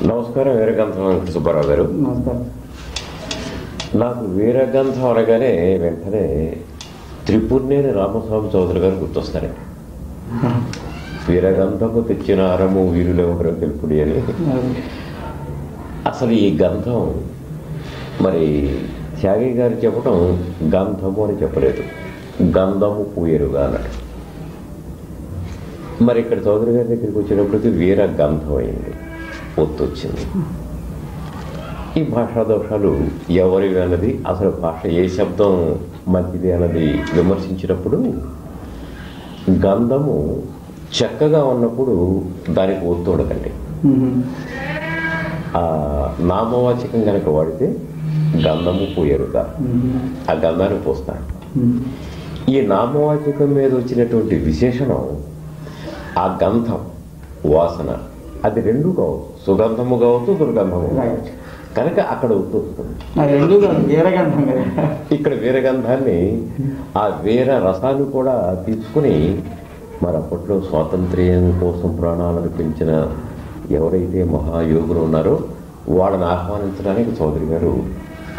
నమస్కారం. వీరగంధం సుబ్బారావు గారు. నమస్కారం. నాకు వీరగంధం అనగానే వెంటనే త్రిపుర్నేని రామస్వామి చౌదరి గారు గుర్తొస్తారు. వీరగంధము తెచ్చిన అరము వీరులెవరో తెలుపుడి అని. అసలు ఈ గంధం మరి త్యాగి గారు చెప్పడం గంధము అని చెప్పలేదు, గంధము పూయరుగా అన్నాడు. మరి ఇక్కడ చౌదరి గారి దగ్గరికి వచ్చేటప్పటికి వీరగంధం అయింది, ఒత్తు వచ్చింది. ఈ భాషా దోషాలు ఎవరివి అన్నది, అసలు భాష ఏ శబ్దం మంచిది అన్నది విమర్శించినప్పుడు గంధము చక్కగా ఉన్నప్పుడు దానికి ఒత్తు ఉండకండి. ఆ నామవాచకం కనుక వాడితే గంధము పూయరుగా, ఆ గంధాన్ని పోస్తాడు. ఈ నామవాచకం మీద వచ్చినటువంటి విశేషణం ఆ గంధం వాసన, అది రెండు కావచ్చు, సుగంధము కావచ్చు, దుర్గంధము కావచ్చు. కనుక అక్కడ ఒత్తు వస్తుంది. ఇక్కడ వీరగంధాన్ని, ఆ వీర రసాన్ని కూడా తీసుకుని మరి అప్పట్లో స్వాతంత్ర్యం కోసం ప్రాణాలను పెంచిన ఎవరైతే మహాయోగులు ఉన్నారో వాళ్ళని ఆహ్వానించడానికి చౌదరి గారు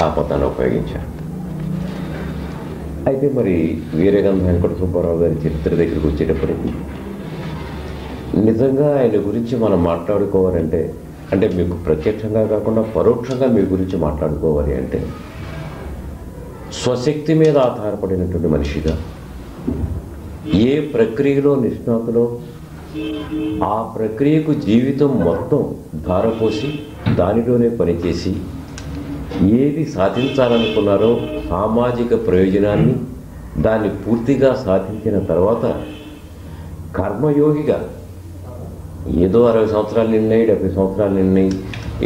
ఆ పదాన్ని ఉపయోగించారు. అయితే మరి వీరగంధం వెంకట సుబ్బారావు గారి చరిత్ర దగ్గరికి వచ్చేటప్పటికి నిజంగా ఆయన గురించి మనం మాట్లాడుకోవాలంటే, అంటే మీకు ప్రత్యక్షంగా కాకుండా పరోక్షంగా మీ గురించి మాట్లాడుకోవాలి అంటే, స్వశక్తి మీద ఆధారపడినటువంటి మనిషిగా, ఏ ప్రక్రియలో నిష్ణాతులో ఆ ప్రక్రియకు జీవితం మొత్తం ధారపోసి దానిలోనే పనిచేసి ఏది సాధించాలనుకున్నారో సామాజిక ప్రయోజనాన్ని దాన్ని పూర్తిగా సాధించిన తర్వాత కర్మయోగిగా ఏదో 60 సంవత్సరాలు నిన్నాయి, 70 సంవత్సరాలు నిన్నాయి,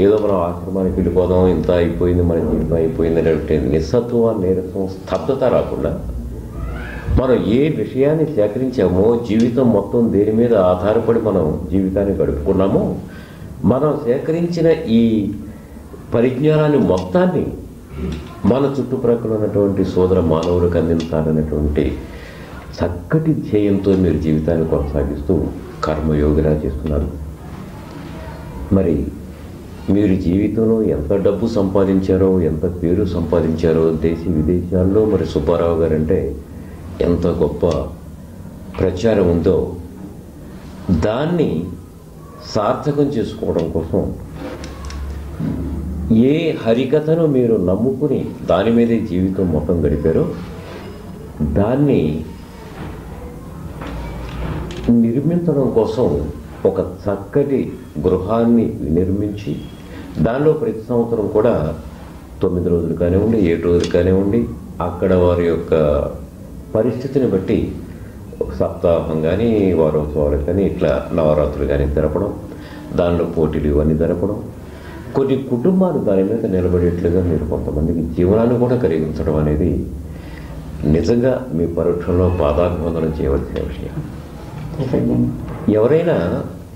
ఏదో మనం ఆశ్రమానికి వెళ్ళిపోదాం, ఇంత అయిపోయింది, మన జీవితం అయిపోయింది అనేటువంటి నిస్సత్వ, నీరసం, స్తబ్దత రాకుండా మనం ఏ విషయాన్ని సేకరించామో, జీవితం మొత్తం దేని మీద ఆధారపడి మనం జీవితాన్ని గడుపుకున్నామో, మనం సేకరించిన ఈ పరిజ్ఞానాన్ని మొత్తాన్ని మన చుట్టుప్రక్కల ఉన్నటువంటి సోదర మానవులకు అందించాలనేటువంటి చక్కటి ధ్యేయంతో మీరు జీవితాన్ని కొనసాగిస్తూ కర్మయోగిలా చేస్తున్నారు. మరి మీరు జీవితంలో ఎంత డబ్బు సంపాదించారో, ఎంత పేరు సంపాదించారో దేశ విదేశాల్లో, మరి సుబ్బారావు గారు అంటే ఎంత గొప్ప ప్రచారం ఉందో దాన్ని సార్థకం చేసుకోవడం కోసం ఏ హరికథను మీరు నమ్ముకుని దాని మీదే జీవితం మొత్తం గడిపారో దాన్ని నిర్మించడం కోసం ఒక చక్కటి గృహాన్ని నిర్మించి దానిలో ప్రతి సంవత్సరం కూడా 9 రోజులు కానివ్వండి, 7 రోజులు కానివ్వండి, అక్కడ వారి యొక్క పరిస్థితిని బట్టి సప్తాహం కానీ, వారోత్సవాలు కానీ, ఇట్లా నవరాత్రులు కానీ జరపడం, దానిలో పోటీలు ఇవన్నీ జరపడం, కొన్ని కుటుంబాలు దాని మీద నిలబడేట్లుగా మీరు కొంతమందికి జీవనాన్ని కూడా కలిగించడం అనేది నిజంగా మీ పరోక్షంలో పాదాభివందనం చేయవలసిన విషయం. ఎవరైనా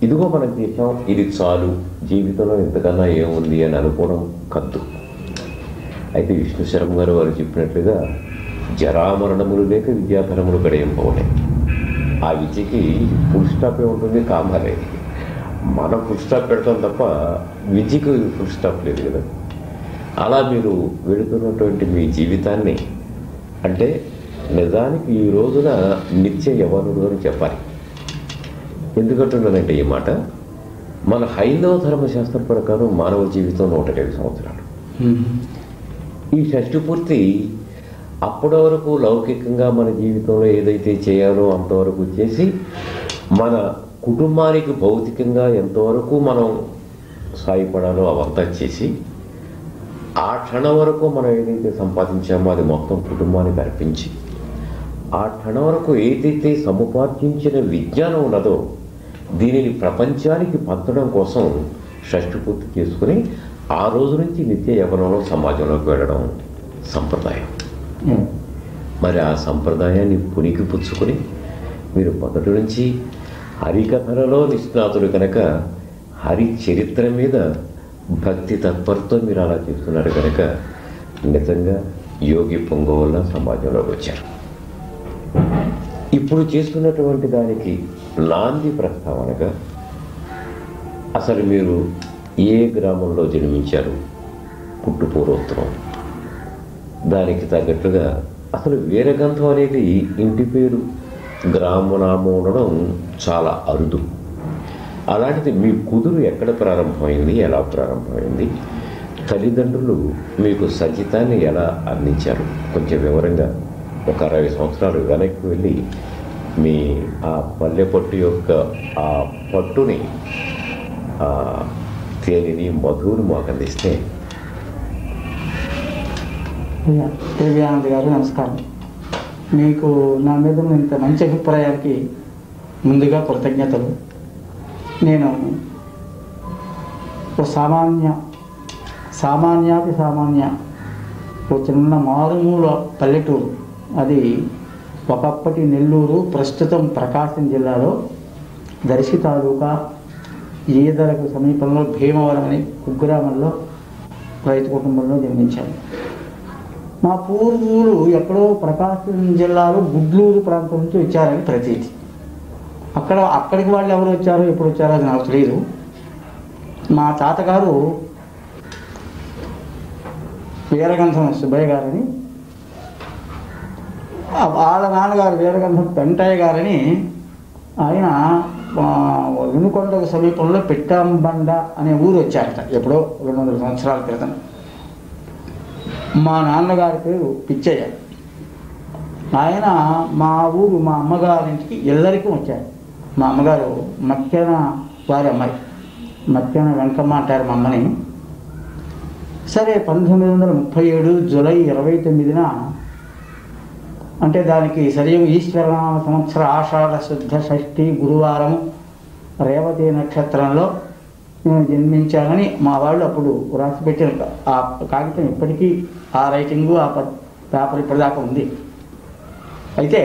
ఇదిగో మనం చేసాం, ఇది చాలు, జీవితంలో ఇంతకన్నా ఏముంది అని అనుకోవడం కద్దు. అయితే విష్ణు శర్మ గారు వారు చెప్పినట్లుగా జరామరణములు లేక విద్యాధనములు గడయింపవలే. ఆ విద్యకి ఫుల్ స్టాపే ఉంటుంది, కామాలే. మనం ఫుల్ స్టాప్ పెడతాం తప్ప విద్యకు ఫుల్ స్టాప్ లేదు కదా. అలా మీరు వెళుతున్నటువంటి మీ జీవితాన్ని, అంటే నిజానికి ఈ రోజున నిత్య యవ్వనుడు అని చెప్పాలి. ఎందుకంటున్నానంటే ఈ మాట, మన హైందవ ధర్మశాస్త్రం ప్రకారం మానవ జీవితం 105 సంవత్సరాలు. ఈ షష్ఠి పూర్తి అప్పటి వరకు లౌకికంగా మన జీవితంలో ఏదైతే చేయాలో అంతవరకు చేసి, మన కుటుంబానికి భౌతికంగా ఎంతవరకు మనం సాయపడాలో అవంతా చేసి, ఆ క్షణం వరకు మనం ఏదైతే సంపాదించామో అది మొత్తం కుటుంబానికి అర్పించి, ఆ క్షణం వరకు ఏదైతే సముపార్జించిన విజ్ఞానం ఉన్నదో దీనిని ప్రపంచానికి పంచడం కోసం షష్ఠి పూర్తి చేసుకుని ఆ రోజు నుంచి నిత్య యవ్వనంలో సమాజంలోకి వెళ్ళడం సంప్రదాయం. మరి ఆ సంప్రదాయాన్ని పునికి పుచ్చుకొని మీరు మొదటి నుంచి హరికథలలో నిష్ణాతులు కనుక హరి చరిత్ర మీద భక్తి తత్పరతో మీరు అలా చేస్తున్నారు కనుక నిజంగా యోగి పొంగు వల్ల సమాజంలోకి వచ్చారు. ఇప్పుడు చేస్తున్నటువంటి దానికి నాంది ప్రస్తావనగా అసలు మీరు ఏ గ్రామంలో జన్మించారు, పుట్టు పూర్వోత్తరం, దానికి తగ్గట్టుగా అసలు వీరగంధం అనేది ఇంటి పేరు గ్రామనామం ఉండడం చాలా అరుదు. అలాంటిది మీ కుదురు ఎక్కడ ప్రారంభమైంది, ఎలా ప్రారంభమైంది, తల్లిదండ్రులు మీకు సంగీతాన్ని ఎలా అందించారు? కొంచెం వివరంగా ఒక 60 సంవత్సరాలు వెనక్కి వెళ్ళి మీ ఆ పల్లె పట్టు యొక్క ఆ పట్టుని, ఆ తేనెని, మధువుని మాకు అందిస్తే. దేవ్యానంద్ గారు నమస్కారం. మీకు నా మీద ఇంత మంచి అభిప్రాయానికి ముందుగా కృతజ్ఞతలు. నేను ఓ సామాన్యాతి సామాన్య ఓ చిన్న మారుమూల పల్లెటూరు. అది ఒకప్పటి నెల్లూరు, ప్రస్తుతం ప్రకాశం జిల్లాలో దర్శి తాలూకా ఈదరకు సమీపంలో భీమవరం అనే కుగ్రామంలో రైతు కుటుంబంలో జన్మించాను. మా పూర్వీకులు ఎక్కడో ప్రకాశం జిల్లాలో గుడ్లూరు ప్రాంతం నుంచి వచ్చారని ప్రతీతి. అక్కడికి వాళ్ళు ఎవరు వచ్చారో ఎప్పుడు వచ్చారో అది నాకు తెలియదు. మా తాతగారు వీరగంధం సుబ్బయ్య గారని, వాళ్ళ నాన్నగారు వీరగంధం పెంటయ్య గారని, ఆయన వినుకొండకు సమీపంలో పెట్టాంబండ అనే ఊరు వచ్చారట ఎప్పుడో 200 సంవత్సరాల క్రితం. మా నాన్నగారి పేరు పిచ్చయ్య. ఆయన మా ఊరు మా అమ్మగారింటికి ఎల్లరికీ వచ్చారు. మా అమ్మగారు మక్కెన వారి అమ్మాయి, మక్కెన వెంకమ్మ అంటారు మా అమ్మని. సరే 1937 జూలై 29న, అంటే దానికి సరియు ఈశ్వరనామ సంవత్సర ఆషాఢ శుద్ధ షష్ఠి గురువారం రేవతి నక్షత్రంలో నేను జన్మించానని మా వాళ్ళు అప్పుడు రాసిపెట్టిన ఆ కాగితం ఇప్పటికీ, ఆ రైటింగు, ఆ పేపర్ ఇప్పటిదాకా ఉంది. అయితే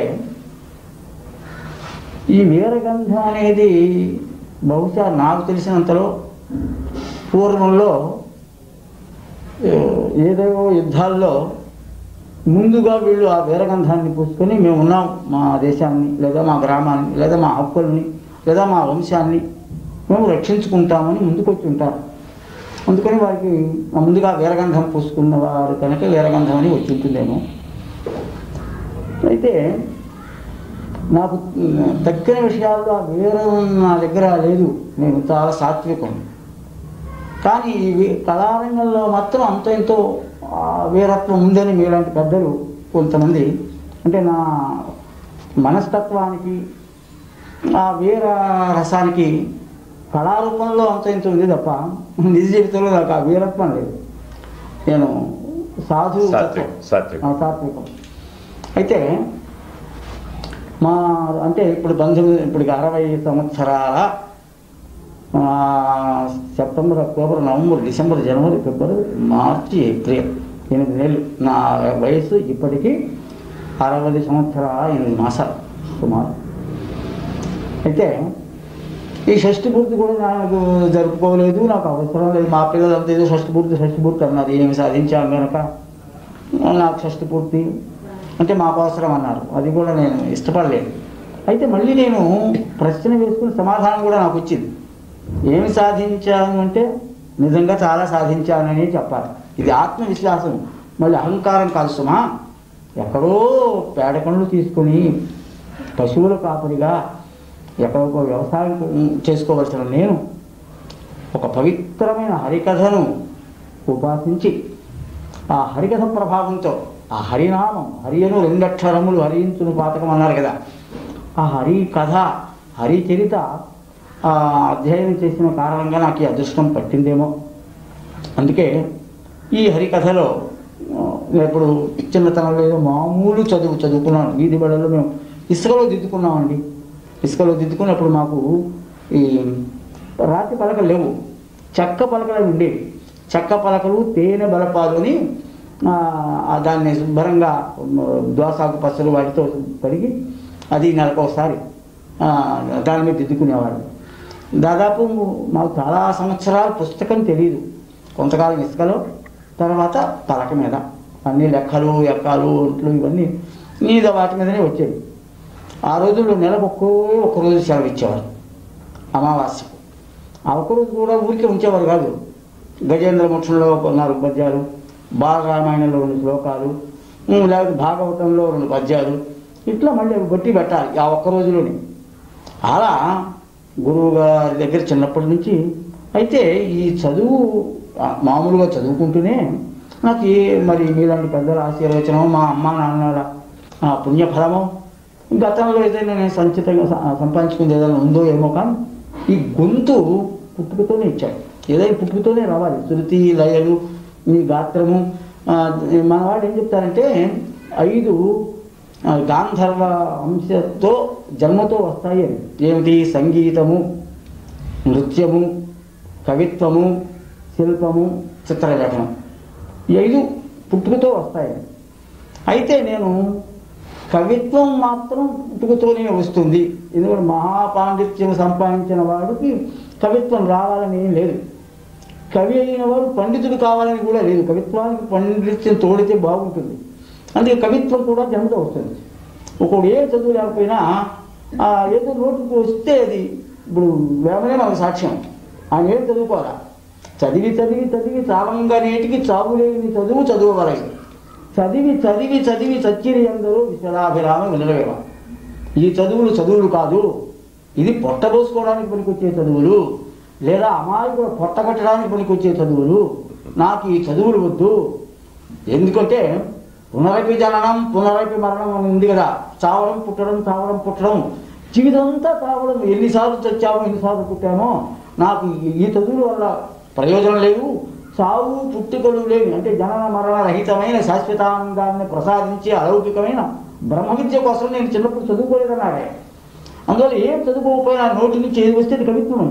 ఈ వీరగంధం అనేది బహుశా నాకు తెలిసినంతలో పూర్వంలో ఏదో యుద్ధాల్లో ముందుగా వీళ్ళు ఆ వీరగంధాన్ని పూసుకొని మేము ఉన్నాం, మా దేశాన్ని లేదా మా గ్రామాన్ని లేదా మా హక్కుల్ని లేదా మా వంశాన్ని మేము రక్షించుకుంటామని ముందుకొచ్చి ఉంటారు. అందుకని వారికి ముందుగా వీరగంధం పూసుకున్న వారు కనుక వీరగంధం అని వచ్చి ఉంటుందేమో. అయితే నాకు తక్కిన విషయాల్లో ఆ వీరం నా దగ్గర లేదు. నేను చాలా సాత్వికం. కానీ ఈ కళారంగంలో మాత్రం అంత ఎంతో వీరత్వం ఉందని మీలాంటి పెద్దలు కొంతమంది, అంటే నా మనస్తత్వానికి ఆ వీర రసానికి కళారూపంలో అంత ఇంత ఉంది తప్ప నిజ జీవితంలో నాకు ఆ వీరత్వం లేదు. నేను సాత్వికం. అయితే అంటే ఇప్పటికి 60 సంవత్సరాల సెప్టెంబర్, అక్టోబర్, నవంబర్, డిసెంబర్, జనవరి, ఫిబ్రవరి, మార్చి, ఏప్రిల్ 8 నెలలు. నా వయసు ఇప్పటికీ 60 సంవత్సరాల 8 మాసాలు సుమారు. అయితే ఈ షష్ఠి పూర్తి కూడా నాకు జరుపుకోలేదు, నాకు అవసరం లేదు. మా పిల్లలంతా ఏదో షష్ఠి పూర్తి అన్నారు. ఏమి సాధించాను కనుక నాకు షష్ఠి పూర్తి అంటే మాకు అవసరం అన్నారు. అది కూడా నేను ఇష్టపడలేదు. అయితే మళ్ళీ నేను ప్రశ్న వేసుకుని సమాధానం కూడా నాకు వచ్చింది. ఏమి సాధించాను అంటే నిజంగా చాలా సాధించానని చెప్పాలి. ఇది ఆత్మవిశ్వాసం, మళ్ళీ అహంకారం కాదు సుమా. ఎక్కడో పేడకండ్లు తీసుకుని పశువుల కాపరిగా ఎక్కడో వ్యవసాయం చేసుకోవలసిన నేను ఒక పవిత్రమైన హరికథను ఉపాసించి ఆ హరికథ ప్రభావంతో ఆ హరినామం, హరియను 2 అక్షరములు హరించును పాతకం అన్నారు కదా, ఆ హరి కథ, హరిచరిత అధ్యయనం చేసిన కారణంగా నాకు ఈ అదృష్టం పట్టిందేమో. అందుకే ఈ హరికథలో ఎప్పుడు చిన్నతనంలో ఏదో మామూలు చదువుకున్నాను. వీధి బడుల్లో మేము ఇసుకలో దిద్దుకున్నామండి. ఇసుకలో దిద్దుకున్నప్పుడు మాకు ఈ రాతి పలకలు లేవు, చెక్క పలకలు ఉండేవి. చెక్క పలకలు తేనె బలపాలు అని దాన్ని శుభ్రంగా దోసాకు పచ్చలు వాటితో కడిగి అది నెలకోసారి దాని మీద దిద్దుకునేవాడు. దాదాపు మాకు చాలా సంవత్సరాలు పుస్తకం తెలియదు. కొంతకాలం ఇసుకలో, తర్వాత పలక మీద అన్ని లెక్కలు, ఎక్కాలు, ఒంట్లు ఇవన్నీ మీద వాటి మీదనే వచ్చేవి. ఆ రోజుల్లో నెలకు ఒక్క రోజు సెలవు ఇచ్చేవారు, అమావాస్యకు. ఆ ఒక్కరోజు కూడా ఊరికే ఉంచేవారు కాదు. గజేంద్ర మోక్షంలో 4 పద్యాలు, బాలరామాయణంలో 2 శ్లోకాలు, లేకపోతే భాగవతంలో 2 పద్యాలు, ఇట్లా మళ్ళీ అవి బట్టి పెట్టాలి ఆ ఒక్క రోజులోనే. అలా గురువు గారి దగ్గర చిన్నప్పటి నుంచి. అయితే ఈ చదువు మామూలుగా చదువుకుంటూనే నాకు మరి మీలాంటి పెద్దల ఆశీర్వచనం, మా అమ్మ నాన్నల పుణ్యఫలమో, గతంలో ఏదైనా నేను సంచితంగా సంపాదించుకుంది ఏదైనా ఉందో ఏమో, కానీ ఈ గొంతు పుట్టుకతోనే ఇచ్చాడు. ఏదైనా పుట్టుకతోనే రావాలి. శృతి, లయలు, ఈ గాత్రము. మన వాళ్ళు ఏం చెప్తారంటే 5 గాంధర్వ అంశతో జన్మతో వస్తాయి అని. ఏమిటి? సంగీతము, నృత్యము, కవిత్వము, శిల్పము, చిత్రలేఖనం. ఈ 5 పుట్టుకతో వస్తాయని. అయితే నేను కవిత్వం మాత్రం పుట్టుకతోనే వస్తుంది. ఎందుకంటే మహాపాండిత్యం సంపాదించిన వాడికి కవిత్వం రావాలని ఏం లేదు. కవి అయిన వాడు పండితుడు కావాలని కూడా లేదు. కవిత్వానికి పండిత్యం తోడితే బాగుంటుంది. అందుకే కవిత్వం కూడా జన్మతో వస్తుంది. ఒకడు ఏ చదువు లేకపోయినా ఏదో నోటికి వస్తే అది, ఇప్పుడు వేమనే మనకు సాక్ష్యం. ఆయన ఏం చదువుకోవాలా? చదివి చదివి చదివి చావంగా నేటికి చావులేని చదువు చదువువలై, చదివి చదివి చదివి చచ్చిరి అందరూ విశ్వనాభిరామ వినలేవ. ఈ చదువులు కాదు, ఇది పొట్టబోసుకోవడానికి పనికొచ్చే చదువులు, లేదా అమాయకుడు పొట్ట కట్టడానికి పనికొచ్చే చదువులు. నాకు ఈ చదువులు వద్దు. ఎందుకంటే పునరపి జననం పునరపి మరణం అని ఉంది కదా. చావడం పుట్టడం, చావడం పుట్టడం, జీవితం అంతా చావడం. ఎన్నిసార్లు చచ్చామో, ఎన్నిసార్లు పుట్టామో. నాకు ఈ చదువుల వల్ల ప్రయోజనం లేదు. చావు పుట్టుకలు లేని, అంటే జనన మరణ రహితమైన శాశ్వతాంగాన్ని ప్రసాదించే అలౌకికమైన బ్రహ్మ విద్య కోసం నేను చిన్నప్పుడు చదువుకోలేదన్నాడే. అందువల్ల ఏం చదువుకోకపోయినా నోటి నుంచి ఏది వస్తే అది కవిత్వం.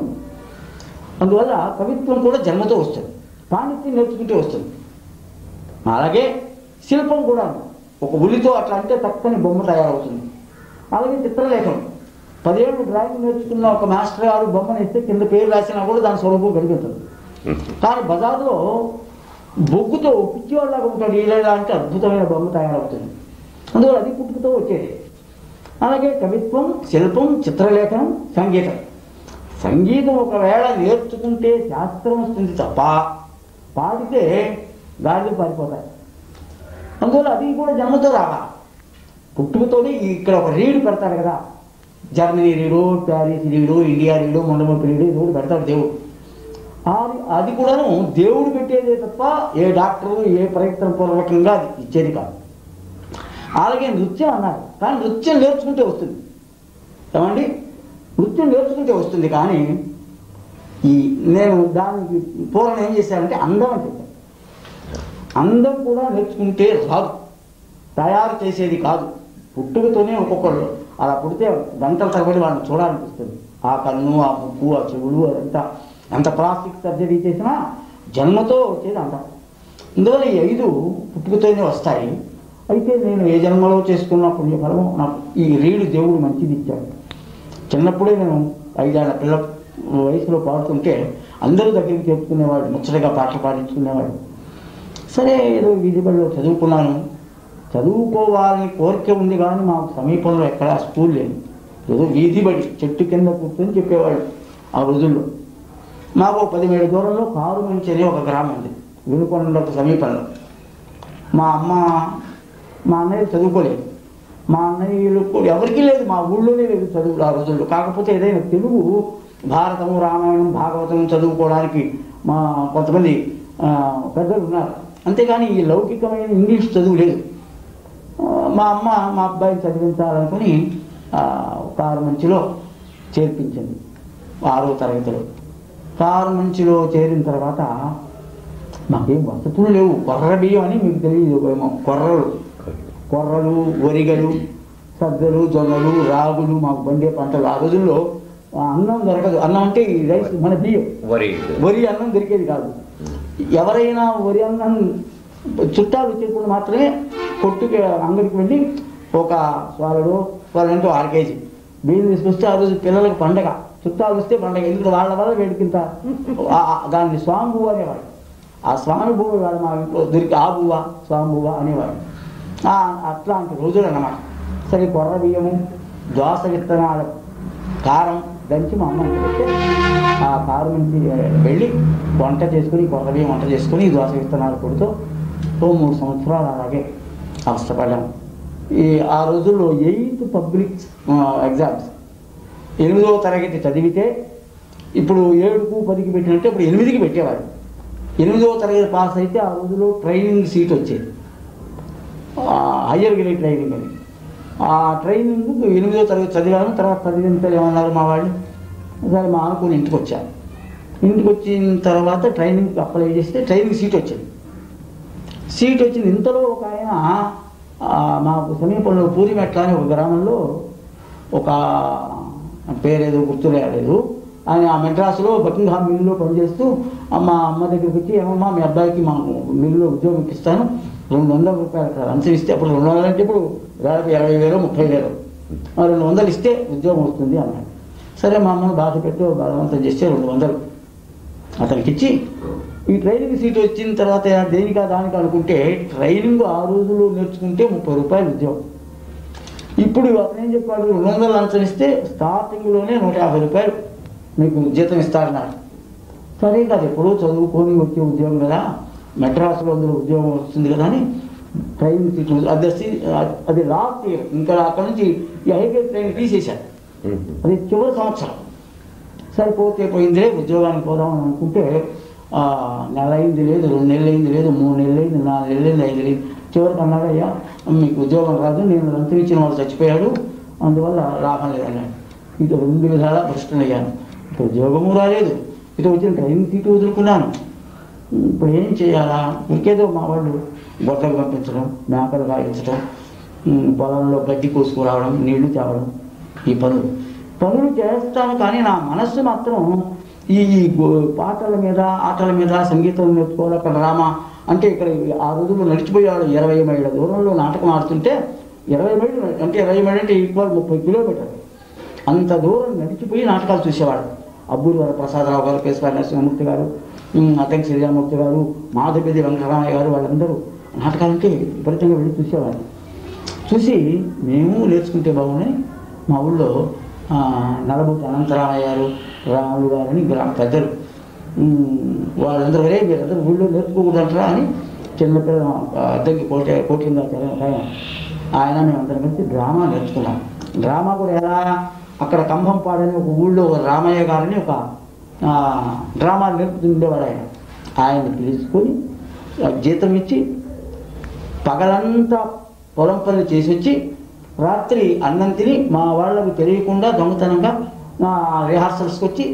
అందువల్ల కవిత్వం కూడా జన్మతో వస్తుంది, పాండిత్యం నేర్చుకుంటే వస్తుంది. అలాగే శిల్పం కూడా. ఒక ఉలితో అట్లా అంటే చక్కని బొమ్మ తయారవుతుంది. అలాగే చిత్రలేఖనం. 10 ఏళ్ళు డ్రాయింగ్ నేర్చుకున్న ఒక మాస్టర్ గారు బొమ్మను ఇస్తే కింద పేరు రాసినా కూడా దాని స్వరూపం కనిపిస్తుంది. కానీ బజార్లో బొగ్గుతో పిచ్చివాళ్ళగా ఉంటాడు ఇలా అంటే అద్భుతమైన బొమ్మ తయారవుతుంది. అందువల్ల అది పుట్టుకతో వచ్చేది. అలాగే కవిత్వం, శిల్పం, చిత్రలేఖనం, సంగీతం. సంగీతం ఒకవేళ నేర్చుకుంటే శాస్త్రం వస్తుంది తప్ప పాడితే గాడిలు పారిపోతాయి. అందువల్ల అది కూడా జన్మతో రావాలి. పుట్టుకతోనే ఇక్కడ ఒక రీడు పెడతాడు కదా, జర్మనీ రీడు, ప్యారిస్ రీడు, ఇండియా రీడు, మొండమొప్పి రీడు, ఇది కూడా పెడతాడు దేవుడు. అది కూడాను దేవుడు పెట్టేదే తప్ప ఏ డాక్టరు ఏ ప్రయత్నం పూర్వకంగా అది ఇచ్చేది కాదు. అలాగే నృత్యం అన్నారు, కానీ నృత్యం నేర్చుకుంటే వస్తుంది. ఏమండి? నృత్యం నేర్చుకుంటే వస్తుంది. కానీ నేను దానికి పూర్వం ఏం చేశానంటే అందం అని చెప్పాను. అందం కూడా నేర్చుకుంటే రాదు, తయారు చేసేది కాదు. పుట్టుకతోనే ఒక్కొక్కళ్ళు అలా పుడితే గంటల తరబడి వాళ్ళని చూడాలనిపిస్తుంది. ఆ కన్ను, ఆ ముక్కు, ఆ చెవులు, అదంతా ఎంత ప్లాస్టిక్ సర్జరీ చేసినా జన్మతో వచ్చేది అందం. ఇందువల్ల ఈ 5 పుట్టుకతోనే వస్తాయి. అయితే నేను ఏ జన్మలో చేసుకున్న పుణ్యఫలము నాకు ఈ రీడు దేవుడు మంచిది ఇచ్చాడు. చిన్నప్పుడే నేను 5 ఏళ్ల పిల్ల వయసులో పాడుతుంటే అందరూ దగ్గరికి చెప్పుకునేవాడు, ముచ్చటగా పాటలు పాడించుకునేవాడు. సరే ఏదో వీధి బడిలో చదువుకున్నాను. చదువుకోవాలని కోరిక ఉంది, కానీ మాకు సమీపంలో ఎక్కడా స్కూల్ లేదు. ఏదో వీధి బడి, చెట్టు కింద కూర్చొని చెప్పేవాడు. ఆ రోజుల్లో మాకు 10 మైళ్ళ దూరంలో కారుమంచి అనే ఒక గ్రామం ఉంది, వినుకొండకు సమీపంలో. మా అమ్మ, మా అన్నయ్య చదువుకోలేదు. మా అన్నయ్యలు ఎవరికీ లేదు, మా ఊళ్ళోనే లేదు చదువులు ఆ రోజుల్లో. కాకపోతే ఏదైనా తెలుగు భారతము, రామాయణం, భాగవతం చదువుకోవడానికి మా కొంతమంది పెద్దలు ఉన్నారు. అంతేగాని ఈ లౌకికమైన ఇంగ్లీష్ చదువు లేదు. మా అమ్మ మా అబ్బాయిని చదివించాలనుకుని కారుమంచిలో చేర్పించింది 6వ తరగతిలో. కారుమంచిలో చేరిన తర్వాత మాకేం వసతులు లేవు. కొర్ర బియ్యం అని మీకు తెలియదు ఏమో. కొర్రలు, వరిగలు, సద్దలు, జొన్నలు, రాగులు మాకు పండే పంటలు. ఆ రోజుల్లో అన్నం దొరకదు. అన్నం అంటే ఈ రైస్, మన బియ్యం, వరి అన్నం దొరికేది కాదు. ఎవరైనా వరి అన్నం చుట్టాలు వచ్చేప్పుడు మాత్రమే కొట్టుకి అంగడికి వెళ్ళి ఒక వాళ్ళంటూ 6 కేజీ బియ్యం తీసుకొస్తే ఆ రోజు పిల్లలకు పండగ, చుట్టాలు వస్తే పండగ. ఎందుకంటే వాళ్ళ వల్ల వేడికింత దాన్ని స్వాంబువ అనేవాడు. ఆ స్వానుభూవ వాడు మా ఇంట్లో దొరికి ఆబువ, స్వాంబువ అనేవాడు. అట్లాంటి రోజులు అన్నమాట. సరే కొర్ర బియ్యము, దోస విత్తనాలు, కారం, దంచి మా అమ్మ పెడితే ఆ కారు నుంచి వెళ్ళి వంట చేసుకుని కొత్త బియ్యం వంట చేసుకుని దోశ విత్తనాలు కొడుతూ 3 సంవత్సరాలు అలాగే అవస్థపడ్డాము. ఆ రోజుల్లో 8th పబ్లిక్ ఎగ్జామ్స్ 8వ తరగతి చదివితే ఇప్పుడు 7కు 10కి పెట్టినట్టే ఇప్పుడు 8కి పెట్టేవాడు. 8వ తరగతి పాస్ అయితే ఆ రోజుల్లో ట్రైనింగ్ సీట్ వచ్చేది, హయ్యర్ గ్రేడ్ ట్రైనింగ్ అని. ఆ ట్రైనింగ్ 8వ తరగతి చదివాను. తర్వాత చదివిన ఏమన్నారు మా వాళ్ళు, సరే మా అనుకుని ఇంటికి వచ్చాను. ఇంటికి వచ్చిన తర్వాత ట్రైనింగ్కి అప్లై చేస్తే ట్రైనింగ్ సీట్ వచ్చింది. సీట్ వచ్చింది. ఇంతలో ఒక ఆయన మాకు సమీపంలో పూరిమెట్ల అని ఒక గ్రామంలో ఒక పేరేదో గుర్తులేదు, ఆయన ఆ మెడ్రాసులో బకింగ్హామ్ మిల్లులో పనిచేస్తూ మా అమ్మ దగ్గరికి వచ్చి, ఏమమ్మా మీ అబ్బాయికి మాకు మిల్లులో ఉద్యోగం ఇప్పిస్తాను, 200 రూపాయలు లంచం ఇస్తే, అప్పుడు 200 అంటే ఇప్పుడు 20,000 30,000, 200 ఇస్తే ఉద్యోగం వస్తుంది అన్నాడు. సరే మా అమ్మను బాధ పెట్టు బలవంతం చేస్తే 200 అతనికి ఇచ్చి, ఈ ట్రైనింగ్ సీట్ వచ్చిన తర్వాత దేనికా దానికి అనుకుంటే ట్రైనింగ్ ఆ రోజుల్లో నేర్చుకుంటే 30 రూపాయలు ఉద్యోగం. ఇప్పుడు అతను ఏం చెప్పాడు, 200 లంచం ఇస్తే స్టార్టింగ్లోనే 150 రూపాయలు మీకు జీతం ఇస్తారన్నాడు. సరే కాదు, ఎప్పుడూ చదువుకొని వచ్చే ఉద్యోగం కదా, మెడ్రాస్లో అందులో ఉద్యోగం వస్తుంది కదా అని ట్రైనింగ్ సీట్లు అది లాస్ట్ ఇయర్. ఇంకా అక్కడ నుంచి ఈ హైగ్రేడ్ ట్రైన్ తీసేశారు. అది చివరి సంవత్సరం. సరిపోతే పోయిందిలే, ఉద్యోగానికి పోదామని అనుకుంటే నెల అయింది లేదు, 2 నెలలు అయింది లేదు, 3 నెలలు అయింది, 4 నెలలు అయింది, 5 లేదు. చివరికి అన్నాడు, అయ్యా మీకు ఉద్యోగం రాదు, నేను లంచం ఇచ్చిన వాళ్ళు చచ్చిపోయాడు, అందువల్ల లాభం లేదన్నాడు. ఇటు 2 విధాలా భ్రష్టునయ్యాను. ఇటు ఉద్యోగము రాలేదు, ఇటు వచ్చిన ట్రైనింగ్ సీటు వదులుకున్నాను. ఇప్పుడు ఏం చేయాలా? ఇంకేదో మా వాళ్ళు గొడ్డలు పంపించడం, మేకలు కాయించడం, పొలంలో గడ్డి కోసుకురావడం, నీళ్లు తేవడం, ఈ పనులు చేస్తాను. కానీ నా మనస్సు మాత్రం ఈ పాటల మీద, ఆటల మీద, సంగీతం నేర్చుకోవాలి. అక్కడ డ్రామా అంటే ఇక్కడ ఆ రోజుల్లో నడిచిపోయాడు. 20 మైళ్ళ దూరంలో నాటకం ఆడుతుంటే 20 మైళ్ళు అంటే 20 మైళ్ళు అంటే ఈక్వల్ 30 కిలోమీటర్లు. అంత దూరం నడిచిపోయి నాటకాలు చూసేవాడు. అబ్బూరి వరప్రసాదరావు గారు, కేశవ నరసింహమూర్తి గారు, అతంకి శ్రీరామూర్తి గారు, మాధవపేది వెంకటరామయ్య గారు, వాళ్ళందరూ నాటకాలంటే విపరీతంగా వెళ్ళి చూసేవాళ్ళు. చూసి మేము నేర్చుకుంటే బాగున్నాయి. మా ఊళ్ళో నలబోటి అనంతరామయ్య గారు, రాములు గారు అని గ్రామ పెద్దలు, వాళ్ళందరూ వరే మీరందరూ ఊళ్ళో నేర్చుకోకూడదంటారా అని చిన్నపిల్ల అద్దెకి కోటింగా ఆయన మేమందరం కలిసి డ్రామా నేర్చుకున్నాం. డ్రామా కూడా ఎలా, అక్కడ కంభంపాడని ఒక ఊళ్ళో ఒక రామయ్య గారిని ఒక డ్రామా నేర్పుతుండేవాడు. ఆయన పిలుచుకొని జీతం ఇచ్చి పగలంతా పొలం పనులు చేసి వచ్చి రాత్రి అన్నం తిని మా వాళ్ళకు తెలియకుండా దొంగతనంగా రిహార్సల్స్కి వచ్చి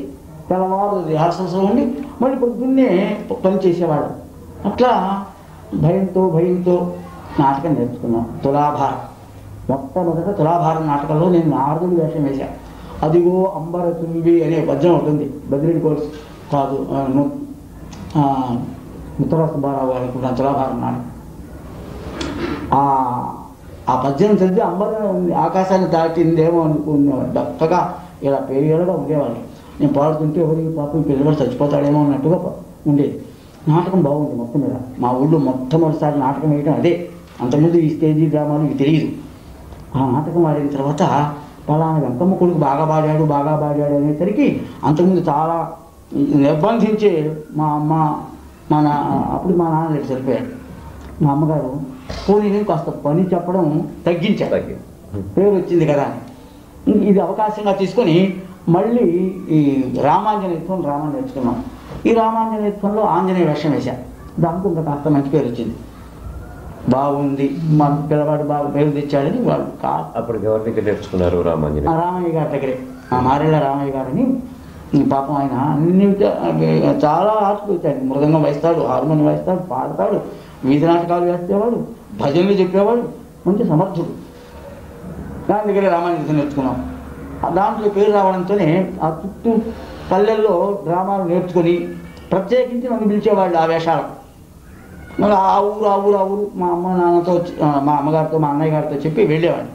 తెల్లవారు రిహార్సల్స్లో ఉండి మళ్ళీ పొద్దున్నే పని చేసేవాడు. అట్లా భయంతో నాటకం నేర్చుకున్నాం. తులాభారం, మొట్టమొదట తులాభారం నాటకంలో నేను నారదుడి వేషం వేశాను. అదిగో అంబర తుంబి అనే పద్యం ఉంటుంది, బదిలీ కోర్స్ కాదు, ముత్తరా సుబ్బారావు గారు అనుకుంటున్నాను. తులాభారం నాటకం ఆ పద్యం చదివి అంబరం ఆకాశాన్ని దాటిందేమో అనుకునేవాడు. చక్కగా ఇలా పేరుగా ఉండేవాళ్ళు. నేను పాడుతుంటే ఎవరికి పాపం పిల్లవాడు చచ్చిపోతాడేమో అన్నట్టుగా ఉండేది. నాటకం బాగుంది మొత్తం మీద. మా ఊళ్ళో మొట్టమొదటిసారి నాటకం వేయడం అదే. అంతకుముందు ఈ స్టేజీ డ్రామాలు ఇవి తెలియదు. ఆ నాటకం ఆడిన తర్వాత పలానా వెంకమ్మ కొడుకు బాగా పాడాడు అనేసరికి అంతకుముందు చాలా నిర్బంధించే మా అమ్మ అప్పుడు మా నాన్న లేడు, సరిపోయాడు. మా అమ్మగారు పోనీ కాస్త పని చెప్పడం తగ్గించారు, పేరు వచ్చింది కదా అని. ఇది అవకాశంగా తీసుకొని మళ్ళీ ఈ రామాంజనేయత్వం డ్రామా నేర్చుకున్నాం. ఈ రామాంజనేయత్వంలో ఆంజనేయ వేషం వేశాను. దాంతో ఇంకా కాస్త మంచి పేరు వచ్చింది. బాగుంది, మా పిల్లవాడు బాగా పేరు తెచ్చాడని వాళ్ళు అప్పటికి ఎవరి దగ్గర నేర్చుకున్నారు? రామయ్య గారి దగ్గరే. మారేళ్ళ రామయ్య గారిని. పాపం ఆయన అన్ని చాలా ఆర్ట్స్ వచ్చాడు. మృదంగం వాయిస్తాడు, హార్మోనియం వాయిస్తాడు, పాడతాడు, వీధి నాటకాలు వేసేవాడు, భజనలు చెప్పేవాడు, మంచి సమర్థుడు. దాని దగ్గర రామాయణం నేర్చుకున్నాం. దాంట్లో పేరు రావడంతోనే ఆ చుట్టూ పల్లెల్లో డ్రామాలు నేర్చుకొని ప్రత్యేకించి నన్ను పిలిచేవాళ్ళు ఆ వేషాలు. మళ్ళీ ఆ ఊరు మా అమ్మ నాన్నతో, మా అమ్మగారితో, మా అన్నయ్య గారితో చెప్పి వెళ్ళేవాడిని.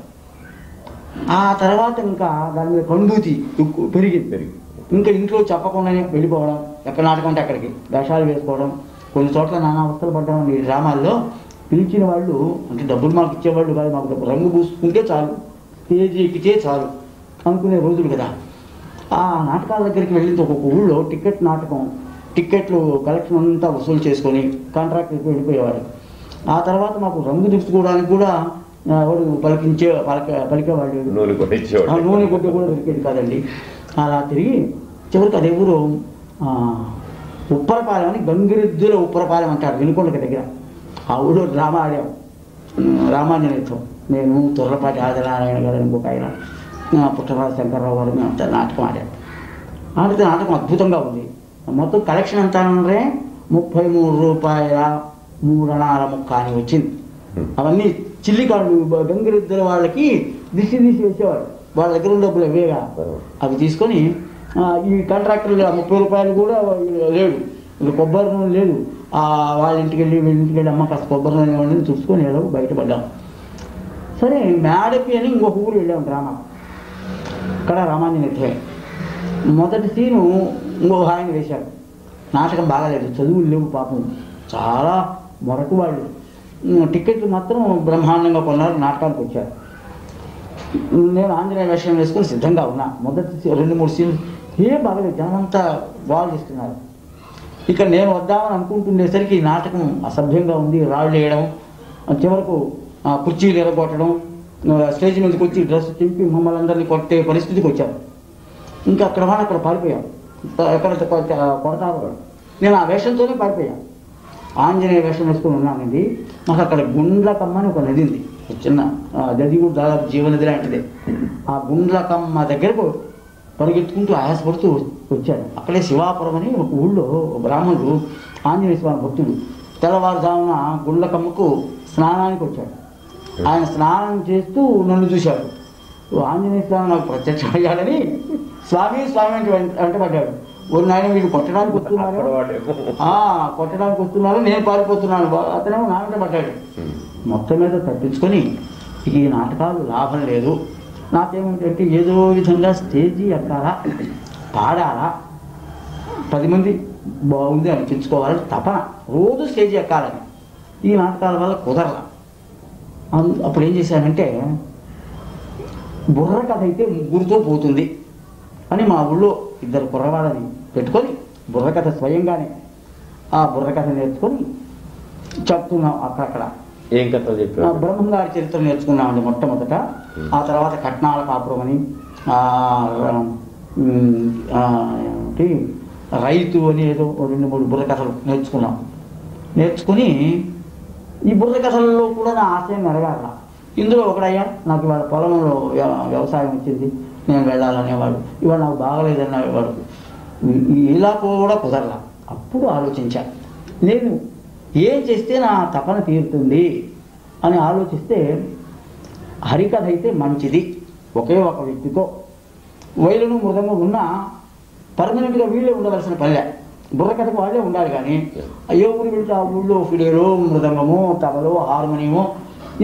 ఆ తర్వాత ఇంకా దాని మీద కండూతి పెరిగింది. ఇంకా ఇంట్లో చెప్పకుండానే వెళ్ళిపోవడం, ఎక్కడ నాటకం అంటే అక్కడికి వేషాలు వేసుకోవడం. కొన్ని చోట్ల నానా అవస్థలు పడ్డాం. ఈ డ్రామాల్లో పిలిచిన వాళ్ళు అంటే డబ్బులు మాకు ఇచ్చేవాళ్ళు కాదు, మాకు రంగు పూసుకుంటే చాలు, స్టేజ్ ఎక్కితే చాలు అనుకునే రోజులు కదా. ఆ నాటకాల దగ్గరికి వెళ్ళింది ఒక్కొక్క ఊళ్ళో టిక్కెట్లు కలెక్షన్ అంతా వసూలు చేసుకొని కాంట్రాక్ట్కి వెళ్ళిపోయేవాడు. ఆ తర్వాత మాకు రంగు దిప్పుకోవడానికి కూడా వాడు పలికేవాడు, నూనె కొట్టి కూడా దొరికేది కాదండి. అలా తిరిగి చివరికి అదే ఊరు ఉప్పరపాలెం అని, గంగిరెద్దుల ఉప్పరపాలెం అంటారు వినుకొండకి దగ్గర. ఆ ఊళ్ళో డ్రామా ఆడాం, రామాంజనేయం. నేను తుర్రపాటి ఆదినారాయణ గారు, ఇంకొక ఆయన పుట్టరాజు శంకర్రావు గారు, మేము అంతా నాటకం ఆడాం. ఆడితే నాటకం అద్భుతంగా ఉంది. మొత్తం కలెక్షన్ ఎంత అంటే 33 రూపాయల 3 అణాల ముక్క అని వచ్చింది. అవన్నీ చిల్లికాళ్ళు గంగిరెద్దుల వాళ్ళకి తీసి వేసేవాడు. వాళ్ళ దగ్గర ఉన్న డబ్బులు అవేగా, అవి తీసుకొని ఈ కాంట్రాక్టర్ 30 రూపాయలు కూడా లేడు, ఇంకా కొబ్బరి నూనె లేదు. వాళ్ళ ఇంటికి వెళ్ళి వీళ్ళింటికి వెళ్ళి అమ్మ కాస్త కొబ్బరి నూనె ఇవ్వండి చూసుకొని ఏదో బయటపడ్డాం. సరే మేడపి అని ఇంకొక ఊరు వెళ్ళాం డ్రామా. అక్కడ రామాంజనేయ మొదటి సీను ఇంకొక ఆయన వేశాడు. నాటకం బాగాలేదు, చదువులు లేవు పాపం, చాలా మొరకు వాళ్ళు. టికెట్లు మాత్రం బ్రహ్మాండంగా కొన్నారు, నాటకానికి వచ్చారు. నేను ఆంజనేయ వేషం వేసుకొని సిద్ధంగా ఉన్నా. మొదటి 2-3 సీన్లు ఏం బాగలేదు, జనమంతా బాల్ చేస్తున్నారు. ఇక నేను వద్దామని అనుకుంటుండేసరికి నాటకం అసభ్యంగా ఉంది. రాళ్ళు వేయడం, చివరకు కుర్చీలు ఎరగొట్టడం, స్టేజ్ మీదకి వచ్చి డ్రెస్ చింపి మమ్మల్ని అందరినీ కొట్టే పరిస్థితికి వచ్చారు. ఇంకా అక్కడ పారిపోయాం. ఎక్కడ కొడతారు, నేను ఆ వేషంతోనే పారిపోయాను. ఆంజనేయ వేషం వేసుకొని ఉన్నానండి. మాకు అక్కడ గుండ్లకమ్మ అని ఒక నది ఉంది, చిన్న నది కూడా దాదాపు జీవనది లాంటిదే. ఆ గుండ్లకమ్మ దగ్గరకు పరిగెత్తుకుంటూ ఆయాసపడుతూ వచ్చాడు. అక్కడే శివాపురం అని ఒక ఊళ్ళో బ్రాహ్మణుడు, ఆంజనేయ స్వామి భక్తుడు, తెల్లవారుజామున గుండ్లకమ్మకు స్నానానికి వచ్చాడు. ఆయన స్నానం చేస్తూ నన్ను చూశాడు. ఆంజనేయ స్వామి నాకు ప్రత్యక్షం అయ్యాడని స్వామి వెంటబడ్డాడు. ఓ నాయన వీళ్ళు కొట్టడానికి వస్తున్నారు, నేను పారిపోతున్నాను. అతనేమో నా వెంటబడ్డాడు. మొత్తం మీద తప్పించుకొని ఈ నాటకాలు లాభం లేదు, నాకేమిటంటే ఏదో విధంగా స్టేజీ ఎక్కాలా, పాడాలా, 10 మంది బాగుంది అనిపించుకోవాలని తపన, రోజు స్టేజీ ఎక్కాలని. ఈ నాటకాల వల్ల కుదరలా. అప్పుడు ఏం చేశానంటే, బుర్రకథ అయితే ముగ్గురితో పోతుంది అని మా ఊళ్ళో 2 కుర్రవాళ్ళని పెట్టుకొని బుర్రకథ స్వయంగానే ఆ బుర్రకథ నేర్చుకొని చెప్తున్నాం. అక్కడక్కడ ఏం కథ చెప్పారు? బ్రహ్మంగారి చరిత్ర నేర్చుకున్నామండి మొట్టమొదట. ఆ తర్వాత కట్నాల కాపురం అని, రైతు అని ఏదో 2-3 బుర్రకథలు నేర్చుకుని ఈ బుర్రకథలలో కూడా నా ఆశయం నెరవేరాల. ఇందులో ఒకడయ్యా, నాకు ఇవాళ పొలంలో వ్యవసాయం వచ్చింది, నేను వెళ్ళాలనేవాడు. ఇవాళ నాకు బాగలేదనేవాడు. ఇలా కూడా కుదరలా. అప్పుడు ఆలోచించాను, నేను ఏం చేస్తే నా తపన తీరుతుంది అని ఆలోచిస్తే, హరికథ అయితే మంచిది, ఒకే ఒక వ్యక్తితో వైలును మృదంగం ఉన్నా పర్మనెంట్గా వీళ్ళే ఉండవలసిన పల్లె. బుర్రకథకు వాళ్ళే ఉండాలి. కానీ ఏ ఊరు వెళ్తే ఆ ఊళ్ళో ఫిడేలో, మృదంగము, తబలో, హార్మోనియమో,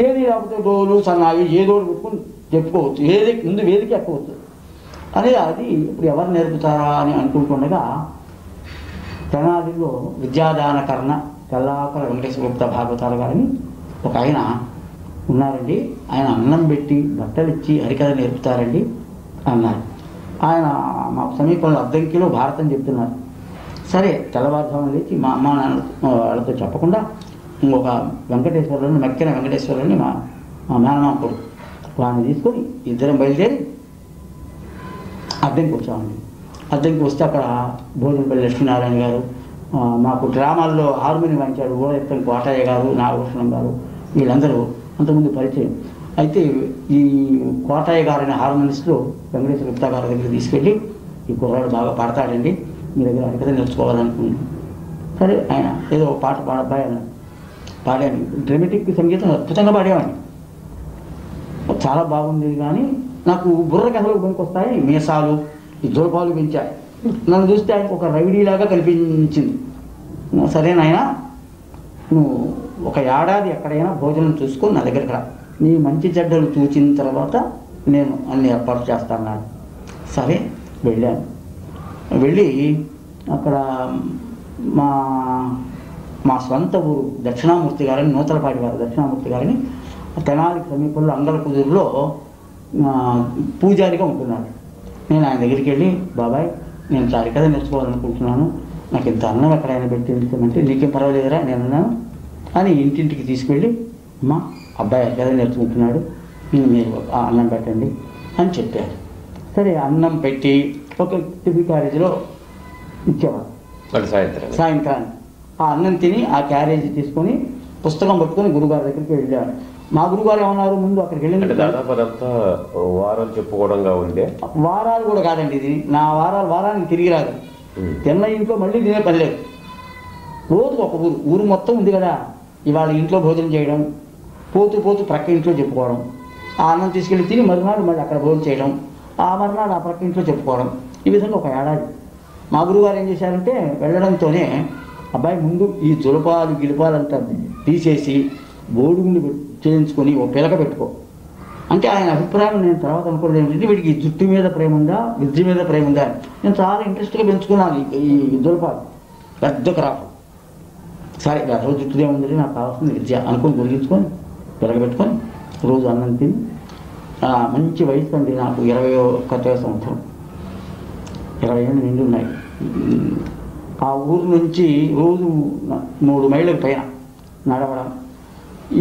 ఏది లేకపోతే డోలు, సన్నాయి ఏదో పెట్టుకుని చెప్పుకోవచ్చు, ముందు వేదిక ఎక్కవచ్చు అనేది. అది ఇప్పుడు ఎవరు నేర్పుతారా అని అనుకుంటుండగా తెనాలిలో విద్యాదానకరణ కల్లాకర వెంకటేశ్వర గుప్త భాగవతాలు గారని ఒక ఆయన ఉన్నారండి. ఆయన అన్నం పెట్టి బట్టలు ఇచ్చి హరికథ నేర్పుతారండి అన్నారు. ఆయన మా సమీపంలో అద్దంకిలో భారతం చెప్తున్నారు. సరే తెల్లవారుజామున లేచి మా అమ్మ నాన్న వాళ్ళతో చెప్పకుండా ఇంకొక వెంకటేశ్వరుని, మక్కిన వెంకటేశ్వరుని మా మేనమాకుడు, వాడిని తీసుకొని 2 బయలుదేరి అద్దంకి వచ్చామండి. అద్దంకి వస్తే అక్కడ భోజనపల్లి లక్ష్మీనారాయణ గారు, మాకు డ్రామాల్లో హార్మోనియం వాయించాడు ఊరెత్తం కోటయ్య గారు, నాగభూషణం గారు, వీళ్ళందరూ అంతకుముందు పరిచయం. అయితే ఈ కోటయ్య గారు అనే హార్మోనిస్టులు వెంకటేశ్వర గుప్తా గారి దగ్గర తీసుకెళ్ళి, ఈ కుర్రాడు బాగా పాడతాడండి, మీ దగ్గర హరికథ నేర్చుకోవాలనుకున్నాను. సరే ఆయన ఏదో పాట పాడబ్బాయి అన్నాడు. పాడాను. డ్రామాటిక్ సంగీతం అద్భుతంగా పాడేవాడిని, చాలా బాగుంది. కానీ నాకు బుర్ర కథలు పనికొస్తాయి, మీసాలు, ఈ దూరపాలు పెంచాయి. నన్ను చూస్తే ఆయనకు ఒక రవిడీలాగా కనిపించింది. సరేనాయన, నువ్వు 1 ఏడాది ఎక్కడైనా భోజనం చూసుకొని నా దగ్గరికి రా, నీ మంచి చెడ్డలు చూసిన తర్వాత నేను అన్ని ఏర్పాటు చేస్తాను. సరే వెళ్ళాను. వెళ్ళి అక్కడ మా స్వంత ఊరు దక్షిణామూర్తి గారని, నూతలపాటి గారు దక్షిణామూర్తి గారని తెనాలికి సమీపంలో అంగలకుదురులో పూజారిగా ఉంటున్నాడు. నేను ఆయన దగ్గరికి వెళ్ళి, బాబాయ్ నేను హరికథ నేర్చుకోవాలనుకుంటున్నాను, నాకు ఇంత అన్నం ఎక్కడైనా పెట్టించమంటే, నీకేం పర్వాలేదురా నేను అన్నాను అని ఇంటింటికి తీసుకెళ్ళి, అమ్మ అబ్బాయి హరికథ నేర్చుకుంటున్నాడు, మీరు ఆ అన్నం పెట్టండి అని చెప్పారు. సరే అన్నం పెట్టి ఒక టిఫిన్ క్యారేజీలో ఇచ్చేవాడు. సాయంత్రాన్ని ఆ అన్నం తిని ఆ క్యారేజీ తీసుకొని పుస్తకం పట్టుకొని గురుగారి దగ్గరికి వెళ్ళాడు. మా గురుగారు ఏమన్నారు, ముందు అక్కడికి వెళ్ళిన వారాలు చెప్పుకోవడంగా ఉండే, వారాలు కూడా కాదండి, ఇది నా వారానికి తిరిగి రాదు. తిన్న ఇంట్లో మళ్ళీ తినే పని లేదు. రోజుకు ఒక ఊరు మొత్తం ఉంది కదా, ఇవాళ ఇంట్లో భోజనం చేయడం, పోతూ పోతూ ప్రక్క ఇంట్లో చెప్పుకోవడం, ఆ అన్నం తీసుకెళ్ళి తిని మరునాడు మళ్ళీ అక్కడ భోజనం చేయడం, ఆ మరునాడు ఆ ప్రక్క ఇంట్లో చెప్పుకోవడం, ఈ విధంగా ఒక ఏడాది. మా గురువుగారు ఏం చేశారంటే, వెళ్ళడంతోనే అబ్బాయి ముందు ఈ జులపాలు గిలిపాలంతా తీసేసి బోడుగుండి చేయించుకొని ఓ పిలక పెట్టుకో అంటే, ఆయన అభిప్రాయం నేను తర్వాత అనుకోవడం ఏంటంటే, వీడికి జుట్టు మీద ప్రేమ ఉందా, విద్య మీద ప్రేమ ఉందా. నేను చాలా ఇంట్రెస్ట్గా పెంచుకున్నాను ఈ జులపాలు, పెద్ద క్రాఫ్. సరే అసలు జుట్టుదే ఉంది, నాకు కావాల్సింది విద్య అనుకుని గురిగించుకొని పిలక పెట్టుకొని రోజు అన్నం తిని, మంచి వయసు అండి నాకు 21వ సంవత్సరం, 20 ఏళ్ళు నిండి ఉన్నాయి. ఆ ఊరు నుంచి రోజు 3 మైళ్ళకి పైన నడవడం,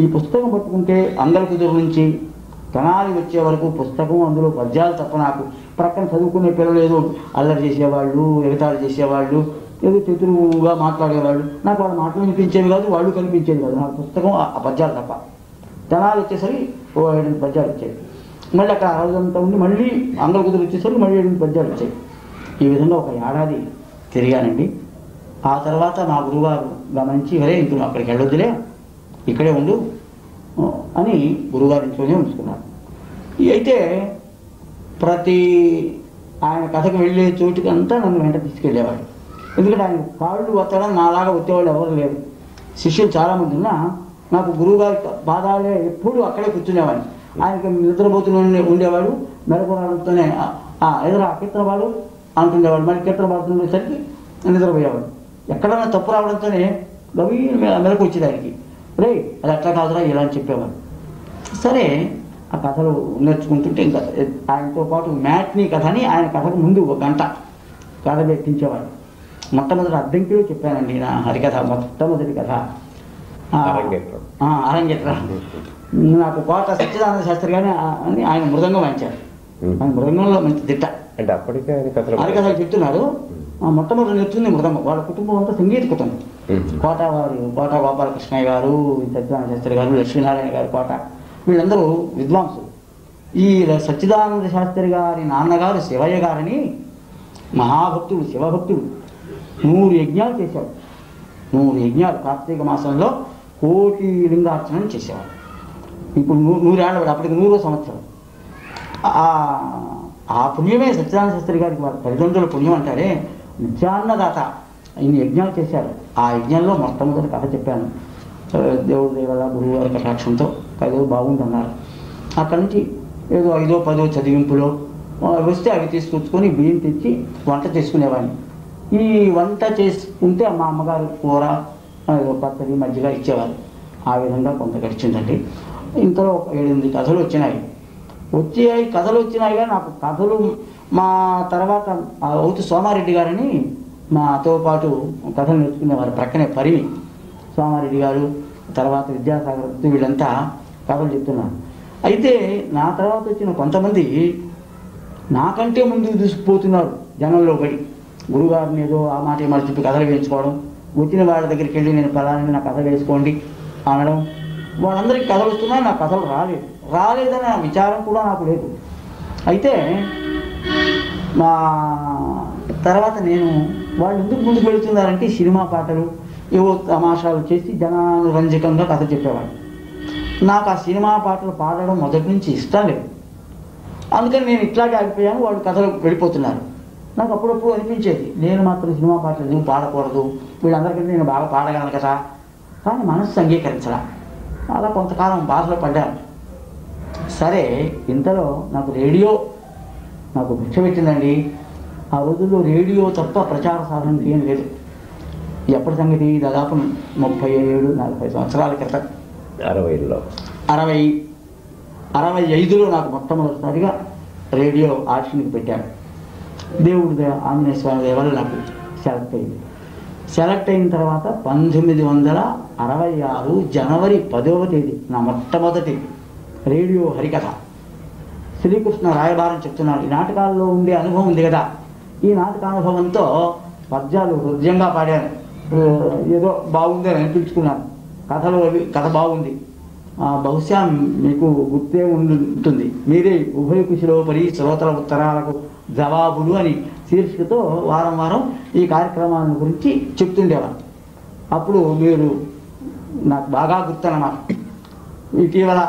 ఈ పుస్తకం పట్టుకుంటే అందరికుదురు నుంచి తెనాలి వచ్చే వరకు పుస్తకం, అందులో పద్యాలు తప్ప నాకు ప్రక్కన చదువుకునే పిల్లలు ఏదో అల్లరి చేసేవాళ్ళు, ఎగతాళి చేసేవాళ్ళు, ఏదో చతురుగా మాట్లాడేవాళ్ళు. నాకు వాళ్ళ మాటలు వినిపించేవి కాదు, వాళ్ళు కనిపించేది కాదు. నాకు పుస్తకం ఆ పద్యాలు తప్ప. తెనాలి వచ్చేసరికి 7 పద్యాలు వచ్చాయి. మళ్ళీ అక్కడ ఆ రోజంతా ఉండి మళ్ళీ అందరికుదురు వచ్చేసరికి మళ్ళీ 7 పద్యాలు వచ్చాయి. ఈ విధంగా ఒక ఏడాది తిరిగానండి. ఆ తర్వాత మా గురువారు గమనించి, వరే ఇంక అక్కడికి వెళ్ళొద్దులే, ఇక్కడే ఉండు అని గురుగారి ఇంట్లోనే ఉంచుకున్నారు. అయితే ప్రతి ఆయన కథకు వెళ్ళే చోటుకి అంతా నన్ను వెంట తీసుకెళ్ళేవాడు. ఎందుకంటే ఆయన కాళ్ళు ఒత్తడం నాలాగా ఒత్తేవాళ్ళు ఎవరు లేరు. శిష్యులు చాలామంది ఉన్నా నాకు గురువుగారి పాదాలే ఎప్పుడు అక్కడే కూర్చునేవాడిని. ఆయనకి నిద్రపోతూనే ఉండేవాడు, మెలకురాలతోనే ఎదురా కీర్తన వాడు అంటుండేవాడు, మళ్ళీ కీర్తన పాడుతుండేసరికి నిద్రపోయేవాడు. ఎక్కడైనా తప్పు రావడంతోనే గవి మెలకు వచ్చేది ఆయనకి, రే అది అట్లా కాదురా ఇలా అని చెప్పేవాడు. సరే ఆ కథలు నేర్చుకుంటుంటే ఇంకా ఆయనతో పాటు మ్యాట్నీ కథ అని ఆయన కథకు ముందు 1 గంట కథ పెట్టించేవాడు. మొట్టమొదటి అద్దంకిలో చెప్పానండి నా హరికథ, మొట్టమొదటి కథ అరంగేట్రా. నాకు కోట సచ్చిదానంద శాస్త్రి గాని అని ఆయన మృదంగం వాయించారు. ఆయన మృదంగంలో మంచి దిట్ట. అంటే అప్పటికే హరికథలు చెప్తున్నారు. మొట్టమొదటి నేర్చుకుంది మృదంగం. వాళ్ళ కుటుంబం అంతా సంగీత కుటుంబం. కోట గోపాలకృష్ణయ్య గారు, సచ్చిదానంద శాస్త్రి గారు, లక్ష్మీనారాయణ గారు, కోట, వీళ్ళందరూ విద్వాంసులు. ఈ సచ్చిదానంద శాస్త్రి గారి నాన్నగారు శివయ్య గారని మహాభక్తుడు, శివభక్తుడు. 100 యజ్ఞాలు చేశాడు. 100 యజ్ఞాలు కార్తీక మాసంలో 1 కోటి లింగార్చన చేసేవాడు. ఇప్పుడు 100 ఏళ్ళ, అప్పటికి 100వ సంవత్సరం. ఆ పుణ్యమే సచ్చిదానంద శాస్త్రి గారికి వాళ్ళ తల్లిదండ్రుల పుణ్యం అంటారే. నిత్యాన్నదాత ఇన్ని యజ్ఞాలు చేశారు. ఆ యజ్ఞంలో మొట్టమొదటి కథ చెప్పాను. దేవుడి దేవల గురువు గారి కటాక్షంతో ఏదో బాగుందన్నారు. అక్కడి నుంచి ఏదో 5ో 10ో చదివింపులో వస్తే అవి తీసుకొచ్చుకొని బియ్యం తెచ్చి వంట చేసుకునేవాడిని. ఈ వంట చేసుకుంటే మా అమ్మగారు కూర, పచ్చడి, మజ్జిగ ఇచ్చేవారు. ఆ విధంగా కొంత గడిచిందండి. ఇంతలో 7-8 కథలు వచ్చినాయి. కథలు వచ్చినాయి కానీ నాకు కథలు మా తర్వాత అవుతు సోమారెడ్డి గారని మాతో పాటు కథలు నేర్చుకునేవారు. ప్రక్కనే పరిమి సోమారెడ్డి గారు, తర్వాత విద్యాసాగర్, వీళ్ళంతా కథలు చెప్తున్నారు. అయితే నా తర్వాత వచ్చిన కొంతమంది నాకంటే ముందుకు తీసుకుపోతున్నారు జనంలో పడి. గురుగారిని ఏదో ఆ మాట ఈ మాట చెప్పి కథలు వేయించుకోవడం, వచ్చిన వాళ్ళ దగ్గరికి వెళ్ళి నేను పలానా నా కథ వేసుకోండి అనడం. వాళ్ళందరికీ కథలు వస్తున్నాయి, నా కథలు రాలేదనే విచారం కూడా నాకు లేదు. అయితే మా తర్వాత నేను వాళ్ళు ఎందుకు ముందుకు వెళుతున్నారంటే సినిమా పాటలు ఏవో తమాషాలు చేసి జనానురంజకంగా కథ చెప్పేవాడు. నాకు ఆ సినిమా పాటలు పాడడం మొదటి నుంచి ఇష్టం లేదు. అందుకని నేను ఇట్లాగే ఆగిపోయాను, వాళ్ళు కథలు వెళ్ళిపోతున్నారు. నాకు అప్పుడప్పుడు అనిపించేది నేను మాత్రం సినిమా పాటలు ఎందుకు పాడకూడదు, వీళ్ళందరికంటే నేను బాగా పాడగలను కదా. కానీ మనస్సు అంగీకరించరా. అలా కొంతకాలం బాధలో పడ్డాను. సరే ఇంతలో నాకు రేడియో నాకు భిక్ష పెట్టిందండి. ఆ రోజుల్లో రేడియో తప్ప ప్రచార సాధన ఏం లేదు. ఎప్పటి సంగతి దాదాపు 37-40 సంవత్సరాల క్రితం. 65లో నాకు మొట్టమొదటిసారిగా రేడియో ఆడిషన్కి పెట్టాను. దేవుడి ఆంజనేయ స్వామి దయ వల్ల నాకు సెలెక్ట్ అయింది. సెలెక్ట్ అయిన తర్వాత 1966 జనవరి 10వ తేదీ నా మొట్టమొదటి రేడియో హరికథ శ్రీకృష్ణ రాయబారం చెప్తున్నాను. ఈ నాటకాల్లో ఉండే అనుభవం ఉంది కదా, ఈ నాటకానుభవంతో పద్యాలు హృదయంగా పాడాను. ఏదో బాగుందని అనిపించుకున్నాను. కథలో కథ బాగుంది. బహుశా మీకు గుర్తే ఉంటుంది. మీరే ఉభయ కుశలోపరి శ్రోతల ఉత్తరాలకు జవాబులు అని శీర్షికతో వారం వారం ఈ కార్యక్రమాల గురించి చెప్తుండేవారు. అప్పుడు మీరు నాకు బాగా గుర్తన్నమాట. ఇటీవల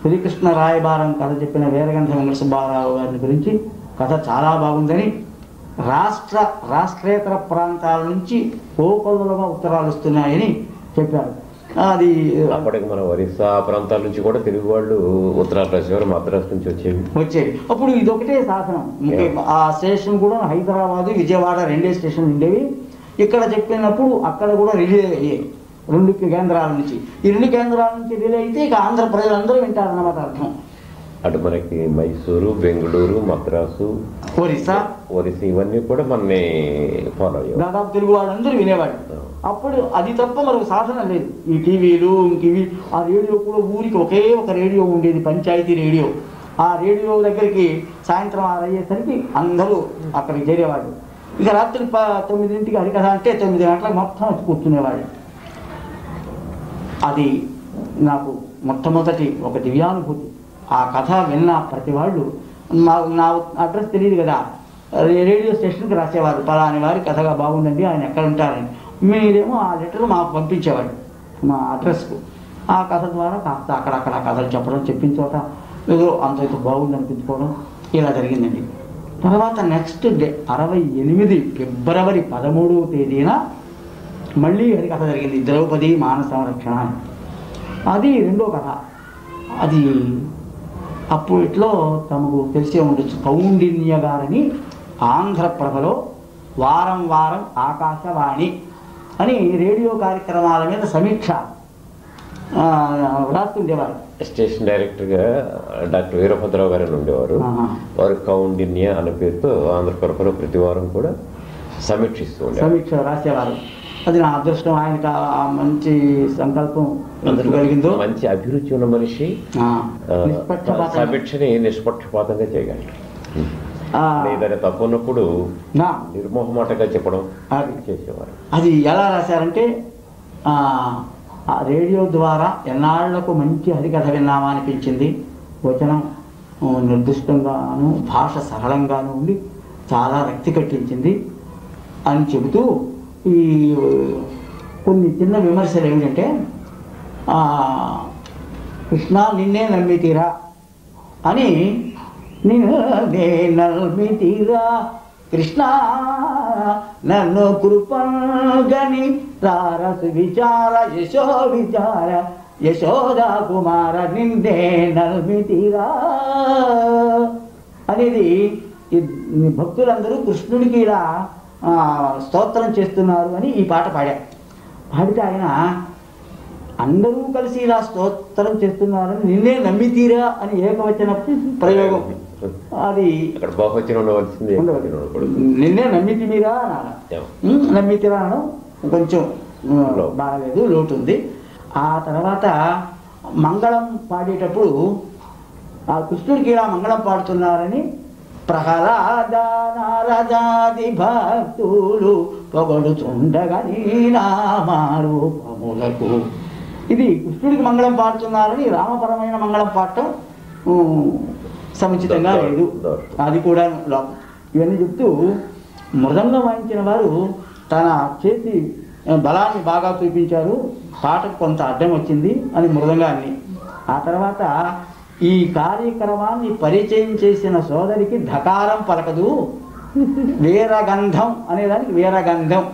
శ్రీకృష్ణ రాయబారం కథ చెప్పిన వీరగంధ వెంకట సుబ్బారావు గారి గురించి కథ చాలా బాగుందని రాష్ట్రేతర ప్రాంతాల నుంచి కోకొల్లలుగా ఉత్తరాలు వస్తున్నాయని చెప్పారు. అది అప్పటికి మన ఒరిస్సా ప్రాంతాల నుంచి కూడా తెలుగు వాళ్ళు ఉత్తరాలు రాసేవారు, మద్రాసు నుంచి వచ్చేవి. అప్పుడు ఇదొకటే శాసనం. ఆ స్టేషన్ కూడా హైదరాబాదు విజయవాడ 2 స్టేషన్లు ఉండేవి. ఇక్కడ చెప్పినప్పుడు అక్కడ కూడా రిలే అయ్యాయి 2 కేంద్రాల నుంచి. ఈ 2 కేంద్రాల నుంచి రిలే అయితే ఇక ఆంధ్ర ప్రజలందరూ వింటారన్నమాట అర్థం. అటు మనకి మైసూరు, బెంగళూరు, మద్రాసు, ఒరిస్సా ఇవన్నీ కూడా మనని ఫాలో అయ్యారు. దాదాపు తెలుగు వాళ్ళందరూ వినేవాడు. అప్పుడు అది తప్ప మరొక సాధనం లేదు. ఈ టీవీలు ఇంకివి, ఆ రేడియో కూడా ఊరికి ఒకే ఒక రేడియో ఉండేది, పంచాయతీ రేడియో. ఆ రేడియో దగ్గరికి సాయంత్రం 6 అయ్యేసరికి అందరూ అక్కడికి చేరేవాడు. ఇక రాత్రి 9ంటికి హరికథ అంటే 9 గంటలకు మొత్తం వచ్చి కూర్చునేవాడు. అది నాకు మొట్టమొదటి ఒక దివ్యానుభూతి. ఆ కథ విన్న ప్రతి వాళ్ళు నా అడ్రస్ తెలియదు కదా, రేడియో స్టేషన్కి రాసేవారు, పలాని వారి కథగా బాగుందండి, ఆయన ఎక్కడ ఉంటారని. మీరేమో ఆ లెటర్ మాకు పంపించేవాడు మా అడ్రస్కు. ఆ కథ ద్వారా కాస్త అక్కడక్కడ కథలు చెప్పడం, చెప్పిన చోట ఏదో అంత బాగుంది అనిపించుకోవడం ఇలా జరిగిందండి. తర్వాత నెక్స్ట్ డే 68 ఫిబ్రవరి 13వ తేదీన మళ్ళీ హరికథ జరిగింది, ద్రౌపది మాన సంరక్షణ. అది 2వ కథ. అది అప్పట్లో తమకు తెలిసే ఉండొచ్చు, కౌండిన్య గారని ఆంధ్రప్రభలో వారం వారం ఆకాశవాణి అని రేడియో కార్యక్రమాల మీద సమీక్ష రాస్తుండేవారు. స్టేషన్ డైరెక్టర్గా డాక్టర్ వీరభద్రరావు గారు ఉండేవారు. వారు కౌండిన్య అనే పేరుతో ఆంధ్రప్రభలో ప్రతి వారం కూడా సమీక్ష రాసేవారు. అది నా అదృష్టం. ఆయనకు మంచి సంకల్పం కలిగిందో, మంచి అభిరుచి ఉన్న మనిషి సమీక్షని నిష్పక్షపాతంగా చేయగలరు. ఏదైనా తప్పు ఉన్నప్పుడు నిర్మోహమాటగా చెప్పడం చేసేవారు. అది ఎలా రాశారంటే, ఆ రేడియో ద్వారా ఎన్నాళ్లకు మంచి హరికథ విన్నామా అనిపించింది. వచనం నిర్దిష్టంగాను, భాష సరళంగాను ఉండి చాలా రక్తి కట్టించింది అని చెబుతూ ఈ కొన్ని చిన్న విమర్శలు ఏమిటంటే, కృష్ణ నిన్నే నమ్మితీరా అని, నిన్నే నమ్మితీరా కృష్ణ నన్ను కృపగని రారసు విచార యశో విచార యశోదా కుమార నిన్నే నమ్మితీరా అనేది భక్తులందరూ కృష్ణుడికి ఇలా స్తోత్రం చేస్తున్నారు అని ఈ పాట పాడితే ఆయన అందరూ కలిసి ఇలా స్తోత్రం చేస్తున్నారని నిన్నే నమ్మితీరా అని ఏకవచన ప్రయోగం. అది నిన్నే నమ్మితీరా నమ్మితీరా అనడం కొంచెం బాగలేదు, లోటు ఉంది. ఆ తర్వాత మంగళం పాడేటప్పుడు ఆ కృష్ణుడికి ఇలా మంగళం పాడుతున్నారని ప్రహ్లాద నారదాది భక్తులు పొగడుచుండగా నీ నామరూపములకు, ఇది కృష్ణుడికి మంగళం పాడుతున్నారని రామపరమైన మంగళం పాడటం సముచితంగా లేదు. అది కూడా లోపం. ఇవన్నీ చెప్తూ మృదంగం వాయించిన వారు తన చేతి బలాన్ని బాగా చూపించారు, పాటకు కొంత అడ్డం వచ్చింది అని మృదంగాన్ని. ఆ తర్వాత ఈ కార్యక్రమాన్ని పరిచయం చేసిన సోదరికి ధకారం పలకదు, వీరగంధం అనేదానికి వీరగంధం.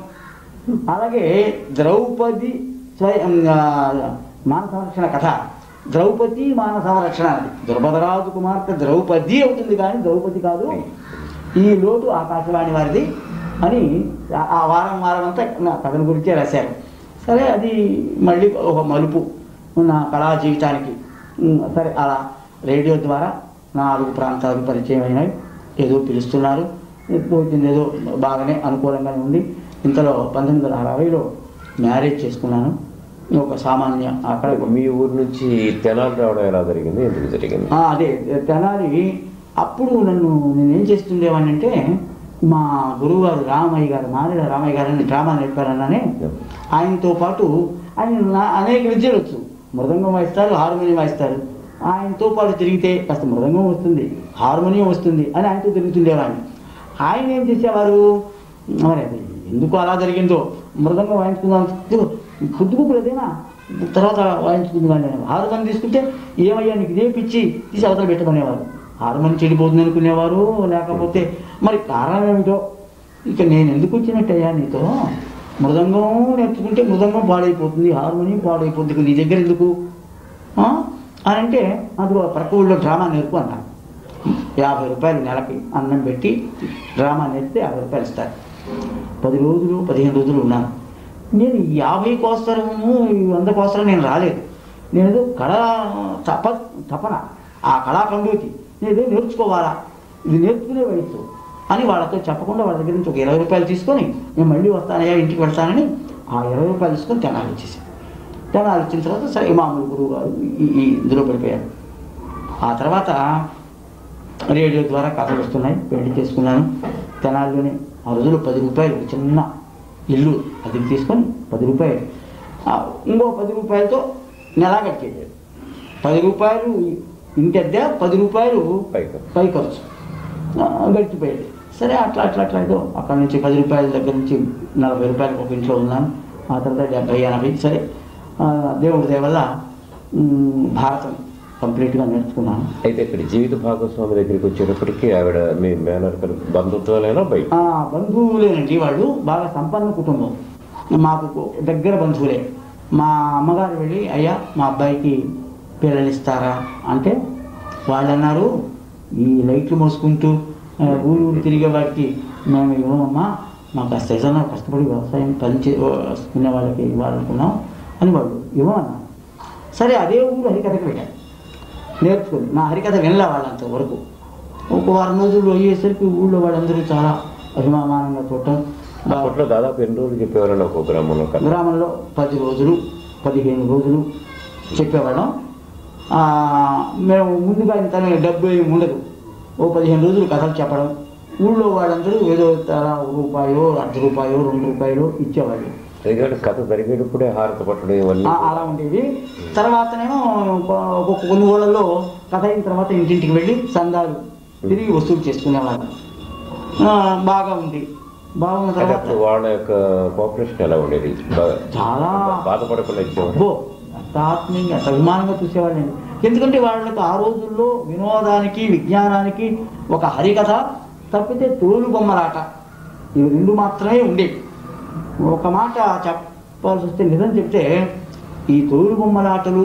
అలాగే ద్రౌపది మాన సంరక్షణ కథ, ద్రౌపది మాన సంరక్షణ అది ద్రుపదరాజు కుమార్తె ద్రౌపది అవుతుంది కానీ ద్రౌపది కాదు. ఈ లోటు ఆకాశవాణి వారిది అని ఆ వారం వారం అంతా నా కథల గురించే రాశారు. సరే, అది మళ్ళీ ఒక మలుపు నా కళా జీవితానికి. సరే, అలా రేడియో ద్వారా 4 ప్రాంతాలకు పరిచయం అయినాయి. ఏదో పిలుస్తున్నారు. పోతుంది ఏదో బాగానే అనుకూలంగానే ఉంది. ఇంతలో 1960లో మ్యారేజ్ చేసుకున్నాను. ఒక సామాన్య అక్కడ మీ ఊరు నుంచి తెనాలి రావడం ఎలా జరిగింది, ఎందుకు జరిగింది? అదే తెనాలి. అప్పుడు నేనేం చేస్తుండేవాడిని అంటే, మా గురువుగారు రామయ్య గారు, మారేడ రామయ్య గారని డ్రామా నేర్పారన్నానే, ఆయనతో పాటు ఆయన అనేక విద్యలు వచ్చు. మృదంగం వాయిస్తారు, హార్మోనియం వాయిస్తారు. ఆయనతో పాటు తిరిగితే కాస్త మృదంగం వస్తుంది, హార్మోనియం వస్తుంది అని ఆయనతో తిరుగుతుండేవాడిని. ఆయన ఏం చేసేవారు, మరి అది ఎందుకు అలా జరిగిందో, మృదంగం వాయించుకుందాం పొద్దుగుపులేదేనా తర్వాత వాయించుకుంది కానీ హార్మోనియం తీసుకుంటే ఏమయ్యా నీకు ఇదే పిచ్చి తీసి అవతల పెట్టమనేవారు. హార్మోనియం చెడిపోతుంది అనుకునేవారు. లేకపోతే మరి కారణం ఏమిటో, ఇక నేను ఎందుకు వచ్చినట్టయ్యా నీతో, మృదంగం నేర్చుకుంటే మృదంగం పాడైపోతుంది, హార్మోనియం పాడైపోతుంది, నీ దగ్గర ఎందుకు అని అంటే, అందులో ప్రక్క ఊళ్ళో డ్రామా నేర్పు అన్నాను. 50 రూపాయలు నెలకి అన్నం పెట్టి డ్రామా నేర్పితే 50 రూపాయలు ఇస్తారు. 10 రోజులు 15 రోజులు ఉన్నాను. నేను 50 కోసరము 100 కోసరం నేను రాలేదు. నేను కళా తపన, ఆ కళాకండూతి నేను నేర్చుకోవాలా, ఇది నేర్చుకునే వయసు అని వాళ్ళతో చెప్పకుండా వాళ్ళ దగ్గర నుంచి ఒక 20 రూపాయలు తీసుకొని నేను మళ్ళీ వస్తానయ్యా ఇంటికి వెళ్తానని ఆ 20 రూపాయలు తీసుకొని తెనాలి వచ్చేసాను. తెనాలి వచ్చిన తర్వాత సరే మామూలు గురువు గారు ఇందులో పడిపోయారు. ఆ తర్వాత రేడియో ద్వారా కథలు వస్తున్నాయి, పెళ్లి చేసుకున్నాను. తెనాలిలోనే ఆ రోజుల్లో 10 రూపాయలు చిన్న ఇల్లు అది తీసుకొని 10 రూపాయలు, ఇంకో 10 రూపాయలతో నెలా కట్టేది. 10 రూపాయలు ఇంటి అద్దె, 10 రూపాయలు పై ఖర్చు గడిచిపోయేది. సరే అట్లా అట్లా అట్లా ఏదో అక్కడ నుంచి 10 రూపాయల దగ్గర నుంచి 40 రూపాయలకు ఒక ఇంట్లో ఉన్నాను. ఆ తర్వాత 70, 80 సరే దేవుడి దయ వల్ల భారతం కంప్లీట్గా నేర్చుకున్నాను. అయితే ఇక్కడ జీవిత భాగస్వామి దగ్గరికి వచ్చేటప్పటికి ఆవిడ మీ మేనర్ బంధుత్వాలైనా బయట? బంధువులేనండి. వాళ్ళు బాగా సంపన్న కుటుంబం, మాకు దగ్గర బంధువులే. మా అమ్మగారు వెళ్ళి అయ్యా మా అబ్బాయికి పిల్లలు ఇస్తారా అంటే వాళ్ళు అన్నారు, ఈ లైట్లు మోసుకుంటూ ఊరు తిరిగే వాడికి మేము ఇవ్వమమ్మా, మాకు కాస్త ఏదైనా కష్టపడి వ్యవసాయం పనిచేసుకునే వాళ్ళకి ఇవ్వాలనుకున్నాం అని వాళ్ళు ఇవ్వమన్నారు. సరే అదే ఊరు హరికథకి వెళ్ళాను నేర్చుకుని. నా హరికథ వినలే వాళ్ళంత వరకు. ఒక వారం రోజులు అయ్యేసరికి ఊళ్ళో వాళ్ళందరూ చాలా అభిమానంగా చూడటం. అప్పట్లో దాదాపు ఎన్ని రోజులు చెప్పేవాళ్ళని ఒక గ్రామంలో? గ్రామంలో 10 రోజులు 15 రోజులు చెప్పేవాళ్ళం. మేము ముందుగా ఇంత డబ్బు ఏమి ఉండదు, ఓ 15 రోజులు కథలు చెప్పడం. ఊళ్ళో వాళ్ళందరూ ఏదో రూపాయో, ₹1 2 రూపాయలు ఇచ్చేవాళ్ళు. కథ జరిగేటప్పుడే హారత పట్టడం ఇవన్నీ అలా ఉండేవి. తర్వాతనేమో కొన్ని ఊళ్ళల్లో కథ అయిన తర్వాత ఇంటింటికి వెళ్ళి సందాలు తిరిగి వసూలు చేసుకునేవాళ్ళు. బాగా ఉంది. బాగున్న తర్వాత వాళ్ళ యొక్క కోఆపరేషన్ ఎలా ఉండేది? చాలా బాధపడకుండా ఇచ్చేవాళ్ళు, ఎంత ఆత్మీయంగా ఎంత అభిమానంగా చూసేవాళ్ళండి. ఎందుకంటే వాళ్ళకి ఆ రోజుల్లో వినోదానికి విజ్ఞానానికి ఒక హరికథ తప్పితే తోలు బొమ్మలాట ఇవి 2 మాత్రమే ఉండేవి. ఒక మాట చెప్పాల్సి వస్తే నిజం చెప్తే, ఈ తోలు బొమ్మలాటలు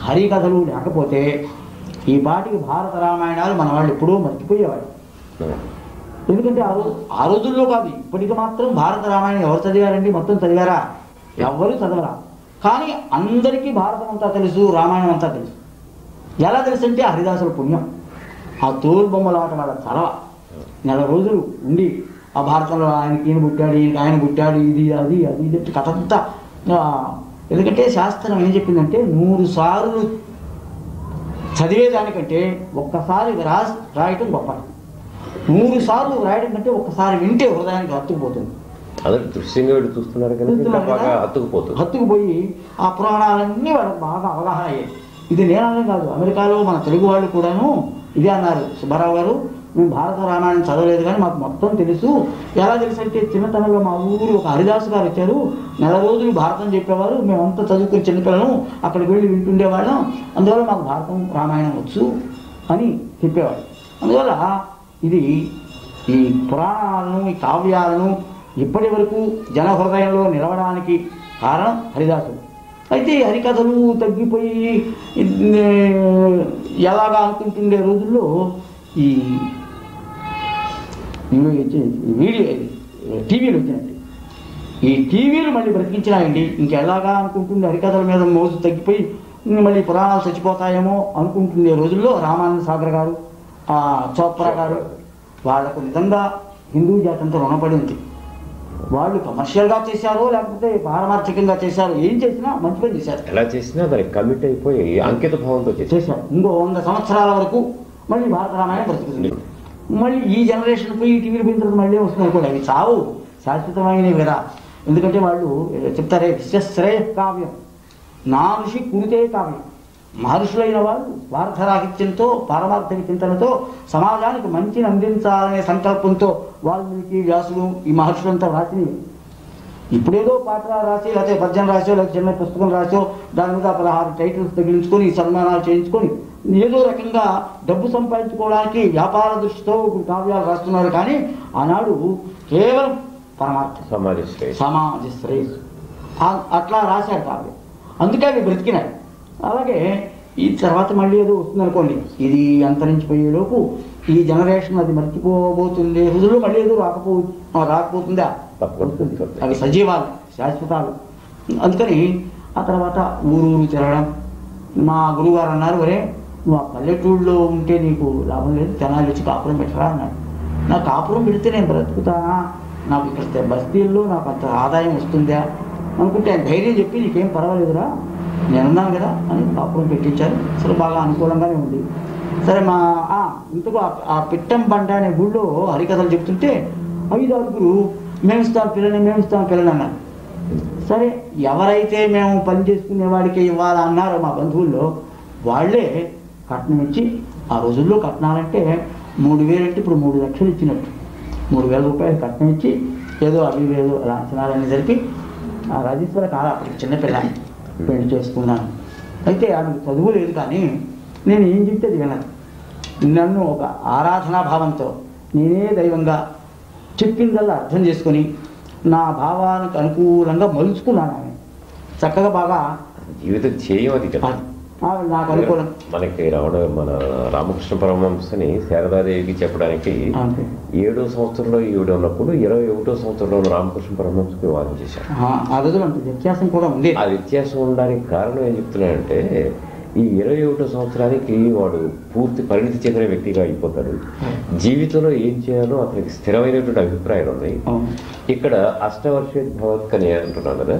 హరికథలు లేకపోతే ఈ పాటికి భారత రామాయణాలు మన వాళ్ళు ఎప్పుడూ మర్చిపోయేవాళ్ళు. ఎందుకంటే ఆ రోజుల్లో కాదు, ఇప్పటికి మాత్రం భారత రామాయణం ఎవరు చదివారండి? మొత్తం చదివారా? ఎవరు చదవరా. కానీ అందరికీ భారతం అంతా తెలుసు, రామాయణం అంతా తెలుసు. ఎలా తెలుసు అంటే హరిదాసుల పుణ్యం. ఆ తోలు బొమ్మలాట వాళ్ళ చలవ 4 రోజులు ఉండి ఆ భారతంలో ఆయనకి ఈయన పుట్టాడు, ఈయనకి ఆయన పుట్టాడు, ఇది అది అది ఇది కథ అంతా. ఎందుకంటే శాస్త్రం ఏం చెప్పిందంటే 100 సార్లు చదివేదానికంటే ఒక్కసారి రాయటం గొప్ప. 100 సార్లు రాయడం కంటే ఒక్కసారి వింటే హృదయానికి హత్తుకుపోతుంది. దృశ్యంగా చూస్తున్నారు కదా, హత్తుకుపోయి ఆ పురాణాలన్నీ వాళ్ళకి బాగా అవగాహన అయ్యాయి. ఇది నేననే కాదు, అమెరికాలో మన తెలుగు వాళ్ళు కూడాను ఇదే అన్నారు. సుబ్బారావు గారు, మేము భారత రామాయణం చదవలేదు కానీ మాకు మొత్తం తెలుసు. ఎలా తెలుసు అంటే, చిన్నతనంలో మా ఊరు ఒక హరిదాసు గారు వచ్చారు, 4 రోజులు భారతం చెప్పేవారు, మేమంతా చదువుకుని చిన్నపిల్లలు అక్కడికి వెళ్ళి వింటుండేవాళ్ళం, అందువల్ల మాకు భారతం రామాయణం వచ్చు అని చెప్పేవాడు. అందువల్ల ఇది ఈ పురాణాలను ఈ కావ్యాలను ఇప్పటి వరకు జన హృదయంలో నిలవడానికి కారణం హరిదాసుడు. అయితే హరికథలు తగ్గిపోయి ఎలాగా అనుకుంటుండే రోజుల్లో ఈ వీడియో టీవీలు వచ్చినాయి. ఈ టీవీలు మళ్ళీ బ్రతికించినాయండి. ఇంకెలాగా అనుకుంటుండే హరికథల మీద మోజు తగ్గిపోయి మళ్ళీ పురాణాలు చచ్చిపోతాయేమో అనుకుంటుండే రోజుల్లో రామానంద సాగర్ గారు, చోప్రా గారు, వాళ్లకు నిజంగా హిందూ జాతి అంతా రుణపడి ఉంది. వాళ్ళు కమర్షియల్గా చేశారో లేకపోతే పారమార్థికంగా చేశారో, ఏం చేసినా మంచి పని చేశారు. ఎలా చేసినా దానికి కమిట్ అయిపోయి అంకిత భావంతో చేశారు. ఇంకో 100 సంవత్సరాల వరకు మళ్ళీ భారత రామాయణం బ్రతుకుతుంది. మళ్ళీ ఈ జనరేషన్కి ఈ టీవీలు పోయిన తర్వాత మళ్ళీ వస్తున్నాయి కూడా, అవి చావు, శాశ్వతమైనవి కదా. ఎందుకంటే వాళ్ళు చెప్తారే విశ్వశ్రేయ కావ్యం నా ఋషి కురితే కావ్యం. మహర్షులైన వాళ్ళు స్వార్థరాహిత్యంతో పారమార్థిక చింతనతో సమాజానికి మంచిని అందించాలనే సంకల్పంతో వాల్మీకి, వ్యాసులు ఈ మహర్షులంతా రాసినవి. ఇప్పుడేదో పాట రాసి లేకపోతే పద్యం రాసో లేకపోతే చిన్న పుస్తకం రాసో దాని మీద 16 టైటిల్స్ తగిలించుకొని సన్మానాలు చేయించుకొని ఏదో రకంగా డబ్బు సంపాదించుకోవడానికి వ్యాపార దృష్టితో కావ్యాలు రాస్తున్నారు. కానీ ఆనాడు కేవలం పరమార్థం, సమాజ శ్రేయస్సు అట్లా రాశారు కావ్యం. అందుకే అవి బ్రతికినాయి. అలాగే ఈ తర్వాత మళ్ళీ ఏదో వస్తుంది అనుకోండి, ఇది అంతరించిపోయేలోపు ఈ జనరేషన్ అది మర్చిపోబోతుంది రోజుల్లో మళ్ళీ ఏదో రాకపోతుందా? అవి సజీవాలు, శాశ్వతాలు. అందుకని ఆ తర్వాత ఊరు తిరగడం. మా గురువుగారు అన్నారు, ఒరే నువ్వు ఆ పల్లెటూళ్ళలో ఉంటే నీకు లాభం లేదు, తెనాలి వచ్చి కాపురం పెట్టరా అన్నారు. నాకు కాపురం పెడితే నేను బ్రతుకుతానా? నాకు ఇక్కడ బస్తీల్లో నాకు అంత ఆదాయం వస్తుందా అనుకుంటే ఆయన ధైర్యం చెప్పి నీకేం పర్వాలేదురా నేనున్నాను కదా అని కాపురం పెట్టించారు. అసలు బాగా అనుకూలంగానే ఉంది. సరే ఇంతకు ఆ పిట్టం బండ అనే గుళ్ళో హరికథలు చెప్తుంటే 5-6 మేమిస్తాం పిల్లని అన్నారు. సరే ఎవరైతే మేము పని చేసుకునే వాడికి ఇవ్వాలా అన్నారో మా బంధువుల్లో వాళ్ళే కట్నం ఇచ్చి, ఆ రోజుల్లో కట్నాలంటే 3,000 అంటే ఇప్పుడు 3 లక్షలు ఇచ్చినట్టు 3,000 రూపాయలు కట్నం ఇచ్చి ఏదో అవి ఏదో లాంఛనాలన్నీ జరిపి ఆ రాజేశ్వర కాల అప్పటికి చిన్నపిల్లని పెళ్లి చేసుకున్నాను. అయితే ఆమెకు చదువు లేదు, కానీ నేను ఏం చెప్తే అది వినదు. నన్ను ఒక ఆరాధనా భావంతో నేనే దైవంగా చెప్పిందల్లా అర్థం చేసుకొని నా భావానికి అనుకూలంగా మలుచుకున్నాను. ఆమె చక్కగా బాగా జీవితం చేయవది కదా. నాకు అనుకూలం. మనకి మన రామకృష్ణ పరమహంసని శారదాదేవికి చెప్పడానికి 7వ సంవత్సరంలో ఈవిడ ఉన్నప్పుడు 21వ సంవత్సరంలో రామకృష్ణ పరమహంసకి వివాహం చేశారు. ఆ రోజులో వ్యత్యాసం కూడా ఉంది. ఆ వ్యత్యాసం ఉండడానికి కారణం ఏం చెప్తున్నాడంటే, ఈ 21వ సంవత్సరానికి వాడు పూర్తి పరిణితి చెందిన వ్యక్తిగా అయిపోతాడు. జీవితంలో ఏం చేయాలో అతనికి స్థిరమైనటువంటి అభిప్రాయాలు ఉన్నాయి. ఇక్కడ అష్టవర్షేత్ భవత్కని అంటున్నాను కదా,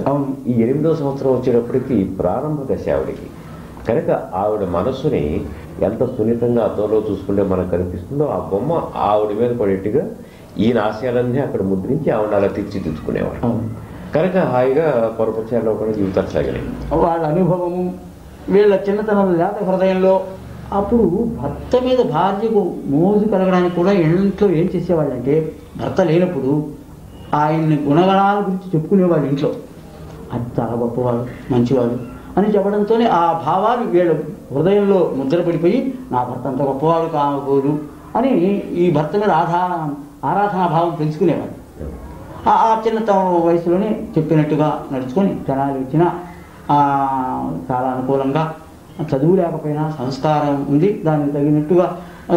ఈ 8వ సంవత్సరం వచ్చేటప్పటికి ప్రారంభ దశ ఆవిడికి. కనుక ఆవిడ మనస్సుని ఎంత సున్నితంగా అద్దంలో చూసుకుంటే మనకు కనిపిస్తుందో ఆ బొమ్మ ఆవిడ మీద పడేట్టుగా ఈయన ఆశయాలన్నీ అక్కడ ముద్రించి ఆవిడ అలా తీర్చిదిద్దుకునేవాడు. కనుక హాయిగా పొరపక్షాల్లో కూడా జీవితాలు సాగినాయి. వాళ్ళ అనుభవము, వీళ్ళ చిన్నతనం లేత హృదయంలో. అప్పుడు భర్త మీద భార్యకు మోజు కలగడానికి కూడా ఇంట్లో ఏం చేసేవాళ్ళంటే, భర్త లేనప్పుడు ఆయన్ని గుణగణాల గురించి చెప్పుకునేవాళ్ళు ఇంట్లో. అది చాలా గొప్పవాడు, మంచివాడు అని చెప్పడంతోనే ఆ భావాలు వీళ్ళ హృదయంలో ముద్ర పడిపోయి నా భర్త అంత గొప్పవాడు కాకూడదు అని ఈ భర్త మీద ఆరాధనా భావం పెంచుకునేవాడు. ఆ చిన్నతనం వయసులోనే చెప్పినట్టుగా నడుచుకొని జనాలు ఇచ్చిన చాలా అనుకూలంగా, చదువు లేకపోయినా సంస్కారం ఉంది, దానికి తగినట్టుగా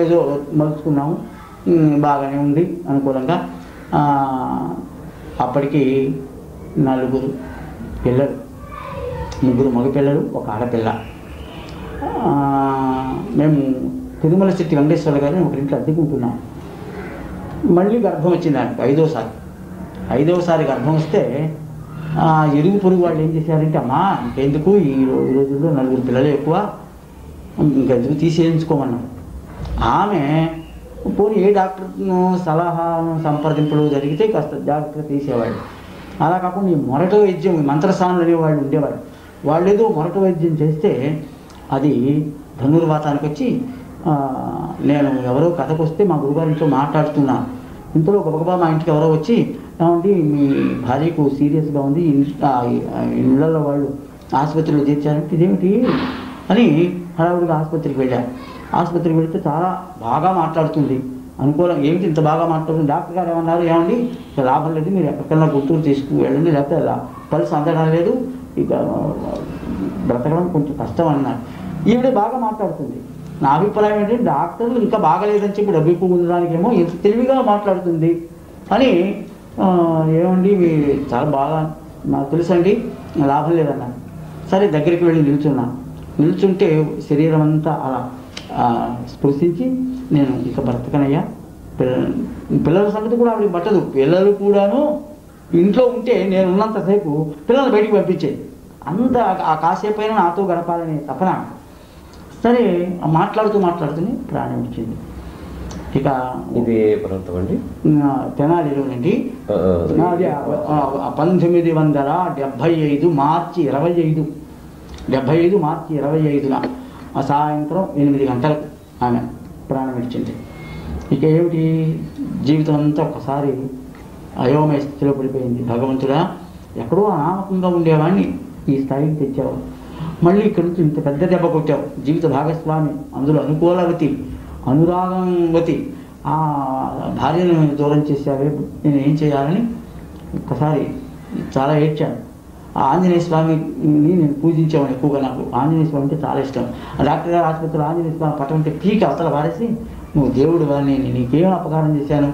ఏదో మలుచుకున్నాము, బాగానే ఉంది అనుకూలంగా. అప్పటికి 4 పిల్లలు, 3 మగపిల్లలు, 1 ఆడపిల్ల. మేము తిరుమల శెట్టి వెంకటేశ్వర గారిని ఒకరింట్లో అద్దెకుంటున్నాం. మళ్ళీ గర్భం వచ్చింది ఆయనకు 5వసారి గర్భం వస్తే ఎరుగు పొరుగు వాళ్ళు ఏం చేశారంటే, అమ్మా ఇంకెందుకు ఈ రోజుల్లో 4 పిల్లలు ఎక్కువ, ఇంకెందుకు తీసేయించుకోమన్నారు. ఆమె పోనీ ఏ డాక్టర్ను సలహా సంప్రదింపులు జరిగితే కాస్త జాగ్రత్తగా తీసేవాళ్ళు. అలా కాకుండా ఈ మొరట వైద్యం, మంత్రసానులు అనేవాళ్ళు ఉండేవాళ్ళు. వాళ్ళు ఏదో మొరట వైద్యం చేస్తే అది ధనుర్వాతానికి వచ్చి, నేను ఎవరో కథకు వస్తే మా గురుగారి ఇంట్లో మాట్లాడుతున్నా, ఇంతలో గబగబా మా ఇంటికి ఎవరో వచ్చి, ఏమంటే మీ భార్యకు సీరియస్గా ఉంది, ఇళ్ళల్లో వాళ్ళు ఆసుపత్రిలో చేర్చారంటే ఇదేమిటి అని హడావుడిగా ఆసుపత్రికి వెళ్ళారు. ఆసుపత్రికి వెళితే చాలా బాగా మాట్లాడుతుంది, అనుకూలం. ఏమిటి ఇంత బాగా మాట్లాడుతుంది? డాక్టర్ గారు ఏమన్నారు, ఏమండి ఇక లాభం లేదు, మీరు ఎక్కడికన్నా గుంటూరు తీసుకువెళ్ళండి, లేకపోతే పల్స్ అందడం లేదు, ఇక బ్రతకడం కొంచెం కష్టం అన్నారు. ఈవిడ బాగా మాట్లాడుతుంది. నా అభిప్రాయం ఏంటంటే డాక్టర్లు ఇంకా బాగలేదని చెప్పి డబ్బు ఎక్కువ ఉండడానికేమో ఇంత తెలివిగా మాట్లాడుతుంది అని. ఏమండి చాలా బాగా నాకు తెలుసండి, లాభం లేదన్నాను. సరే దగ్గరికి వెళ్ళి నిల్చుంటే శరీరం అంతా అలా స్పృశించి, నేను ఇక బ్రతకనయ్యా, పిల్లల సంగతి కూడా ఆవిడకి పట్టదు. పిల్లలు కూడాను ఇంట్లో ఉంటే నేను ఉన్నంతసేపు పిల్లల్ని బయటికి పంపించేది. అంత ఆ కాసేపు అయినా నాతో గడపాలనే తపన. సరే మాట్లాడుతూనే ప్రాణం ఇచ్చింది. ఇక ఇది ఏ ప్రాంతం అండి? తెనాలిలోనండి. అది 1975 మార్చి 25న సాయంత్రం 8 గంటలకు ఆమె ప్రాణం ఇచ్చింది. ఇక ఏమిటి జీవితం అంతా ఒకసారి అయోమయ స్థితిలో పడిపోయింది. భగవంతుడా, ఎక్కడో అనామకంగా ఉండేవాడిని ఈ స్థాయికి తెచ్చావు, మళ్ళీ ఇక్కడి నుంచి ఇంత పెద్ద దెబ్బ కొట్టావు. జీవిత భాగస్వామి, అందులో అనుకూలవతి, అనురాగంవతి, ఆ భార్యను దూరం చేశావే, నేను ఏం చేయాలని ఒక్కసారి చాలా ఏడ్చాను. ఆ ఆంజనేయ స్వామిని నేను పూజించామని ఎక్కువగా, నాకు ఆంజనేయ స్వామి అంటే చాలా ఇష్టం. ఆ డాక్టర్ గారు ఆసుపత్రిలో ఆంజనేయ స్వామి పట్టం అంటే పీకి అవతల పారేసి, నువ్వు దేవుడు వాడిని, నేను నీకేం అపకారం చేశాను,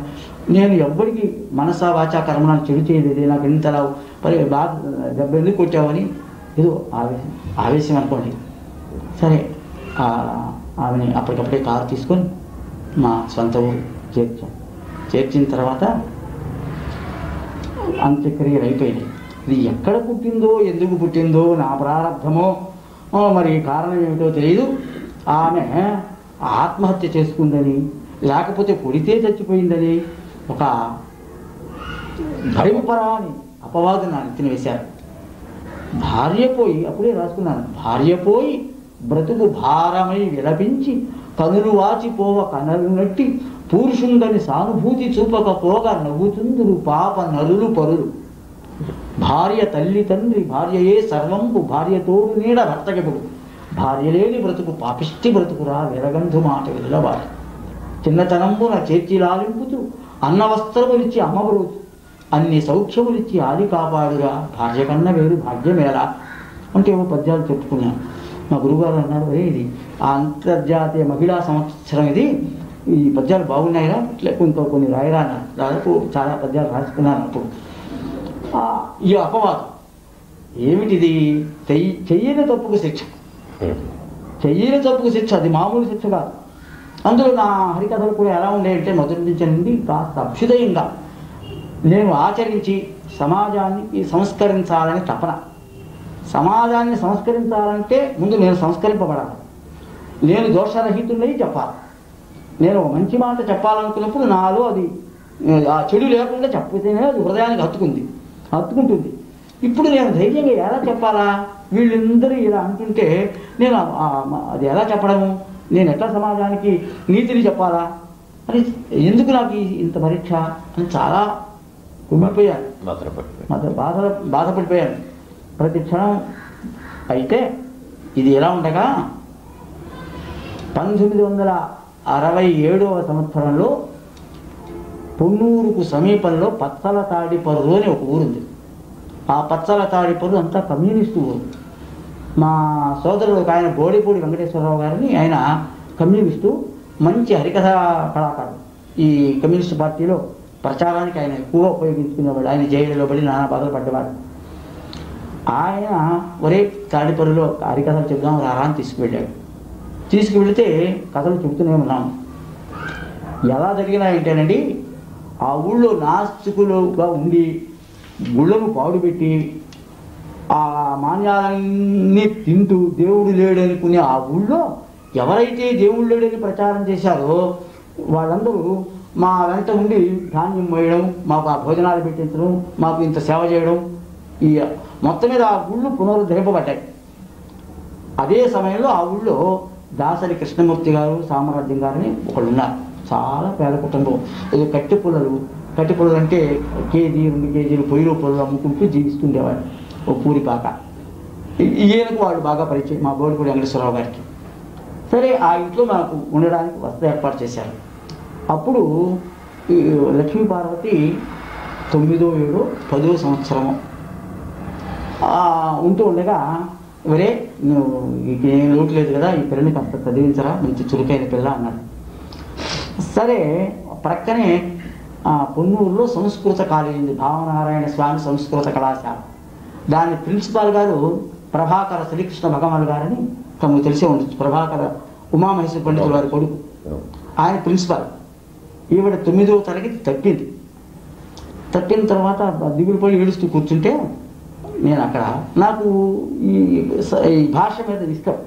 నేను ఎవ్వరికి మనసా వాచా కర్మలను చెడు చేయలేదు, నాకు ఇంతలా బాధ దెబ్బ ఎందుకు కొట్టావని ఏదో ఆవేశం అనుకోండి. సరే ఆమెని అప్పటికప్పుడే కారు తీసుకొని మా సొంత ఊరు చేర్చిన తర్వాత అంత్యక్రియలు అయిపోయినాయి. ఇది ఎక్కడ పుట్టిందో, ఎందుకు పుట్టిందో, నా ప్రారంభమో మరి కారణం ఏమిటో తెలియదు. ఆమె ఆత్మహత్య చేసుకుందని, లేకపోతే కొడితే చచ్చిపోయిందని ఒక దైవపరాని అపవాదం నా నెత్తిన వేశారు. భార్య పోయి, అప్పుడే రాసుకున్నాను, భార్య పోయి బ్రతుకు భారమై విలపించి కనులు వాచిపోవ కనలు నట్టి పురుషుందని సానుభూతి చూపకపోగా నవ్వుతుందురు పాప నరులు పరులు. భార్య తల్లి తండ్రి, భార్యయే సర్వంపు, భార్య తోడు నీడ భర్తకెప్పుడు, భార్య లేని బ్రతుకు పాపిష్టి బ్రతుకురా విరగంధు మాట వెళ్ళబాటు. చిన్నతనంబున చేర్చి లాలింపుతూ అన్న వస్త్రములిచ్చి అమ్మబరోజు, అన్ని సౌఖ్యములిచ్చి ఆది కాపాడుగా, భార్య కన్నా వేరు భాగ్యమేలా అంటే ఏవో పద్యాలు చెప్పుకున్నాను. మా గురువుగారు అన్నారు, ఇది ఆ అంతర్జాతీయ మహిళా సంవత్సరం, ఇది ఈ పద్యాలు బాగున్నాయిరా, లేకపోతే ఇంకో కొన్ని రాయరా అన్నారు. దాదాపు చాలా పద్యాలు రాసుకున్నాను. అప్పుడు ఈ అపవాదం ఏమిటిది? చెయ్యని తప్పుకు శిక్ష, చెయ్యని తప్పుకు శిక్ష, అది మామూలు శిక్ష కాదు. అందులో నా హరికథలు కూడా ఎలా ఉండేయంటే మొదటి నుంచి నుండి కాస్త అభ్యుదయంగా నేను ఆచరించి సమాజానికి సంస్కరించాలని తపన. సమాజాన్ని సంస్కరించాలంటే ముందు నేను సంస్కరింపబడాలి, నేను దోషరహితున్నది చెప్పాలి. నేను మంచి మాట చెప్పాలనుకున్నప్పుడు నాలో అది ఆ చెడు లేకుండా చెప్పితేనే అది హృదయానికి హత్తుకుంటుంది. ఇప్పుడు నేను ధైర్యంగా ఎలా చెప్పాలా, వీళ్ళందరూ ఇలా అంటుంటే నేను అది ఎలా చెప్పడము, నేను ఎట్లా సమాజానికి నీతిని చెప్పాలా అని, ఎందుకు నాకు ఇంత పరీక్ష అని చాలా కుమిలిపోయాను, బాధపడిపోయాను ప్రతి క్షణం. అయితే ఇది ఎలా ఉండగా 1967వ సంవత్సరంలో పొన్నూరుకు సమీపంలో పచ్చలతాడిపర్రు అని ఒక ఊరుంది. ఆ పచ్చలతాడిపర్రు అంతా కమ్యూనిస్టు ఊరు. మా సోదరుడు ఒక ఆయన బోడిపూడి వెంకటేశ్వరరావు గారిని, ఆయన కమ్యూనిస్టు, మంచి హరికథ కళాకారుడు. ఈ కమ్యూనిస్టు పార్టీలో ప్రచారానికి ఆయన ఎక్కువగా ఉపయోగించుకునేవాడు. ఆయన జైలులో పడి నానా బాధలు పడ్డవాడు. ఆయన ఒరే తాడిపర్రులో హరికథలు చెబుదాం రారా అని తీసుకువెళితే కథలు చెబుతూనే ఉన్నాము. ఎలా జరిగినాయంటేనండి, ఆ ఊళ్ళో నాస్తికులుగా ఉండి గుళ్ళను పాడుపెట్టి ఆ మాన్యాలన్నీ తింటూ దేవుడు లేడనుకునే ఆ ఊళ్ళో ఎవరైతే దేవుడు లేడని ప్రచారం చేశారో వాళ్ళందరూ మా వెంట ఉండి ధాన్యం మోయడం, మాకు ఆ భోజనాలు పెట్టించడం, మాకు ఇంత సేవ చేయడం, ఈ మొత్తం మీద ఆ ఊళ్ళు పునరుద్ధరింపబడ్డాయి. అదే సమయంలో ఆ ఊళ్ళో దాసరి కృష్ణమూర్తి గారు, సామ్రాజ్యం గారని ఒకళ్ళు ఉన్నారు. చాలా పేద కుటుంబం. ఏదో కట్టె పుల్లలు అంటే కేజీ 2 కేజీలు పొయ్యిలో పొలలు అమ్ముకుంటూ జీవిస్తుండేవాడు. ఓ పూరిపాక. ఈయనకు వాళ్ళు బాగా పరిచయం, మా బోడిపూడి వెంకటేశ్వరరావు గారికి. సరే ఆ ఇంట్లో మనకు ఉండడానికి వసతి ఏర్పాటు చేశారు. అప్పుడు లక్ష్మీ పార్వతి 9వ ఏడో 10వ సంవత్సరము ఉంటూ ఉండగా, ఎవరే నువ్వు ఏం లోటు లేదు కదా, ఈ పిల్లని కాస్త చదివించరా, మంచి చురుకైన పిల్ల అన్నాడు. సరే ప్రక్కనే పొన్నూరులో సంస్కృత కాలేజీ ఉంది, భావనారాయణ స్వామి సంస్కృత కళాశాల. దాని ప్రిన్సిపాల్ గారు ప్రభాకర శ్రీకృష్ణ భగవాన్ గారని తమకు తెలిసే ఉండొచ్చు. ప్రభాకర ఉమామహేశ్వర పండితుల వారి కొడుకు, ఆయన ప్రిన్సిపాల్. ఈవిడ 9వ తరగతి తప్పిన తర్వాత దిగులు పడి ఏడుస్తూ కూర్చుంటే నేను అక్కడ నాకు ఈ భాష మీద ఇష్టం,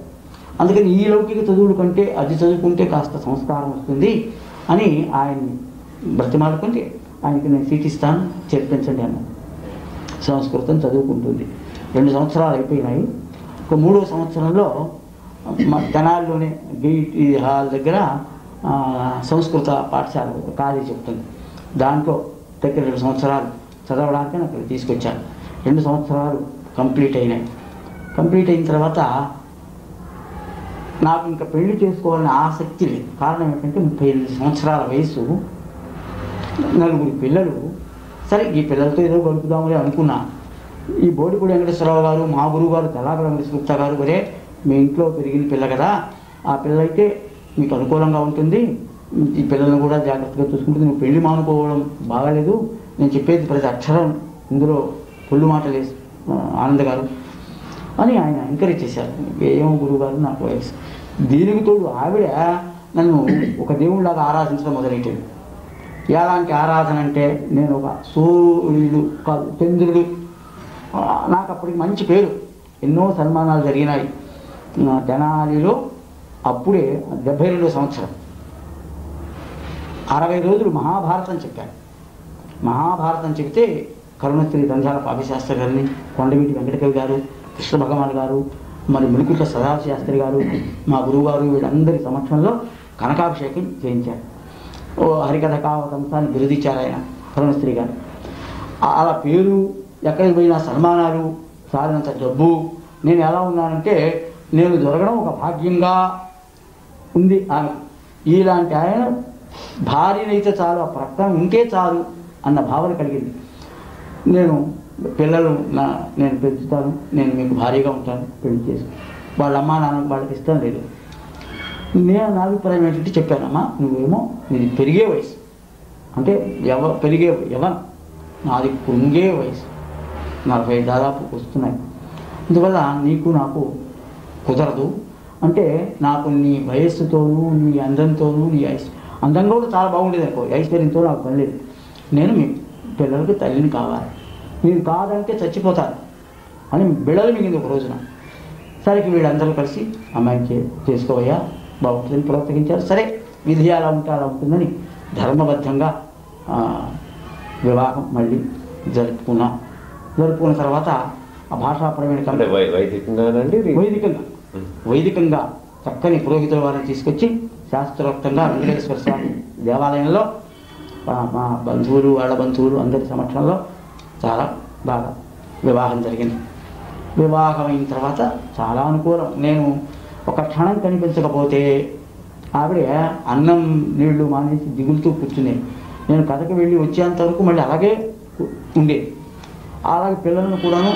అందుకని ఈ లౌకిక చదువుల కంటే అది చదువుకుంటే కాస్త సంస్కారం వస్తుంది అని ఆయన్ని బ్రతిమాలుకుంటే ఆయనకి నేను సీట్ ఇస్తాను, చేర్పించండి అన్నాను. సంస్కృతం చదువుకుంటుంది. 2 సంవత్సరాలు అయిపోయినాయి. ఒక 3వ సంవత్సరంలో మా తెనాలిలోనే గేట్ హాల్ దగ్గర సంస్కృత పాఠశాల కాలేజీ చెప్తుంది. దాంట్లో దగ్గర 2 సంవత్సరాలు చదవడానికి నాకు తీసుకొచ్చాను. 2 సంవత్సరాలు కంప్లీట్ అయినాయి. కంప్లీట్ అయిన తర్వాత నాకు ఇంకా పెళ్లి చేసుకోవాలని ఆసక్తి లేదు. కారణం ఏంటంటే 38 సంవత్సరాల వయసు, 4 పిల్లలు. సరే ఈ పిల్లలతో ఏదో గడుపుదామని అనుకున్నా. ఈ బోడిపూడి వెంకటేశ్వరరావు గారు, మా గురువు గారు తెల్లాపల్లి వెంకటేశ్వర గారు, ఒరే మీ ఇంట్లో పెరిగిన పిల్ల కదా, ఆ పిల్ల అయితే మీకు అనుకూలంగా ఉంటుంది, ఈ పిల్లలను కూడా జాగ్రత్తగా చూసుకుంటుంది, నువ్వు పెళ్లి మానుకోవడం బాగాలేదు, నేను చెప్పేది ప్రతి అక్షరం ఇందులో పొల్లు మాటలు వేసి ఆనంద్ గారు అని ఆయన ఎంకరేజ్ చేశారు. ఏమో గురువు గారు నాకు వయసు. దీనికి తోడు ఆవిడ నన్ను ఒక దేవుళ్ళలాగా ఆరాధించడం మొదలెట్టాడు. ఎలాంటి ఆరాధన అంటే నేను ఒక సూర్యుడు కాదు చంద్రుడు. నాకు అప్పటికి మంచి పేరు, ఎన్నో సన్మానాలు జరిగినాయి. తెనాలిలో అప్పుడే 72వ సంవత్సరం 60 రోజులు మహాభారతం చెప్పాను. మహాభారతం చెబితే కరుణశ్రీ దంజాల పాపిశాస్త్రి గారిని, కొండవీటి వెంకటకవి గారు, కృష్ణ భగవాన్ గారు, మరి మునికుట్ల సదాశివశాస్త్రి గారు, మా గురువు గారు, వీళ్ళందరి సమక్షంలో కనకాభిషేకం చేయించారు. హరికథ కావతంసాన్ని బిరుదిచ్చారు ఆయన కరుణశ్రీ గారు. అలా పేరు, ఎక్కడికి పోయినా సన్మానాలు, సారినంత డబ్బు. నేను ఎలా ఉన్నానంటే నేను దొరకడం ఒక భాగ్యంగా ఉంది ఆమె. ఇలాంటి ఆయన భార్యనైతే చాలు, ఆ ప్రక్కన ఉంటే చాలు అన్న భావన కలిగింది. నేను పిల్లలు నేను పెంచుతాను, నేను మీకు భార్యగా ఉంటాను, పెళ్లి చేసి వాళ్ళ అమ్మా నాన్న వాళ్ళకి ఇష్టం లేదు. నేను నా అభిప్రాయం ఏంటంటే చెప్పానమ్మా, నువ్వేమో నీది పెరిగే వయసు, అంటే పెరిగే యవ్వనం, నాది కుంగే వయసు, 40 దాదాపు వస్తున్నాయి, అందువల్ల నీకు నాకు కుదరదు. అంటే నాకు నీ వయస్సుతోనూ నీ అందంతోనూ నీ అందంగా కూడా చాలా బాగుండేది అనుకో, ఐశ్వర్యంతో నాకు పని లేదు. నేను మీ పిల్లలకి తల్లిని కావాలి, మీరు కాదంటే చచ్చిపోతాను అని బిడలు మిగింది ఒక రోజున. సరికి వీళ్ళందరూ కలిసి అమ్మాయిని చేసుకోవయ్యా బాగుంటుందని ప్రోత్సహించారు. సరే విధి అలా ఉంటే అలా ఉంటుందని ధర్మబద్ధంగా వివాహం మళ్ళీ జరుపుకున్న తర్వాత ఆ భాషాపరమైన వైదికంగా చక్కని పురోహితుల వారిని తీసుకొచ్చి శాస్త్రోక్తంగా వెంకటేశ్వర స్వామి దేవాలయంలో మా బంధువులు, వాళ్ళ బంధువులు అందరి సమక్షంలో చాలా బాగా వివాహం జరిగింది. వివాహం అయిన తర్వాత చాలా అనుకూలం. నేను ఒక క్షణం కనిపించకపోతే ఆవిడ అన్నం నీళ్లు మానేసి దిగులుతూ కూర్చునేది. నేను కథకు వెళ్ళి వచ్చేంత వరకు మళ్ళీ అలాగే ఉండేది. అలాగే పిల్లలను కూడాను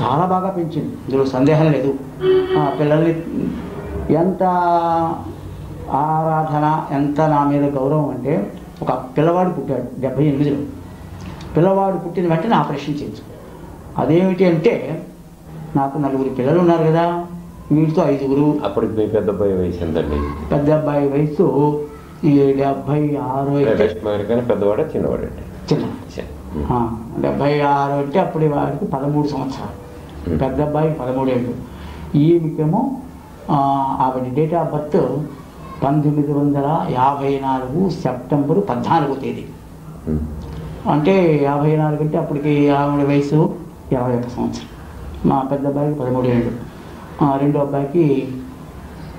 చాలా బాగా పెంచింది, ఇందులో సందేహం లేదు. పిల్లల్ని ఎంత ఆరాధన, ఎంత నా మీద గౌరవం అంటే, ఒక పిల్లవాడు పుట్టాడు 78లో. పిల్లవాడు పుట్టిన వెంటనే ఆపరేషన్ చేయించు. అదేమిటి అంటే నాకు 4 పిల్లలు ఉన్నారు కదా, వీటితో 5. అప్పటికి మీ పెద్ద అబ్బాయి వయసు ఎంతండి? పెద్ద అబ్బాయి వయసు 76. పెద్దవాడ చిన్నవాడండి? చిన్న 76 అంటే అప్పుడు వాడికి 13 సంవత్సరాలు, పెద్ద అబ్బాయి 13 ఏళ్ళు. ఈమెకేమో ఆవిడ డేట్ ఆఫ్ బర్త్ 1954 సెప్టెంబరు 14వ తేదీ. అంటే 54 అంటే అప్పటికి ఆవిడ వయసు 21 సంవత్సరం. మా పెద్ద అబ్బాయికి 13 ఏళ్ళు, రెండో అబ్బాయికి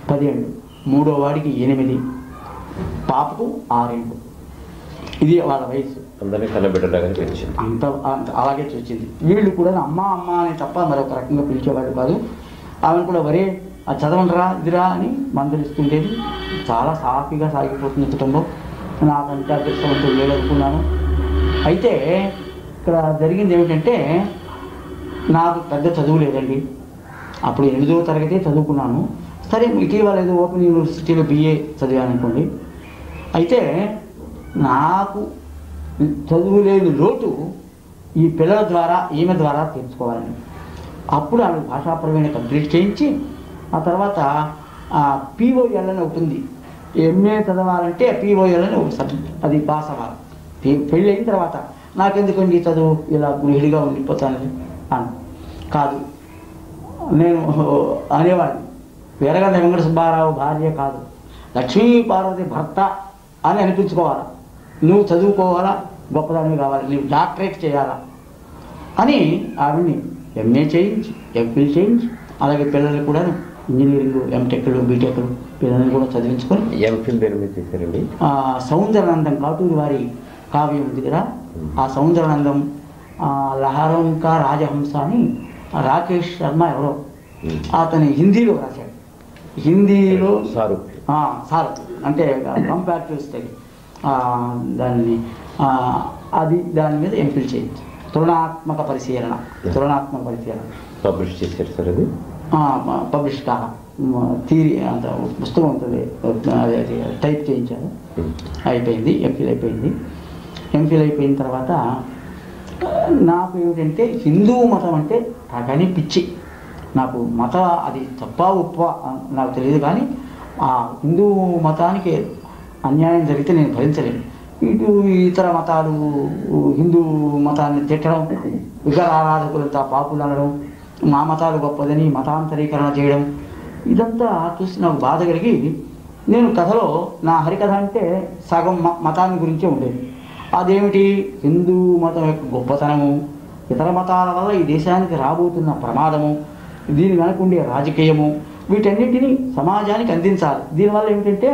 10 ఏళ్ళు, మూడో వాడికి 8, పాపకు 6 ఏళ్ళు. ఇది వాళ్ళ వయసు. అందరినీ కన్నబిడ్డలాగా పెంచింది, అంత అలాగే చూసింది. వీళ్ళు కూడా అమ్మ అమ్మ అని తప్ప మరొక రకంగా పిలిచేవాళ్ళు కాదు. ఆమెను కూడా వరే అది చదవండిరా ఇదిరా అని మందలిస్తుండేది. చాలా సాఫీగా సాగిపోతుంది కుటుంబం. నాకంటే అదృష్టవంతులు లేదనుకున్నాను. అయితే ఇక్కడ జరిగింది ఏమిటంటే, నాకు పెద్ద చదువు లేదండి. అప్పుడు 8వ తరగతి చదువుకున్నాను. సరే ఇటీవల ఏదో ఓపెన్ యూనివర్సిటీలో BA చదివాను అనుకోండి. అయితే నాకు చదువు లేని లోటు ఈ పిల్లల ద్వారా, ఈమె ద్వారా తీర్చుకోవాలని అప్పుడు ఆమె భాషాపరమైన కంప్లీట్ చేయించి, ఆ తర్వాత POL అని ఒకటి ఉంది, ఎంఏ చదవాలంటే POL అని ఒక సబ్జెక్ట్, అది పాస్ అవ్వాలి. పెళ్ళి అయిన తర్వాత నాకెందుకండి చదువు, ఇలా గృహిడిగా ఉండిపోతాను అని కాదు. నేను అనేవాడిని, వీరగంధ వెంకట సుబ్బారావు భార్య కాదు, లక్ష్మీ పార్వతి భర్త అని అనిపించుకోవాలా, నువ్వు చదువుకోవాలా, గొప్పదానివి కావాలి, నువ్వు డాక్టరేట్ చేయాలా అని ఆవిడ్ని ఎంఏ చేయించి ఎంఫిల్ చేయించి, అలాగే పిల్లల్ని కూడా ఇంజనీరింగ్ ఎంటెక్లు బీటెక్లు పిల్లల్ని కూడా చదివించుకొని ఎంఫిల్ దేని మీద చేశారండి? సౌందరనందం కాటూరి వారి కావ్యం ఉంది కదా, ఆ సౌందరనందం లహరంకా రాజహంస అని రాకేష్ శర్మ ఎవరో అతని హిందీలో రాశాడు. హిందీలో సారు అంటే కంపారిటివ్ స్టడీ, దాన్ని దాని మీద ఎంఫిల్ చేయించి తులనాత్మక పరిశీలన పబ్లిష్ చేశారు సార్. అది పబ్లిష్ కాక థియరీ అంత పుస్తకం ఉంటుంది, అది టైప్ చేయించాను. అయిపోయింది, ఎంఫిల్ అయిపోయింది. ఎంఫిల్ అయిపోయిన తర్వాత నాకు ఏమిటంటే హిందూ మతం అంటే కానీ పిచ్చి. నాకు అది తప్ప ఉప్ప నాకు తెలియదు, కానీ ఆ హిందూ మతానికి అన్యాయం జరిగితే నేను భరించలేను. ఇటు ఇతర మతాలు హిందూ మతాన్ని తిట్టడం, విగ్రహారాధకులంతా పాపులు అనడం, మా మతాలు గొప్పదని మతాంతరీకరణ చేయడం, ఇదంతా చూసి నాకు బాధ కలిగి నేను కథలో నా హరికథ అంటే సగం మతాన్ని గురించే ఉండేది. అదేమిటి, హిందూ మతం యొక్క గొప్పతనము, ఇతర మతాల వల్ల ఈ దేశానికి రాబోతున్న ప్రమాదము, దీని వెనక ఉండే రాజకీయము, వీటన్నిటినీ సమాజానికి అందించాలి. దీనివల్ల ఏమిటంటే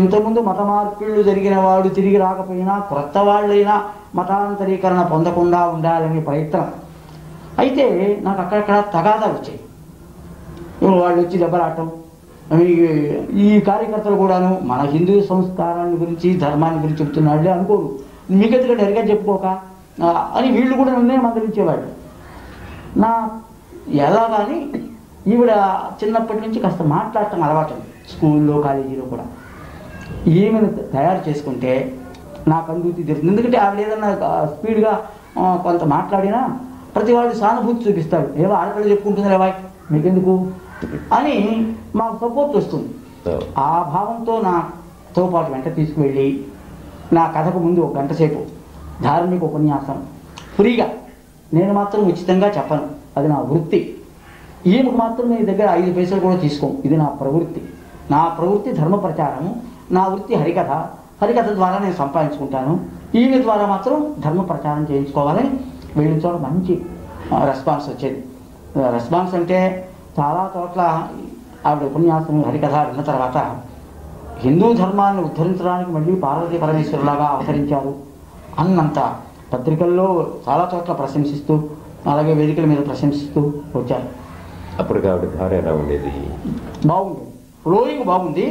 ఇంతకుముందు మత మార్పిళ్ళు జరిగిన వాడు తిరిగి రాకపోయినా క్రొత్త వాళ్ళైనా మతాంతరీకరణ పొందకుండా ఉండాలనే ప్రయత్నం. అయితే నాకు అక్కడక్కడ తగాదాలు వచ్చాయి. వాళ్ళు వచ్చి దెబ్బలాడటం, ఈ కార్యకర్తలు కూడాను మన హిందూ సంస్కారాన్ని గురించి ధర్మాన్ని గురించి చెప్తున్నాళ్ళే అనుకోరు, మీకెందుకంటే ఎరగా చెప్పుకోక అని వీళ్ళు కూడా నన్నే మందలించేవాళ్ళు. నా ఎలా కానీ ఈవిడ చిన్నప్పటి నుంచి కాస్త మాట్లాడటం అలవాటు, స్కూల్లో కాలేజీలో కూడా. ఈమెను తయారు చేసుకుంటే నాకు అనుభూతి తెలుస్తుంది. ఎందుకంటే ఆవిడ ఏదన్నా స్పీడ్గా కొంత మాట్లాడినా ప్రతి వాళ్ళు సానుభూతి చూపిస్తాడు, ఏవో ఆడపిల్ల చెప్పుకుంటుంది వాయ్ మీకెందుకు అని మాకు సపోర్ట్ వస్తుంది. ఆ భావంతో నాతో పాటు వెంట తీసుకువెళ్ళి నా కథకు ముందు 1 గంట సేపు ధార్మిక ఉపన్యాసం ఫ్రీగా, నేను మాత్రం ఉచితంగా చెప్పను, అది నా వృత్తి. ఈమెకు మాత్రం నీ దగ్గర 5 పైసలు కూడా తీసుకోము, ఇది నా ప్రవృత్తి. నా ప్రవృత్తి ధర్మ ప్రచారము, నా వృత్తి హరికథ. హరికథ ద్వారా నేను సంపాదించుకుంటాను, ఈమె ద్వారా మాత్రం ధర్మ ప్రచారం చేయించుకోవాలని వెళ్ళిన చోట మంచి రెస్పాన్స్ వచ్చేది. రెస్పాన్స్ అంటే చాలా చోట్ల ఆవిడ ఉపన్యాసం హరికథ విన్న తర్వాత హిందూ ధర్మాన్ని ఉద్ధరించడానికి మళ్ళీ పార్వతీ పరమేశ్వరులాగా అవతరించారు అన్నంత పత్రికల్లో చాలా చోట్ల ప్రశంసిస్తూ, అలాగే వేదికల మీద ప్రశంసిస్తూ వచ్చారు. అప్పుడు ఆవిడ ధార ఎలా ఉండేది? బాగుంది, ఫ్లోయింగ్ బాగుంది.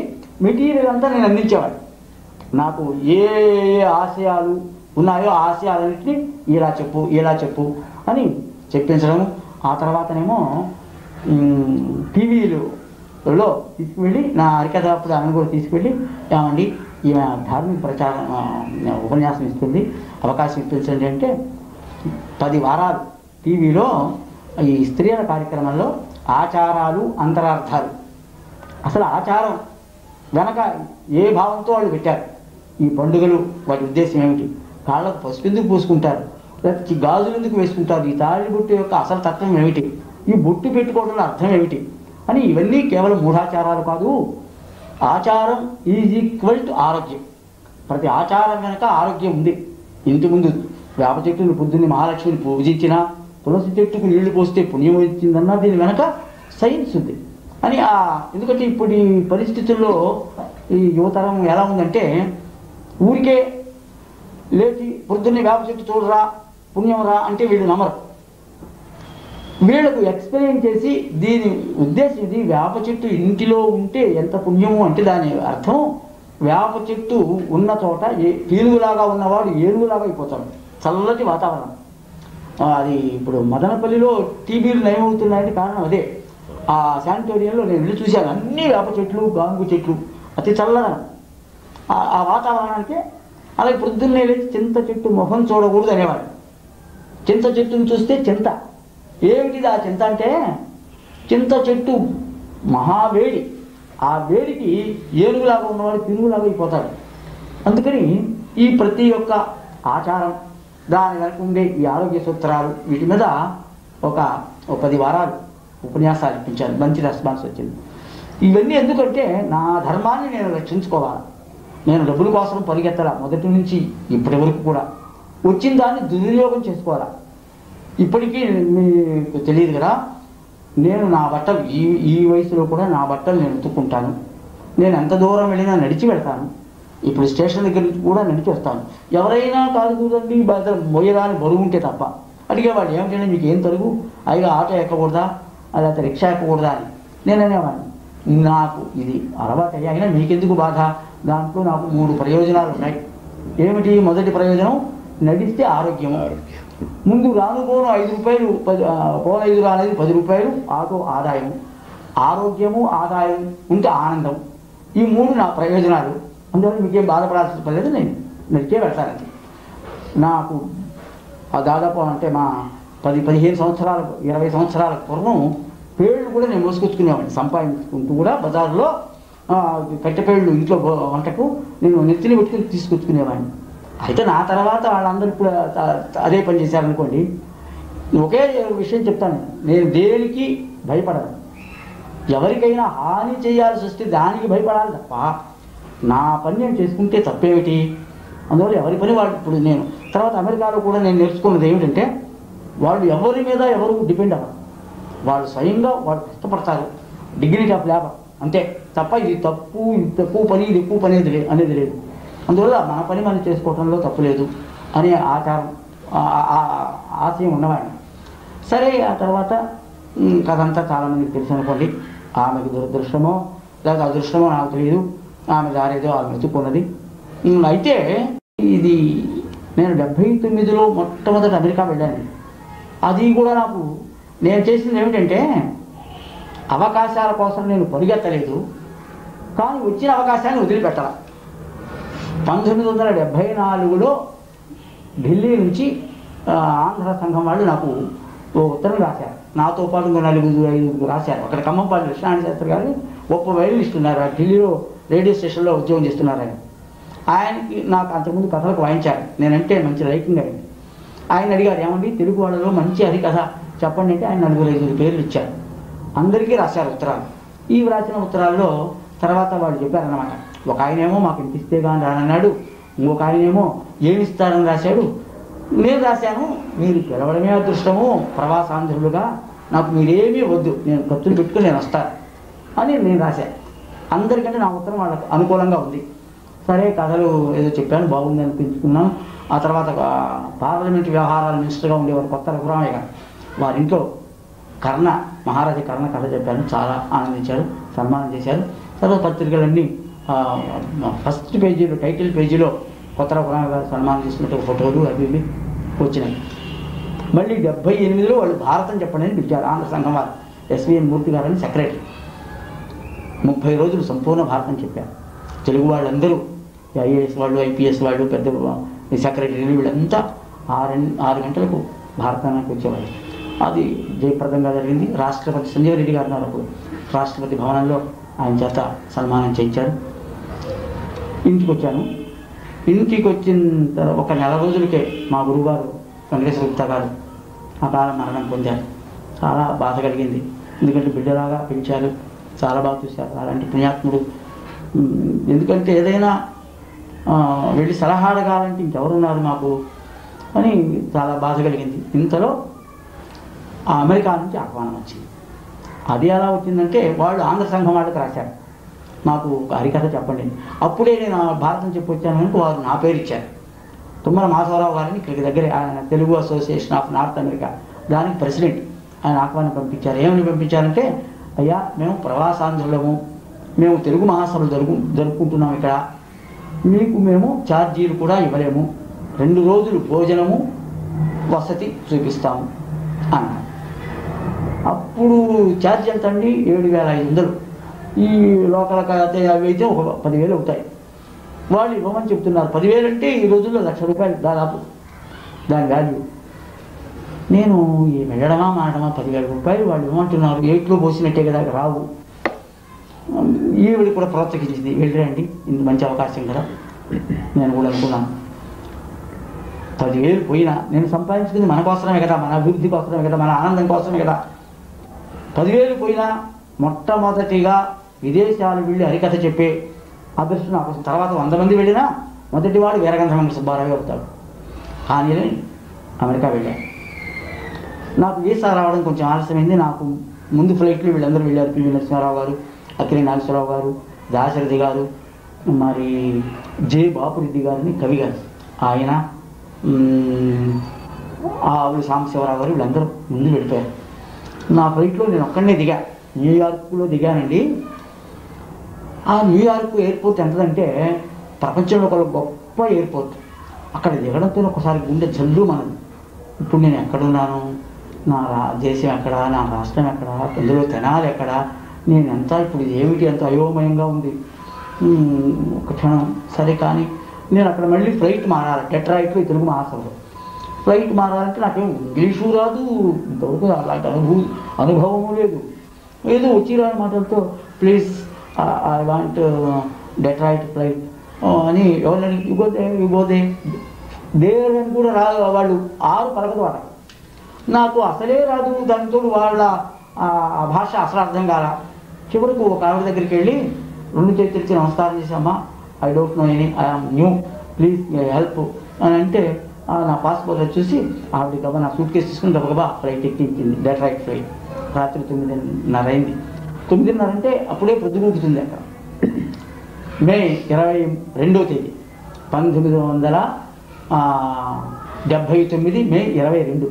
మెటీరియల్ అంతా నేను అందించేవాడు. నాకు ఏ ఆశయాలు ఉన్నాయో ఆ ఆశయాలన్నింటినీ ఇలా చెప్పు అని చెప్పించడం. ఆ తర్వాతనేమో టీవీలలో తీసుకువెళ్ళి నా హరికథ అప్పుడు ఆమె కూడా తీసుకువెళ్ళి, ఏమండి ఈమె ధార్మిక ప్రచారం ఉపన్యాసం ఇస్తుంది, అవకాశం ఇప్పించండి అంటే 10 వారాలు టీవీలో ఈ స్త్రీల కార్యక్రమంలో ఆచారాలు అంతరార్థాలు, అసలు ఆచారం వెనక ఏ భావంతో వాళ్ళు పెట్టారు, ఈ పండుగలు వాటి ఉద్దేశం ఏమిటి, కాళ్ళకు పసుపు ఎందుకు పూసుకుంటారు, లేకపోతే గాజులు ఎందుకు వేసుకుంటారు, ఈ తాళి బొట్టు యొక్క అసలు తత్వం ఏమిటి, ఈ బొట్టు పెట్టుకోవడంలో అర్థం ఏమిటి అని, ఇవన్నీ కేవలం మూఢాచారాలు కాదు. ఆచారం ఈజ్ ఈక్వల్ టు ఆరోగ్యం. ప్రతి ఆచారం వెనక ఆరోగ్యం ఉంది. ఇంటి ముందు వేప చెట్టును పొద్దున్నే మహాలక్ష్మిని పూజించినా, తులసి చెట్టుకు నీళ్లు పోస్తే పుణ్యం వచ్చిందన్నా దీని వెనక సైన్స్ ఉంది అని. ఎందుకంటే ఇప్పుడు ఈ పరిస్థితుల్లో ఈ యువతరం ఎలా ఉందంటే, ఊరికే లేచి పొద్దున్నే వేప చెట్టు చూడరా పుణ్యం రా అంటే వీళ్ళు నమ్మరు. వీళ్ళకు ఎక్స్ప్లెయిన్ చేసి దీని ఉద్దేశం ఇది, వేప చెట్టు ఇంటిలో ఉంటే ఎంత పుణ్యము అంటే దాని అర్థం వేప చెట్టు ఉన్న చోట పీనుగులాగా ఉన్నవాడు ఏనుగులాగా అయిపోతాడు, చల్లటి వాతావరణం. అది ఇప్పుడు మదనపల్లిలో టీబీలు నయమవుతున్నాయంటే కారణం అదే. ఆ శానిటోరియంలో నేను వెళ్ళి చూశాను, అన్ని వేప చెట్లు గాంగు చెట్లు, అతి చల్లదనం ఆ వాతావరణానికి. అలాగే పొద్దున్నే లేచి చింత చెట్టు మొహం చూడకూడదు అనేవాడు. చింత చెట్టును చూస్తే చింత ఏమిటిది, ఆ చింత అంటే చింత చెట్టు మహావేడి, ఆ వేడికి ఏనుగులాగా ఉన్నవాడు పినుగులాగా అయిపోతాడు. అందుకని ఈ ప్రతి ఒక్క ఆచారం, దాని వెనక ఉండే ఈ ఆరోగ్య సూత్రాలు, వీటి మీద ఒక 10 వారాలు ఉపన్యాసాలు ఇప్పించాను. మంచి రెస్పాన్స్ వచ్చింది. ఇవన్నీ ఎందుకంటే నా ధర్మాన్ని నేను రక్షించుకోవాలి. నేను డబ్బుల కోసం పరిగెత్తాల మొదటి నుంచి ఇప్పటి వరకు కూడా. వచ్చిన దాన్ని దుర్వినియోగం చేసుకోవాలా. ఇప్పటికీ మీకు తెలియదు కదా, నేను నా బట్టలు ఈ వయసులో కూడా నా బట్టలు నేను ఉతుక్కుంటాను. నేను ఎంత దూరం వెళ్ళినా నడిచి వెళ్తాను. ఇప్పుడు స్టేషన్ దగ్గర నుంచి కూడా నడిచి వస్తాను. ఎవరైనా కాదు చూడండి మొయ్యరాని బరువు ఉంటే తప్ప అడిగేవాళ్ళు, ఏమిటంటే మీకు ఏం తరుగు, అయిగా ఆటో ఎక్కకూడదా, లేకపోతే రిక్షా ఎక్కకూడదా అని. నేను అనేవాడిని, నాకు ఇది అలవాటు అయినా మీకెందుకు బాధ, దాంట్లో నాకు 3 ప్రయోజనాలు ఉన్నాయి. ఏమిటి? మొదటి ప్రయోజనం, నడిస్తే ఆరోగ్యము. ముందు రానుపోను 5 రూపాయలు, పోను 5 రానేది 10 రూపాయలు ఆటో ఆదాయం. ఆరోగ్యము, ఆదాయం ఉంటే ఆనందం. ఈ 3 నా ప్రయోజనాలు. అందువల్ల మీకేం బాధపడాల్సిన పర్లేదు, నేను నడిచే వెళ్తానండి. నాకు దాదాపు అంటే మా 10-15 సంవత్సరాలకు 20 సంవత్సరాల పూర్వం పేళ్ళు కూడా నేను మోసుకొచ్చుకునేవాడిని. సంపాదించుకుంటూ కూడా బజార్లో కట్టెపేళ్ళు ఇంట్లో వంటకు నేను నెత్తిని పెట్టుకుని తీసుకొచ్చుకునేవాడిని. అయితే నా తర్వాత వాళ్ళందరూ ఇప్పుడు అదే పని చేశారనుకోండి. ఒకే విషయం చెప్తాను, నేను దేనికి భయపడను. ఎవరికైనా హాని చేయాల్సి వస్తే దానికి భయపడాలి తప్ప నా పని నేను చేసుకుంటే తప్పేమిటి? అందువల్ల ఎవరి పని వాళ్ళు. ఇప్పుడు నేను తర్వాత అమెరికాలో కూడా నేను నేర్చుకున్నది ఏమిటంటే, వాళ్ళు ఎవరి మీద ఎవరు డిపెండ్ అవ్వరు. వాళ్ళు స్వయంగా వాళ్ళు కష్టపడతారు. డిగ్నిటీ ఆఫ్ లేబర్ అంతే తప్ప ఇది తప్పు, ఇది తక్కువ పని, ఇది ఎక్కువ పని అనేది లేదు. అందువల్ల మన పని మనం చేసుకోవడంలో తప్పు లేదు అనే ఆచారం, ఆశయం ఉన్నవాడిని. సరే, ఆ తర్వాత కథంతా చాలామందికి తెలుసు అనుకోండి. ఆమెకు దురదృష్టమో లేదా అదృష్టమో నాకు తెలియదు, ఆమె దారేదో ఆమె వెతుక్కున్నది. అయితే ఇది నేను 79లో మొట్టమొదటి అమెరికా వెళ్ళాను. అది కూడా నాకు నేను చేసింది ఏమిటంటే, అవకాశాల కోసం నేను పరిగెత్తలేదు, కానీ వచ్చిన అవకాశాన్ని వదిలిపెట్టాల. 1974లో ఢిల్లీ నుంచి ఆంధ్ర సంఘం వాళ్ళు నాకు ఓ ఉత్తరం రాశారు. నాతో పాటు 4-5 రాశారు. అక్కడ ఖమ్మంపాటి కృష్ణారాయణ శాస్త్రి గారు గొప్ప వైలిస్ట్ ఉన్నారు, ఢిల్లీలో రేడియో స్టేషన్లో ఉద్యోగం చేస్తున్నారని. ఆయనకి నాకు అంతకుముందు కథలకు వాయించారు. నేనంటే మంచి లైకింగ్ అయింది. ఆయన అడిగారు, ఏమండి తెలుగు వాళ్ళలో మంచి హరికథ చెప్పండి అంటే ఆయన 4-5 పేర్లు ఇచ్చారు. అందరికీ రాశారు ఉత్తరాలు. ఈ రాసిన ఉత్తరాల్లో తర్వాత వాళ్ళు చెప్పారన్నమాట. ఒక ఆయనేమో మాకు ఇంత ఇస్తే కానీ రానన్నాడు, ఇంకొక ఆయనేమో ఏమిస్తారని రాశాడు. నేను రాశాను, మీరు పిలవడమే అదృష్టము, ప్రవాసాంధ్రులుగా నాకు మీరేమీ వద్దు, నేను ఖర్చులు పెట్టుకుని నేను వస్తాను అని నేను రాశాను. అందరికంటే నా ఉత్తరం వాళ్ళకు అనుకూలంగా ఉంది. సరే, కథలు ఏదో చెప్పాను, బాగుంది అనిపించుకున్నాను. ఆ తర్వాత పార్లమెంట్ వ్యవహారాల మినిస్టర్గా ఉండేవారు కొత్త రఘురామయ్య గారు, వారింట్లో మహారాజా కర్ణ కథ చెప్పాను. చాలా ఆనందించారు, సన్మానం చేశారు. తర్వాత పత్రికలన్నీ ఫస్ట్ పేజీలో, టైటిల్ పేజీలో కొత్త రఘురామయ్య గారు సన్మానం చేసినట్టు ఫోటోలు అవి ఇవి వచ్చినాయి. మళ్ళీ 78లో వాళ్ళు భారతం చెప్పండి అని పిలిచారు. ఆంధ్ర సంఘం వారు ఎస్విఎన్ మూర్తి గారని సెక్రటరీ 30 రోజులు సంపూర్ణ భారతం చెప్పారు. తెలుగు వాళ్ళందరూ ఐఏఎస్ వాళ్ళు, ఐపీఎస్ వాళ్ళు, పెద్ద సెక్రటరీలు వీళ్ళంతా 6 గంటలకు భారతానికి వచ్చేవాళ్ళు. అది జయప్రదంగా జరిగింది. రాష్ట్రపతి సంజీవ్ రెడ్డి గారు ఉన్నారు అప్పుడు. రాష్ట్రపతి భవనంలో ఆయన చేత సన్మానం చేయించారు. ఇంటికి వచ్చాను. ఇంటికి వచ్చిన తర్వాత ఒక నెల రోజులకే మా గురువుగారు వెంకటేశ్వర గుప్తా గారు అకాల మరణం పొందారు. చాలా బాధ కలిగింది. ఎందుకంటే బిడ్డలాగా పెంచారు, చాలా బాగా చూశారు. అలాంటి పుణ్యాత్ముడు. ఎందుకంటే ఏదైనా వెళ్ళి సలహా అడగాలంటే ఇంకెవరున్నారు మాకు అని చాలా బాధ కలిగింది. ఇంతలో ఆ అమెరికా నుంచి ఆహ్వానం వచ్చింది. అది ఎలా వచ్చిందంటే, వాళ్ళు ఆంధ్ర సంఘం వాళ్ళకి రాశారు, నాకు హరికథ చెప్పండి. అప్పుడే నేను భారతం చెప్పొచ్చాను. వారు నా పేరు ఇచ్చారు. తుమ్మల మాధవరావు గారిని ఇక్కడికి దగ్గర, ఆయన Telugu association of north America, దానికి ప్రెసిడెంట్. ఆయన ఆహ్వానం పంపించారు. ఏమని పంపించారంటే, అయ్యా మేము ప్రవాసాంధ్రులము, మేము తెలుగు మహాసభలు జరుపుకుంటున్నాం ఇక్కడ, మీకు మేము ఛార్జీలు కూడా ఇవ్వలేము, 2 రోజులు భోజనము వసతి చూపిస్తాము అన్నారు. అప్పుడు ఛార్జీ ఎంత అండి? 7,500. ఈ లోకల్ అవి అయితే ఒక 10,000 అవుతాయి. వాళ్ళు ఇవ్వమని చెప్తున్నారు. 10,000 అంటే ఈ రోజుల్లో ₹1,00,000 దాదాపు దాని వాల్యూ. నేను ఈ వెళ్ళడమా మానడమా, ₹10,000 వాళ్ళు ఇవ్వమంటున్నారు, ఏట్లో పోసినట్టే కదా రావు. ఈవిడ కూడా ప్రోత్సహించింది, వెళ్ళిరండి ఇంత మంచి అవకాశం కదా. నేను కూడా అనుకున్నాను 10,000 పోయినా నేను సంపాదించుకుంది మన కోసమే కదా, మన అభివృద్ధి కోసమే కదా, మన ఆనందం కోసమే కదా. 10,000 పోయినా మొట్టమొదటిగా విదేశాలు వెళ్ళి హరికథ చెప్పే అదృష్టం నా కోసం. తర్వాత 100 మంది వెళ్ళినా మొదటివాడు వీరగంధర్వ సుబ్బారావు అవుతాడు. కానీ అమెరికా వెళ్ళాను. నాకు వీసా రావడం కొంచెం ఆలస్యమైంది. నాకు ముందు ఫ్లైట్లు వీళ్ళందరూ వెళ్ళారు. పివి నరసింహారావు గారు, అక్కినే నాగేశ్వరరావు గారు, దాశరథి గారు, మరి జే బాపురెడ్డి గారిని కవి గారు, ఆయన ఆవులు సాంబశివరావు గారు, వీళ్ళందరూ ముందు వెళ్ళిపోయారు. నా ఫ్లైట్లో నేను ఒక్కడనే దిగా. న్యూయార్క్లో దిగానండి. ఆ న్యూయార్క్ ఎయిర్పోర్ట్ ఎంతదంటే ప్రపంచంలో ఒక గొప్ప ఎయిర్పోర్ట్. అక్కడ దిగడంతో ఒకసారి గుండె జల్లు మనది. ఇప్పుడు నేను ఎక్కడున్నాను, నా దేశం ఎక్కడ, నా రాష్ట్రం ఎక్కడ, ఇందులో తెనాలి ఎక్కడ, నేను ఎంత, ఇప్పుడు ఏమిటి, ఎంత అయోమయంగా ఉంది. ఒక క్షణం సరే. కానీ నేను అక్కడ మళ్ళీ ఫ్లైట్ మారాలి. డెట్రాయిట్లో తెలుగు మహాసభలో ఫ్లైట్ మారాలంటే నాకేం ఇంగ్లీషు రాదు, ఇంతవరకు అలాంటి అనుభవము లేదు. ఏదో వచ్చిరాని మాటలతో please I want Detroit flight అని ఎవరిని ఇవ్వదే దేర్ అని కూడా రాదు. వాళ్ళు 6 పలకదు వాళ్ళకి. నాకు అసలే రాదు. దానితో వాళ్ళ ఆ భాష అసలు అర్థం కాల. చివరకు ఒక ఆవిడ దగ్గరికి వెళ్ళి 2 చేతులు ఇచ్చి నమస్కారం చేశామ్మా, I don't know any, I'm new, please help అని అంటే నా పాస్పోర్ట్ చూసి ఆవిడ గబా నా సూట్ కేసు తీసుకుని గబగబా ఫ్లైట్ ఎక్కించింది. Detroit flight. రాత్రి 9:30 అయింది. 9:30 అంటే అప్పుడే పొద్దుగూకుతుంది అక్కడ. మే 22వ తేదీ 1979 మే 22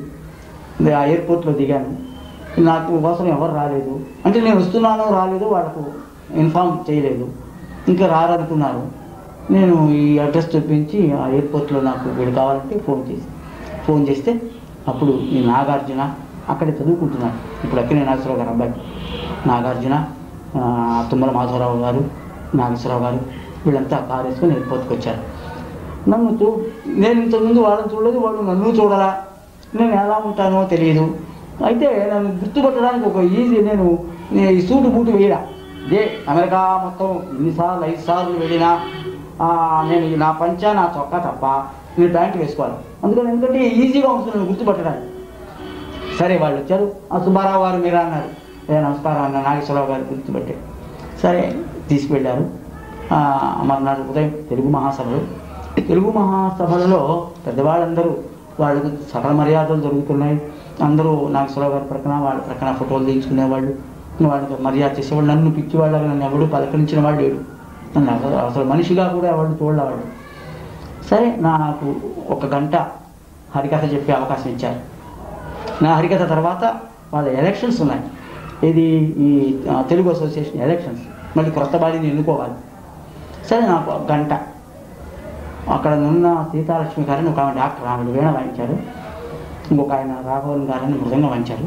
ఆ ఎయిర్పోర్ట్లో దిగాను. నాకు కోసం ఎవరు రాలేదు. అంటే నేను వస్తున్నానో రాలేదో వాళ్ళకు ఇన్ఫార్మ్ చేయలేదు. ఇంకా రారనుకున్నారు. నేను ఈ అడ్రస్ చూపించి ఆ ఎయిర్పోర్ట్లో నాకు వీడు కావాలంటే ఫోన్ చేస్తే అప్పుడు ఈ నాగార్జున అక్కడే చదువుకుంటున్నాడు. ఇప్పుడు అక్కినే నాగేశ్వరరావు గారు అబ్బాయి నాగార్జున, తుమ్మల మాధవరావు గారు, నాగేశ్వరరావు గారు వీళ్ళంతా కారు వేసుకొని ఎయిర్పోర్ట్కి వచ్చారు. నేను ఇంతకుముందు వాళ్ళని చూడలేదు, వాళ్ళు నన్ను చూడాలా, నేను ఎలా ఉంటానో తెలియదు. అయితే నన్ను గుర్తుపట్టడానికి ఒక ఈజీ, నేను ఈ సూటు బూటు వేయడా. అమెరికా మొత్తం 5 సార్లు వెళ్ళినా నేను నా పంచా నా చొక్కా తప్ప నేను ప్యాంటు వేసుకోవాలి. అందుకని ఎందుకంటే ఈజీగా ఉంటుంది నన్ను గుర్తుపట్టడానికి. సరే వాళ్ళు వచ్చారు. సుబ్బారావు గారు మీరా అన్నారు. నమస్కారం అన్న. నాగేశ్వరరావు గారు గుర్తుపెట్టారు. సరే తీసుకువెళ్ళారు. మర్నాడు ఉదయం తెలుగు మహాసభలలో పెద్దవాళ్ళందరూ వాళ్ళకు సకల మర్యాదలు జరుగుతున్నాయి. అందరూ నాగేశ్వరరావు గారి ప్రక్కన వాళ్ళ ప్రక్కన ఫోటోలు తీయించుకునేవాళ్ళు, వాళ్ళకి మర్యాద చేసేవాళ్ళు. నన్ను పిచ్చివాళ్ళగా నన్ను ఎవడు పలకరించిన వాళ్ళు లేడు. నన్ను అసలు మనిషిగా కూడా ఎవరు చూడలేవాళ్ళు. సరే నాకు 1 గంట హరికథ చెప్పే అవకాశం ఇచ్చారు. నా హరికథ తర్వాత వాళ్ళ ఎలక్షన్స్ ఉన్నాయి. ఇది ఈ తెలుగు అసోసియేషన్ ఎలక్షన్స్. మళ్ళీ కొత్త బాడీని ఎన్నుకోవాలి. సరే నాకు 1 గంట. అక్కడ ఉన్న సీతాలక్ష్మి గారిని ఒక డాక్టర్, ఆవిడ వీణ వాయించారు. ఇంకొక ఆయన రాఘవన్ గారిని మృదంగా వాయించారు.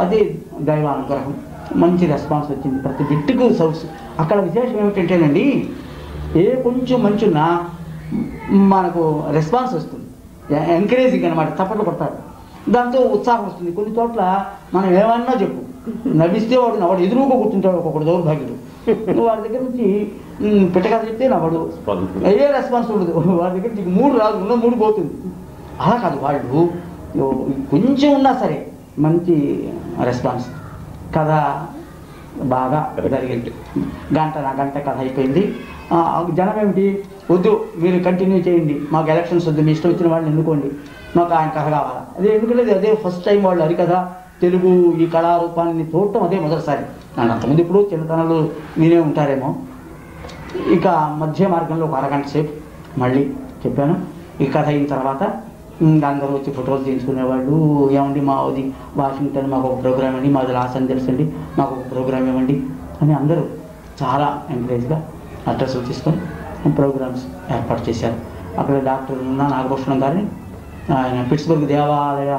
అదే దైవ అనుగ్రహం. మంచి రెస్పాన్స్ వచ్చింది. ప్రతి బిట్టుకు సౌస్. అక్కడ విశేషం ఏమిటంటేనండి, కొంచెం మంచున్నా మనకు రెస్పాన్స్ వస్తుంది, ఎంకరేజింగ్ అనమాట. చప్పట్లు కొడతారు, దాంతో ఉత్సాహం వస్తుంది. కొన్ని చోట్ల మనం ఏమన్నా చెప్పు, నవ్విస్తే వాడు ఎదురుగా కూర్చుంటాడు. ఒక్కొక్కడు దౌర్భాగ్యుడు. వాడి దగ్గర నుంచి పెట్టగా చెప్తే నవ్వడు, ఏ రెస్పాన్స్ ఉండదు. వాడి దగ్గర నీకు 3 రాదు, ఉన్న 3 పోతుంది. అలా కాదు, వాళ్ళు కొంచెం ఉన్నా సరే మంచి రెస్పాన్స్. కథ బాగా జరిగింది. నా గంట కథ అయిపోయింది. జనం ఏమిటి, వద్దు మీరు కంటిన్యూ చేయండి, మాకు ఎలక్షన్స్ వద్దు, మీ ఇష్టం వచ్చిన వాళ్ళని ఎన్నుకోండి, మాకు ఆయన కథ కావాలా. ఎందుకంటే అదే ఫస్ట్ టైం వాళ్ళు హరికథ తెలుగు ఈ కళారూపాన్ని చూడటం అదే మొదటిసారి. నన్ను అంతకుముందు ఇప్పుడు చిన్నతనంలో మీరే ఉంటారేమో. ఇక మధ్య మార్గంలో 1 అరగంట సేపు మళ్ళీ చెప్పాను. ఈ కథ అయిన తర్వాత అందరూ వచ్చి ఫోటోలు తీసుకునేవాళ్ళు. ఏమండి మాది వాషింగ్టన్, మాకు ఒక ప్రోగ్రామ్ అండి, మాది లాస్ ఏంజల్స్ అండి, మాకు ఒక ప్రోగ్రామ్ ఇవ్వండి అని అందరూ చాలా ఎంకరేజ్గా అడ్రస్లు తీసుకొని ప్రోగ్రామ్స్ ఏర్పాటు చేశారు. అక్కడ డాక్టర్ నాగభూషణం గారిని, ఆయన పిట్స్బర్గ్ దేవాలయ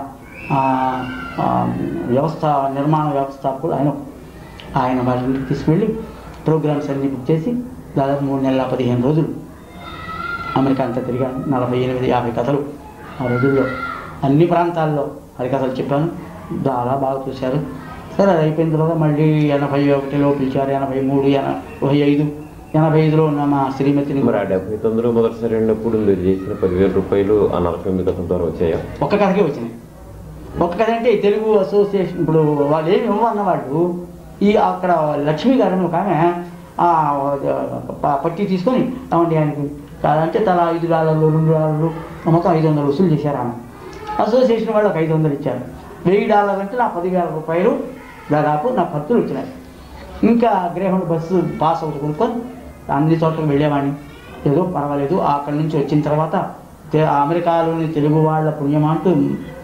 నిర్మాణ వ్యవస్థాపకుడు ఆయన వాటిని తీసుకువెళ్ళి ప్రోగ్రామ్స్ అన్నీ బుక్ చేసి దాదాపు 3 నెలల 15 రోజులు అమెరికా అంతా తిరిగాను. 48-50 కథలు ఆ రోజుల్లో అన్ని ప్రాంతాల్లో హరికథలు చెప్పాను. చాలా బాగా చూశారు. సరే అది అయిపోయిన తర్వాత మళ్ళీ 81లో పిలిచారు, 83, 85, 85లో ఉన్న మా శ్రీమతిని. మరి ఆ 79లో మొదటిసారి వెళ్ళినప్పుడు మీరు చేసిన 10,000 రూపాయలు ఆ 48 కథల ద్వారా వచ్చాయా? ఒక్క కథకే వచ్చినాయి. ఒక్క కథ అంటే తెలుగు అసోసియేషన్, ఇప్పుడు వాళ్ళు ఏమి ఇవ్వన్నవాళ్ళు, ఈ అక్కడ లక్ష్మి గారు ఒక ఆమె పట్టి తీసుకొని అవండి ఆయనకి కాదంటే తల $5, $2, మొత్తం 500 వసూలు చేశారు. ఆమె అసోసియేషన్ వాళ్ళు ఒక 500 ఇచ్చారు. $1000 అంటే నా 10,000 రూపాయలు దాదాపు నా ఖర్చులు వచ్చినాయి. ఇంకా గ్రేహౌండ్ బస్సు పాస్ అవుతూ కొనుక్కొని అన్ని చోట్లకు వెళ్ళేవాడిని. ఏదో పర్వాలేదు. అక్కడి నుంచి వచ్చిన తర్వాత అమెరికాలోని తెలుగు వాళ్ళ పుణ్యమంటూ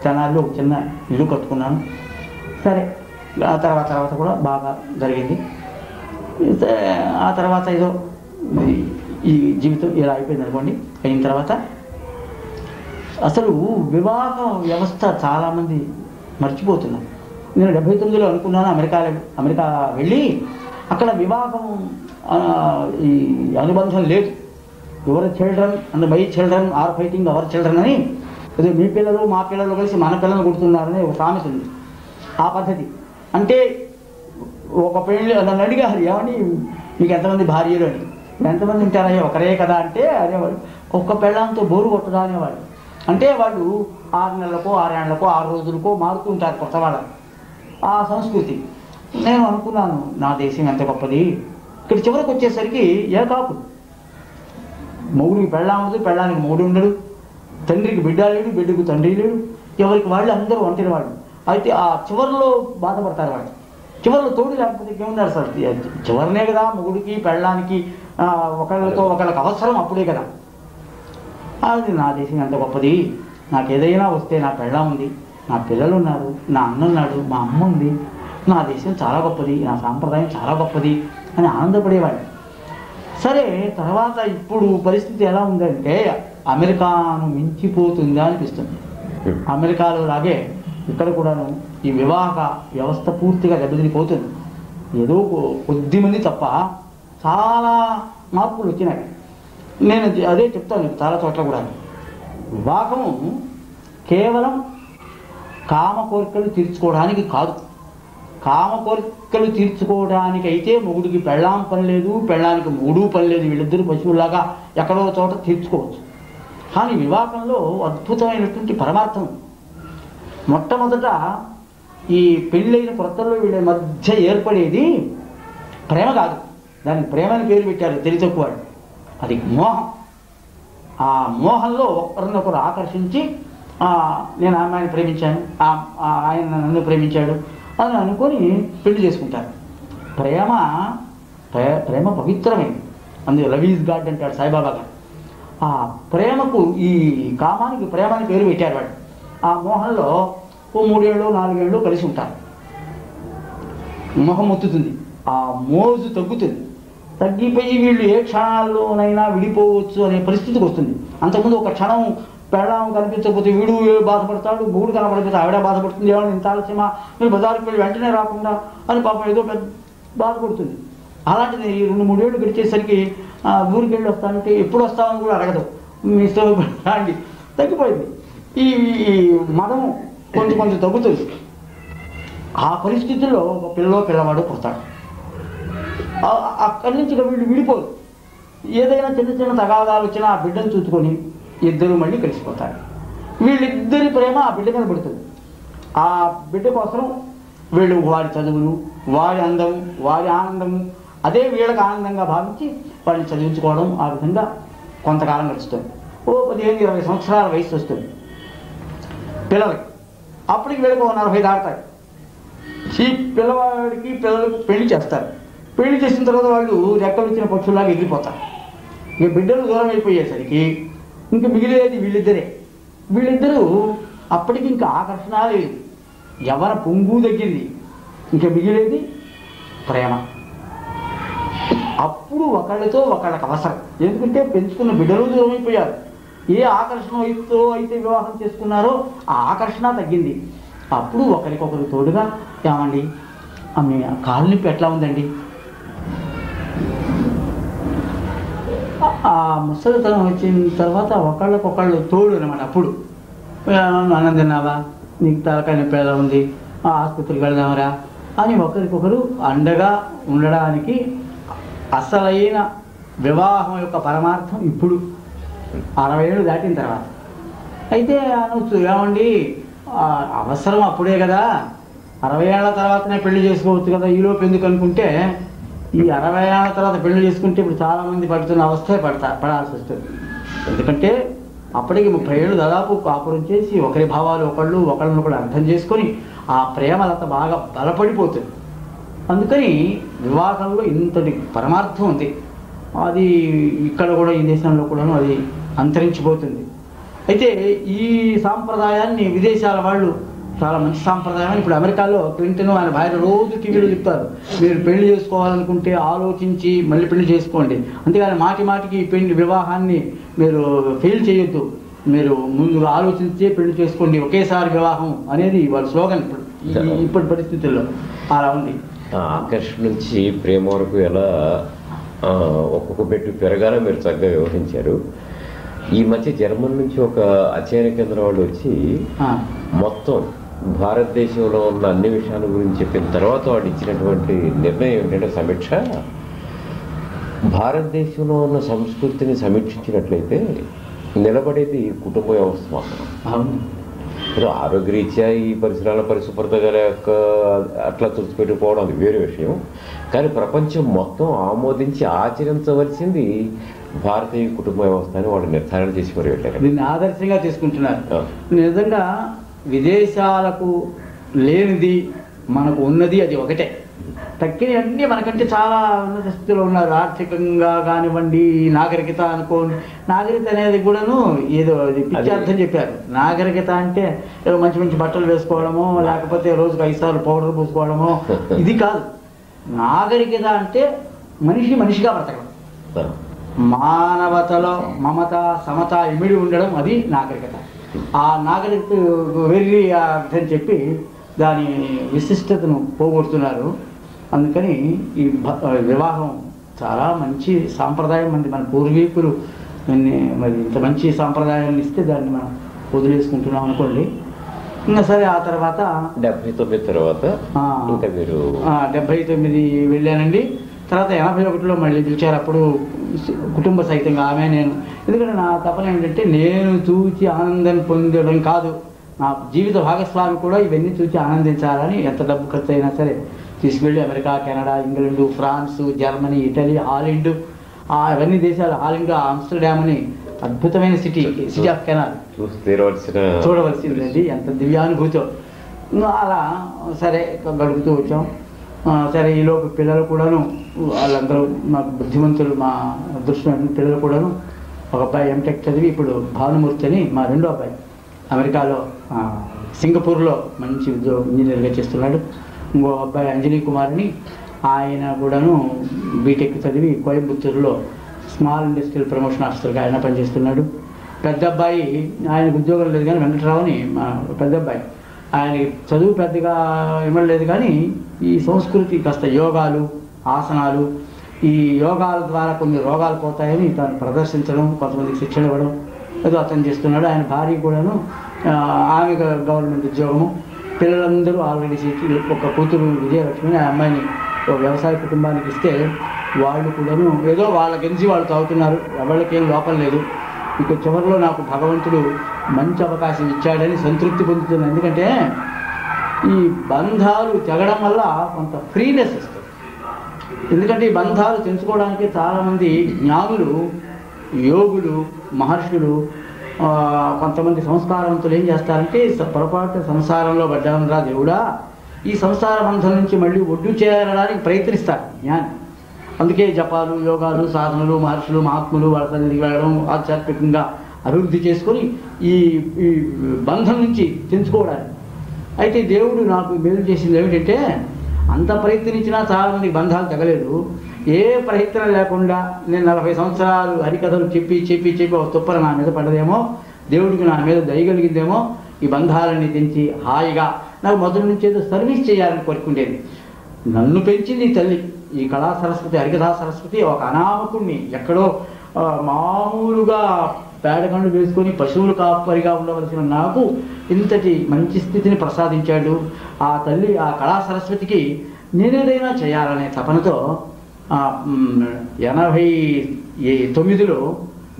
తెనాల్లో ఒక చిన్న ఇల్లు కట్టుకున్నాను. సరే ఆ తర్వాత కూడా బాగా జరిగింది. ఆ తర్వాత ఏదో ఈ జీవితం ఇలా అయిపోయింది అనుకోండి. అయిన తర్వాత అసలు వివాహ వ్యవస్థ చాలామంది మర్చిపోతున్నారు. నేను 79లో అనుకున్నాను అమెరికా వెళ్ళి అక్కడ వివాహం ఈ అనుబంధం లేదు. Your children and my children are fighting our children అని, అదే మీ పిల్లలు మా పిల్లలు కలిసి మన పిల్లలు కొడుతున్నారని ఒక సామెత ఉంది. ఆ పద్ధతి అంటే ఒక పెళ్ళి నన్ను అడిగారు, ఏమని మీకు ఎంతమంది భార్యలు అని. ఎంతమంది ఉంటారయ్యా, ఒకరే కదా అంటే అనేవాడు. ఒక్క పెళ్ళంతో బోరు కొట్టదా అనేవాడు. అంటే వాళ్ళు 6 నెలలకో 6 ఏళ్లకో 6 రోజులకో మారుతూ ఉంటారు కొత్త వాళ్ళని. ఆ సంస్కృతి. నేను అనుకున్నాను నా దేశం ఎంత గొప్పది. ఇక్కడ చివరికి వచ్చేసరికి ఏకాకు, మొగుడికి పెళ్ళామదు, పెళ్ళానికి మొగుడు ఉండడు, తండ్రికి బిడ్డ లేడు, బిడ్డకు తండ్రి లేడు, ఎవరికి వాళ్ళు అందరూ ఒంటరి వాళ్ళు. అయితే ఆ చివరిలో బాధపడతారు వాళ్ళు. చివరిలో తోడు లేకపోతే ఏమున్నారు సార్, చివరినే కదా మొగుడికి పెళ్ళానికి ఒకళ్ళతో ఒకళ్ళకి అవసరం, అప్పుడే కదా. అది నా దేశం ఎంత గొప్పది, నాకు ఏదైనా వస్తే నా పెళ్ళాం ఉంది, నా పిల్లలు ఉన్నారు, నా అన్న ఉన్నాడు, మా అమ్మ ఉంది, నా దేశం చాలా గొప్పది, నా సాంప్రదాయం చాలా గొప్పది అని ఆనందపడేవాడు. సరే తర్వాత ఇప్పుడు పరిస్థితి ఎలా ఉందంటే అమెరికాను మించిపోతుందా అనిపిస్తుంది. అమెరికాలో లాగే ఇక్కడ కూడాను ఈ వివాహ వ్యవస్థ పూర్తిగా దెబ్బతినిపోతుంది. ఏదో కొద్దిమంది తప్ప చాలా మార్పులు వచ్చినాయి. నేను అదే చెప్తాను చాలా చోట్ల కూడా. వివాహము కేవలం కామ కోరికలు తీర్చుకోవడానికి కాదు. కామ కోరికలు తీర్చుకోవడానికి అయితే మొగుడికి పెళ్ళాం పని లేదు, పెళ్ళానికి మొగుడు పని లేదు, వీళ్ళిద్దరు పశువులాగా ఎక్కడో చోట తీర్చుకోవచ్చు. కానీ వివాహంలో అద్భుతమైనటువంటి పరమార్థం. మొట్టమొదట ఈ పెళ్ళైన కొత్తలో వీళ్ళ మధ్య ఏర్పడేది ప్రేమ కాదు, దానికి ప్రేమని పేరు పెట్టారు తెలివి తక్కువ వాళ్ళు. అది మోహం. ఆ మోహంలో ఒకరినొకరు ఆకర్షించి నేను అమ్మాయిని ప్రేమించాను, ఆయన నన్ను ప్రేమించాడు అని అనుకొని పెళ్లి చేసుకుంటారు. ప్రేమ పవిత్రమైంది. అందుకే లవ్ ఈజ్ గాడ్ అంటాడు సాయిబాబా గారు. ఆ ప్రేమకు, ఈ కామానికి ప్రేమని పేరు పెట్టారు వాడు. ఆ మోహంలో 3 ఏళ్ళు 4 ఏళ్ళు కలిసి ఉంటారు. మొహం ఒత్తుతుంది, ఆ మోజు తగ్గుతుంది. తగ్గిపోయి వీళ్ళు ఏ క్షణాల్లోనైనా విడిపోవచ్చు అనే పరిస్థితికి వస్తుంది. అంతకుముందు ఒక క్షణం పెళ్ళాం కనిపించకపోతే వీడు బాధపడతాడు, మూడు కనపడిపోతే ఆవిడ బాధపడుతుంది, ఏమన్నా ఇంత ఆలస్యమా, మీరు బజారుకి వెళ్ళి వెంటనే రాకుండా అని పాపం ఏదో పెద్ద బాధపడుతుంది. అలాంటిది 2-3 ఏళ్ళు గడిచేసరికి ఊరికి వెళ్ళి వస్తానంటే ఎప్పుడు వస్తామని కూడా అడగదు, మీ ఇష్టం రాండి. తగ్గిపోయింది. ఈ మదం కొంచెం తగ్గుతుంది. ఆ పరిస్థితుల్లో ఒక పిల్లవాడు పుడతాడు. అక్కడి నుంచి వీళ్ళు విడిపోదు. ఏదైనా చిన్న తగాదాలు వచ్చినా ఆ బిడ్డను చూసుకొని ఇద్దరు మళ్ళీ కలిసిపోతారు. వీళ్ళిద్దరి ప్రేమ ఆ బిడ్డ మీద పడుతుంది. ఆ బిడ్డ కోసం వీళ్ళు వారి చదువులు, వారి అందము, వారి ఆనందము అదే వీళ్ళకి ఆనందంగా భావించి వాళ్ళని చదివించుకోవడం. ఆ విధంగా కొంతకాలం గడుస్తుంది. 15-20 సంవత్సరాల వయసు వస్తుంది పిల్లలకి. అప్పటికి వీళ్ళకి 40 దాటారు. ఈ పిల్లలకు పెళ్లి చేస్తారు. పెళ్లి చేసిన తర్వాత వాళ్ళు రెక్కలు ఇచ్చిన పక్షుల్లాగా ఎగిరిపోతారు. ఇక బిడ్డలు దూరం అయిపోయేసరికి ఇంక మిగిలేది వీళ్ళిద్దరూ అప్పటికి ఇంకా ఆకర్షణ లేదు, ఎవరి పొంగు తగ్గింది, ఇంకా మిగిలేది ప్రేమ. అప్పుడు ఒకళ్ళతో ఒకళ్ళకి అవసరం. ఎందుకంటే పెంచుకున్న బిడ్డలు దూరం అయిపోయారు. ఏ ఆకర్షణ అయితే వివాహం చేసుకున్నారో ఆ ఆకర్షణ తగ్గింది. అప్పుడు ఒకరికొకరు తోడుగా, ఏమండి మీ కాలు నొప్పి ఎట్లా ఉందండి, ఆ ముసలితనం వచ్చిన తర్వాత ఒకళ్ళకొకళ్ళు తోడు అనమాట. అప్పుడు అన్నం తిన్నావా, నీకు తలకాయ నొప్పి ఎలా ఉంది, ఆసుపత్రికి వెళ్దామరా, అని ఒకరికొకరు అండగా ఉండడానికి అసలైన వివాహం యొక్క పరమార్థం ఇప్పుడు 60 ఏళ్ళు దాటిన తర్వాత. అయితే అనొచ్చు, ఏమండి అవసరం అప్పుడే కదా, 60 ఏళ్ల తర్వాతనే పెళ్లి చేసుకోవచ్చు కదా, ఈలోపు ఎందుకు అనుకుంటే, ఈ 60 ఏళ్ల తర్వాత పెళ్లి చేసుకుంటే ఇప్పుడు చాలామంది పడుతున్న అవస్థే పడాల్సి వస్తుంది. ఎందుకంటే అప్పటికి 30 ఏళ్ళు దాదాపు కాపురం చేసి ఒకరి భావాలు ఒకళ్ళనొకళ్ళు అర్థం చేసుకొని ఆ ప్రేమలంతా బాగా బలపడిపోతుంది. అందుకని వివాహంలో ఇంతటి పరమార్థం ఉంది. అది ఇక్కడ కూడా ఈ దేశంలో కూడాను అది అంతరించిపోతుంది. అయితే ఈ సాంప్రదాయాన్ని విదేశాల వాళ్ళు చాలా మంచి సాంప్రదాయం. ఇప్పుడు అమెరికాలో క్లింటన్ ఆయన భార్య రోజు టీవీలో చెప్తారు, మీరు పెళ్లి చేసుకోవాలనుకుంటే ఆలోచించి మళ్ళీ పెళ్లి చేసుకోండి, అంతేగాని మాటికి పెళ్లి వివాహాన్ని మీరు ఫెయిల్ చేయొద్దు, మీరు ముందుగా ఆలోచించే పెళ్లి చేసుకోండి, ఒకేసారి వివాహం అనేది వాళ్ళ స్లోగన్. ఇప్పటి పరిస్థితుల్లో అలా ఉంది. ఆకర్షణ నుంచి ప్రేమ వరకు ఎలా ఒక్కొక్క పెట్టు పెరగాలో మీరు చక్కగా వివరించారు. ఈ మధ్య జర్మన్ నుంచి ఒక అధ్యయన కేంద్రం వాళ్ళు వచ్చి మొత్తం భారతదేశంలో ఉన్న అన్ని విషయాల గురించి చెప్పిన తర్వాత వాళ్ళు ఇచ్చినటువంటి నిర్ణయం ఏంటంటే, సమీక్ష భారతదేశంలో ఉన్న సంస్కృతిని సమీక్షించినట్లయితే నిలబడేది కుటుంబ వ్యవస్థ మాత్రం. ఇప్పుడు ఆరోగ్యరీత్యా ఈ పరిసరాల పరిశుభ్రత అట్లా తుడిచిపెట్టుకోవడం అది వేరే విషయం. కానీ ప్రపంచం మొత్తం ఆమోదించి ఆచరించవలసింది భారతీయ కుటుంబ వ్యవస్థ అని వాళ్ళు నిర్ధారణ చేసి మరి వెళ్ళారు. దీన్ని ఆదర్శంగా తీసుకుంటున్నారు. నిజంగా విదేశాలకు లేనిది మనకు ఉన్నది అది ఒకటే. తక్కిన అన్నీ మనకంటే చాలా ఉన్నత స్థితిలో ఉన్నారు. ఆర్థికంగా కానివ్వండి, నాగరికత అనుకోండి. నాగరికత అనేది కూడాను ఏదో పిచ్చార్థం చెప్పారు. నాగరికత అంటే ఏదో మంచి మంచి బట్టలు వేసుకోవడమో, లేకపోతే రోజుకు 5 సార్లు పౌడర్ పూసుకోవడమో, ఇది కాదు. నాగరికత అంటే మనిషిగా బ్రతకడం, మానవతలో మమత సమత ఇమిడి ఉండడం, అది నాగరికత. ఆ నాగరికత వెర్రి అర్థం చెప్పి దాని విశిష్టతను పోగొడుతున్నారు. అందుకని ఈ వివాహం చాలా మంచి సాంప్రదాయం. మన పూర్వీకులు మరి ఇంత మంచి సాంప్రదాయాన్ని ఇస్తే దాన్ని మనం వదిలేసుకుంటున్నాం అనుకోండి. ఇంకా సరే, ఆ తర్వాత 79 తర్వాత ఇంకా మీరు 79 వెళ్ళానండి. తర్వాత 81లో మళ్ళీ పిలిచారు. అప్పుడు కుటుంబ సహితంగా ఆమె నేను. ఎందుకంటే నా తపన ఏమిటంటే, నేను చూచి ఆనందం పొందడం కాదు, నా జీవిత భాగస్వామి కూడా ఇవన్నీ చూసి ఆనందించాలని ఎంత డబ్బు ఖర్చు అయినా సరే తీసుకువెళ్ళి America, Canada, England, France, Germany, Italy, Holland, అవన్నీ దేశాలు. హాలిండ్ ఆమ్స్టర్డామ్ అని అద్భుతమైన సిటీ ఆఫ్ కెనాల్ చూడవలసిందండి. ఎంత దివ్యానుభూతో. అలా సరే గడుపుతూ వచ్చాం. సరే, ఈలోపు పిల్లలు కూడాను వాళ్ళందరూ మాకు బుద్ధిమంతులు, మా అదృష్టం పిల్లలు కూడాను. ఒక అబ్బాయి ఎంటెక్ చదివి ఇప్పుడు భానుమూర్తి అని, మా రెండో అబ్బాయి అమెరికాలో సింగపూర్లో మంచి ఉద్యోగం ఇంజనీర్గా చేస్తున్నాడు. ఇంకో అబ్బాయి అంజనీ కుమార్ అని, ఆయన కూడాను బీటెక్ చదివి కోయంబత్తూరులో స్మాల్ ఇండస్ట్రియల్ ప్రమోషన్ ఆఫీసర్గా ఆయన పనిచేస్తున్నాడు. పెద్ద అబ్బాయి, ఆయనకు ఉద్యోగం లేదు కానీ, వెంకటరావు అని మా పెద్ద అబ్బాయి, ఆయనకి చదువు పెద్దగా ఇవ్వలేదు కానీ ఈ సంస్కృతి కాస్త యోగాలు, ఆసనాలు, ఈ యోగాల ద్వారా కొన్ని రోగాలు పోతాయని తను ప్రదర్శించడం, కొంతమందికి శిక్షణ ఇవ్వడం ఏదో అతను చేస్తున్నాడు. ఆయన భార్య కూడాను ఆమె గవర్నమెంట్ ఉద్యోగము. పిల్లలందరూ ఆల్రెడీ సీట్లు. ఒక కూతురు విజయలక్ష్మి, ఆ అమ్మాయిని ఒక వ్యవసాయ కుటుంబానికి ఇస్తే వాళ్ళు కూడాను ఏదో వాళ్ళ గెలిచి వాళ్ళు తాగుతున్నారు. ఎవరికేం లోపం లేదు. ఇక చివరిలో నాకు భగవంతుడు మంచి అవకాశం ఇచ్చాడని సంతృప్తి పొందుతున్నాను. ఎందుకంటే ఈ బంధాలు తెగడం వల్ల కొంత ఫ్రీనెస్ వస్తుంది. ఎందుకంటే ఈ బంధాలు తెంచుకోవడానికి చాలామంది జ్ఞానులు, యోగులు, మహర్షులు, కొంతమంది సంస్కారవంతులు ఏం చేస్తారంటే, పొరపాటు సంసారంలో పడ్డామరా దేవుడా, ఈ సంసార బంధం నుంచి మళ్ళీ ఒడ్డు చేరడానికి ప్రయత్నిస్తారు జ్ఞాని. అందుకే జపాలు, యోగాలు, సాధనలు, మహర్షులు, మహాత్ములు వాళ్ళ సన్నిధికి వెళ్ళడం, ఆధ్యాత్మికంగా అభివృద్ధి చేసుకొని ఈ బంధం నుంచి తెంచుకోవడానికి. అయితే దేవుడు నాకు మేలు చేసింది ఏమిటంటే, అంత ప్రయత్నించినా చాలామందికి బంధాలు తగలేదు. ఏ ప్రయత్నం లేకుండా నేను 40 సంవత్సరాలు హరికథలు చెప్పి ఒక తుప్పర నా మీద పడ్డదేమో, దేవుడికి నా మీద దయగలిగిందేమో, ఈ బంధాలన్నీ తెంచి హాయిగా నాకు మొదటి నుంచి ఏదో సర్వీస్ చేయాలని కోరుకుండేది. నన్ను పెంచింది తల్లి. ఈ కళా సరస్వతి, హరికథా సరస్వతి ఒక అనామకుణ్ణి, ఎక్కడో మామూలుగా పేడగండ్లు వేసుకొని పశువులు కాపరిగా ఉండవలసిన నాకు ఇంతటి మంచి స్థితిని ప్రసాదించాడు. ఆ తల్లి, ఆ కళా సరస్వతికి నేనేదైనా చేయాలనే తపనతో 89లో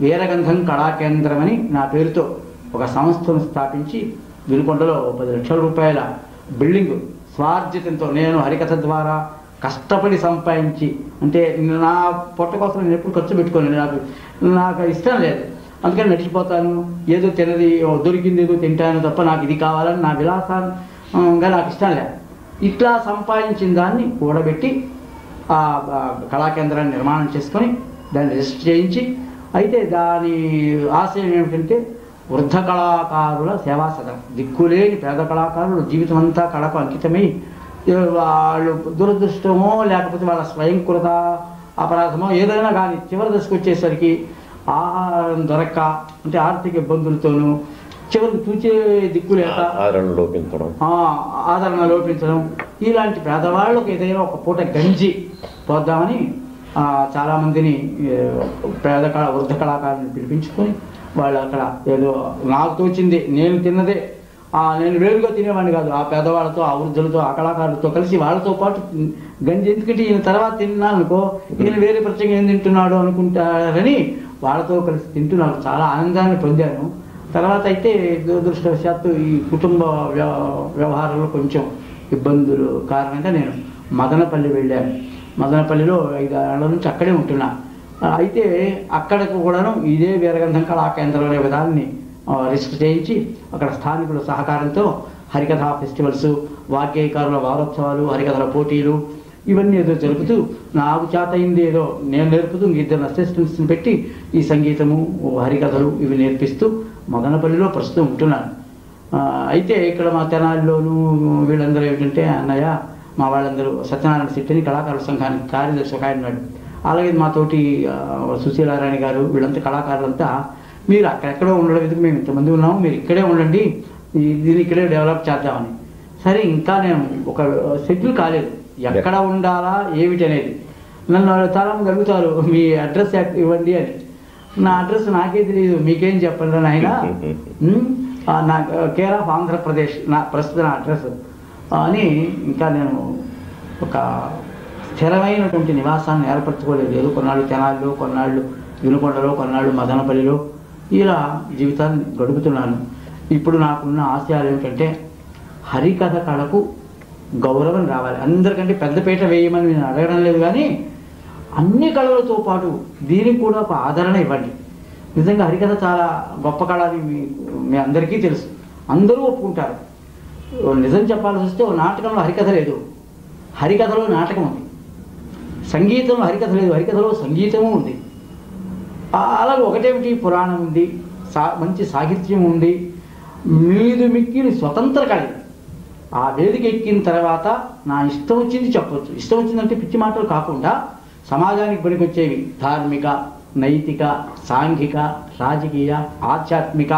వీరగంధం కళాకేంద్రం అని నా పేరుతో ఒక సంస్థను స్థాపించి వినుకొండలో 10 లక్షల రూపాయల బిల్డింగ్ స్వార్జితంతో నేను హరికథ ద్వారా కష్టపడి సంపాదించి, అంటే నా పొట్ట కోసం నేను ఎప్పుడు ఖర్చు పెట్టుకోను, నాకు ఇష్టం లేదు, అందుకని నడిచిపోతాను, ఏదో తినది దొరికింది ఏదో తింటాను తప్ప నాకు ఇది కావాలని నా విలాసంగా నాకు ఇష్టం లేదు. ఇట్లా సంపాదించిన దాన్ని కూడబెట్టి ఆ కళాకేంద్రాన్ని నిర్మాణం చేసుకొని దాన్ని రిజిస్టర్ చేయించి, అయితే దాని ఆశయం ఏమిటంటే వృద్ధ కళాకారుల సేవా సదనం. దిక్కులేని పేద కళాకారులు జీవితం అంతా కళకు అంకితమై వాళ్ళు దురదృష్టమో లేకపోతే వాళ్ళ స్వయంకృత అపరాధమో ఏదైనా కానీ చివరి దశకు వచ్చేసరికి ఆహారం దొరక్క, అంటే ఆర్థిక ఇబ్బందులతోనూ చివరికి చూచే దిక్కు లేక ఆదరణ లోపించడం, ఇలాంటి పేదవాళ్ళకు ఏదైనా ఒక పూట గంజి పోద్దామని చాలామందిని వృద్ధ కళాకారులను పిలిపించుకొని వాళ్ళు అక్కడ ఏదో నాకు తోచింది, నేను తిన్నదే, నేను వేరుగా తినేవాడిని కాదు, ఆ పేదవాళ్ళతో, ఆ వృద్ధులతో, ఆ కళాకారులతో కలిసి వాళ్ళతో పాటు గంజి, ఎందుకంటే ఈయన తర్వాత తిన్నాను అనుకో ఈయన వేరే ప్రత్యేకంగా ఏం తింటున్నాడు అనుకుంటారని వాళ్ళతో కలిసి తింటూ నాకు చాలా ఆనందాన్ని పొందాను. తర్వాత అయితే దురదృష్టవశాత్తు ఈ కుటుంబ వ్యవహారంలో కొంచెం ఇబ్బందులు కారణంగా నేను మదనపల్లి వెళ్ళాను. మదనపల్లిలో 5 ఏళ్ల నుంచి అక్కడే ఉంటున్నా. అయితే అక్కడకు కూడాను ఇదే వీరగంధం కళాకేంద్రం అనే విధాన్ని రిజిస్టర్ చేయించి అక్కడ స్థానికుల సహకారంతో హరికథా ఫెస్టివల్స్, వాగ్గేయకారుల వారోత్సవాలు, హరికథల పోటీలు ఇవన్నీ ఏదో జరుపుతూ నాకు చేత అయింది ఏదో నేను నేర్పుతూ 2 అసిస్టెంట్స్ని పెట్టి ఈ సంగీతము, హరికథలు ఇవి నేర్పిస్తూ మదనపల్లిలో ప్రస్తుతం ఉంటున్నాను. అయితే ఇక్కడ మా తెనాలిలోనూ వీళ్ళందరూ ఏమిటంటే, అన్నయ్య మా వాళ్ళందరూ సత్యనారాయణ శెట్టిని కళాకారుల సంఘానికి కార్యదర్శి ఒక ఆయన ఉన్నాడు, అలాగే మా తోటి సుశీలారాణి గారు, వీళ్ళంతా కళాకారులంతా మీరు అక్కడెక్కడో ఉండడం ఎందుకు, మేము ఇంతమంది ఉన్నాము, మీరు ఇక్కడే ఉండండి, దీన్ని ఇక్కడే డెవలప్ చేద్దామని. సరే, ఇంకా నేను ఒక సెటిల్ కాలేదు, ఎక్కడ ఉండాలా ఏమిటి అనేది. నన్ను చాలామంది అడుగుతారు మీ అడ్రస్ ఇవ్వండి అని. నా అడ్రస్ నాకే తెలియదు, మీకేం చెప్పండి ఆయన, నా కేర్ ఆఫ్ ఆంధ్రప్రదేశ్ నా ప్రస్తుత నా అడ్రస్ అని. ఇంకా నేను ఒక స్థిరమైనటువంటి నివాసాన్ని ఏర్పరచుకోలేదు. కొన్నాళ్ళు తెనాలిలో, కొన్నాళ్ళు వినుకొండలో, కొన్నాళ్ళు మదనపల్లిలో ఇలా జీవితాన్ని గడుపుతున్నాను. ఇప్పుడు నాకున్న ఆశయాలు ఏమిటంటే హరికథ కళకు గౌరవం రావాలి. అందరికంటే పెద్దపీట వేయమని నేను అడగడం లేదు, కానీ అన్ని కళలతో పాటు దీనికి కూడా ఒక ఆదరణ ఇవ్వండి. నిజంగా హరికథ చాలా గొప్ప కళ అని మీ అందరికీ తెలుసు, అందరూ ఒప్పుకుంటారు. నిజం చెప్పాల్సి వస్తే ఓ నాటకంలో హరికథ లేదు, హరికథలో నాటకం ఉంది. సంగీతంలో హరికథ లేదు, హరికథలో సంగీతము ఉంది. అలాగే ఒకటేమిటి, పురాణం ఉంది, మంచి సాహిత్యం ఉంది, మీదు మిక్కిన స్వతంత్ర కళ. ఆ వేదిక ఎక్కిన తర్వాత నా ఇష్టం వచ్చింది చెప్పవచ్చు. ఇష్టం వచ్చిందంటే పిచ్చి మాటలు కాకుండా సమాజానికి పనికొచ్చేవి, ధార్మిక, నైతిక, సాంఘిక, రాజకీయ, ఆధ్యాత్మిక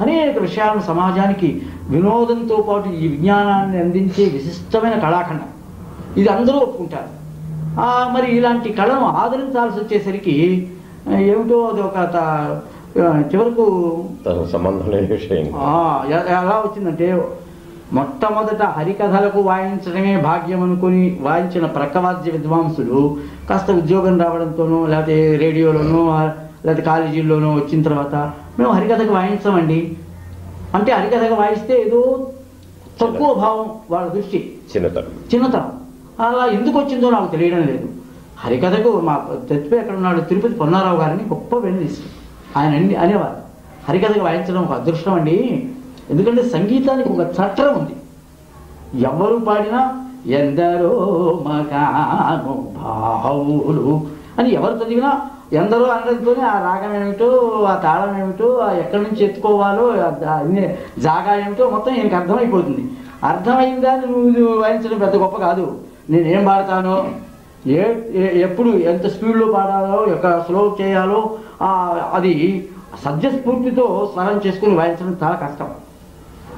అనేక విషయాలను సమాజానికి వినోదంతో పాటు ఈ విజ్ఞానాన్ని అందించే విశిష్టమైన కళాఖండం. ఇది అందరూ ఒప్పుకుంటారు. మరి ఇలాంటి కళను ఆదరించాల్సి వచ్చేసరికి ఏమిటో అది ఒక చివరకు సంబంధం లేని విషయం ఎలా వచ్చిందంటే, మొట్టమొదట హరికథలకు వాయించడమే భాగ్యం అనుకుని వాయించిన ప్రక్కవాద్య విద్వాంసులు కాస్త ఉద్యోగం రావడంతోనో లేకపోతే రేడియోలోనో లేకపోతే కాలేజీల్లోనో వచ్చిన తర్వాత మేము హరికథకు వాయించమండి అంటే, హరికథకు వాయిస్తే ఏదో తక్కువ భావం, వాళ్ళ దృష్టి చిన్నతనం. అలా ఎందుకు వచ్చిందో నాకు తెలియడం లేదు. హరికథకు మా తెచ్చిపోయి ఎక్కడ ఉన్నాడు, తిరుపతి పొన్నారావు గారిని గొప్ప వెన్నిసి ఆయన అనేవారు, హరికథకు వాయించడం ఒక అదృష్టం అండి. ఎందుకంటే సంగీతానికి ఒక చట్టం ఉంది. ఎవరు పాడినా ఎందరో మగానుభావులు అని ఎవరు చదివినా ఎందరో అనడంతోనే ఆ రాగం ఏమిటో, ఆ తాళం ఏమిటో, ఎక్కడి నుంచి ఎత్తుకోవాలో, జాగా ఏమిటో మొత్తం ఈయనకి అర్థమైపోతుంది. అర్థమైందా నువ్వు వాయించడం పెద్ద గొప్ప కాదు. నేనేం పాడతానో, ఎప్పుడు ఎంత స్పీడ్లో పాడాలో, ఎక్కడ స్లో చేయాలో అది సద్యస్ఫూర్తితో స్వరం చేసుకుని వాయించడం చాలా కష్టం.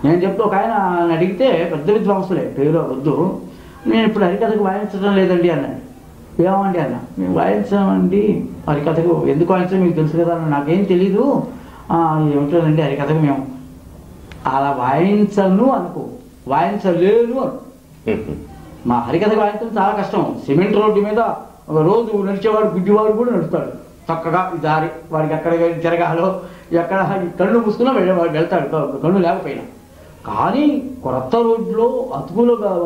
నేను చెప్తే ఒక ఆయన అడిగితే, పెద్ద విద్వాంసులే, పేరు వద్దు, నేను ఇప్పుడు హరికథకు వాయించడం లేదండి అన్నాడు. ఏమండి అన్న, మేము వాయించామండి హరికథకు, ఎందుకు వాయించాం మీకు తెలుసు కదా. నాకేం తెలీదు, ఏమిటోనండి హరికథకు మేము అలా వాయించను అనుకో, వాయించలేను అను. మా హరికథకు వాయించడం చాలా కష్టం. సిమెంట్ రోడ్డు మీద ఒక రోజు నడిచేవాడు గుడ్డివాడు కూడా నడుస్తాడు చక్కగా దారి, వాడికి ఎక్కడ తిరగాలో ఎక్కడ కళ్ళు మూసుకున్నా వెళ్తాడు కళ్ళు లేకపోయినా. కానీ కొత్త రోడ్లో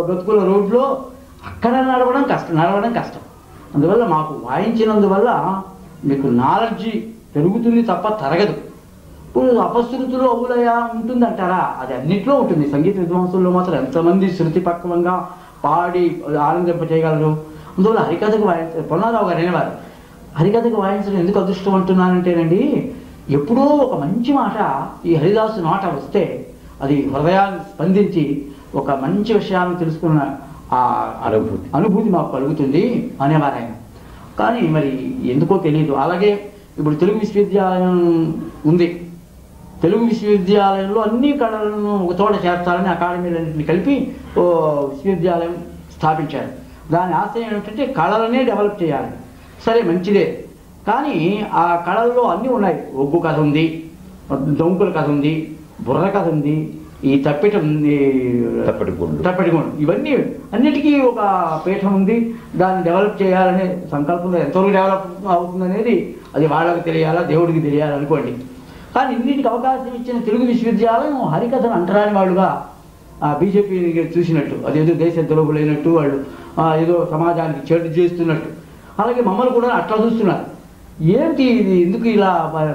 గతుకుల రోడ్లో అక్కడ నడవడం కష్టం. అందువల్ల మాకు వాయించినందువల్ల మీకు నాలెడ్జి పెరుగుతుంది తప్ప తరగదు. ఇప్పుడు అపశృతులు అవులయ ఉంటుందంటారా? అది అన్నింటిలో ఉంటుంది. సంగీత విద్వాంసుల్లో మాత్రం ఎంతమంది శృతి పక్వంగా పాడి ఆనందింప చేయగలరు. అందువల్ల హరికథకు పొన్నారావు గారు అనేవారు, హరికథకు వాయించడం ఎందుకు అదృష్టం అంటున్నానంటేనండి, ఎప్పుడో ఒక మంచి మాట ఈ హరిదాసు నోట వస్తే అది హృదయాన్ని స్పందించి ఒక మంచి విషయాన్ని తెలుసుకున్న ఆ అనుభూతి మాకు కలుగుతుంది అనేవారు ఆయన. కానీ మరి ఎందుకో తెలియదు. అలాగే ఇప్పుడు తెలుగు విశ్వవిద్యాలయం ఉంది. తెలుగు విశ్వవిద్యాలయంలో అన్ని కళలను ఒక చోట చేర్చాలని అకాడమీలన్నింటినీ కలిపి ఓ విశ్వవిద్యాలయం స్థాపించారు. దాని ఆశయం ఏమిటంటే కళలనే డెవలప్ చేయాలి. సరే, మంచిదే. కానీ ఆ కళల్లో అన్నీ ఉన్నాయి. ఒగ్గు కథ ఉంది, దొంకుల కథ ఉంది, బుర్ర కథ ఉంది, ఈ తప్పెటిగుండు, ఇవన్నీ అన్నిటికీ ఒక పీఠం ఉంది. దాన్ని డెవలప్ చేయాలనే సంకల్పంలో ఎంతవరకు డెవలప్ అవుతుందనేది అది వాళ్ళకి తెలియాలా, దేవుడికి తెలియాలనుకోండి. కానీ ఇన్నిటికి అవకాశం ఇచ్చిన తెలుగు విశ్వవిద్యాలయం హరికథను అంటరాని వాళ్ళుగా బీజేపీ చూసినట్టు, అదేదో దేశ ద్రోహులైనట్టు, వాళ్ళు ఏదో సమాజానికి చెడు చేస్తున్నట్టు, అలాగే మమ్మల్ని కూడా అట్లా చూస్తున్నారు. ఏంటి ఇది, ఎందుకు ఇలా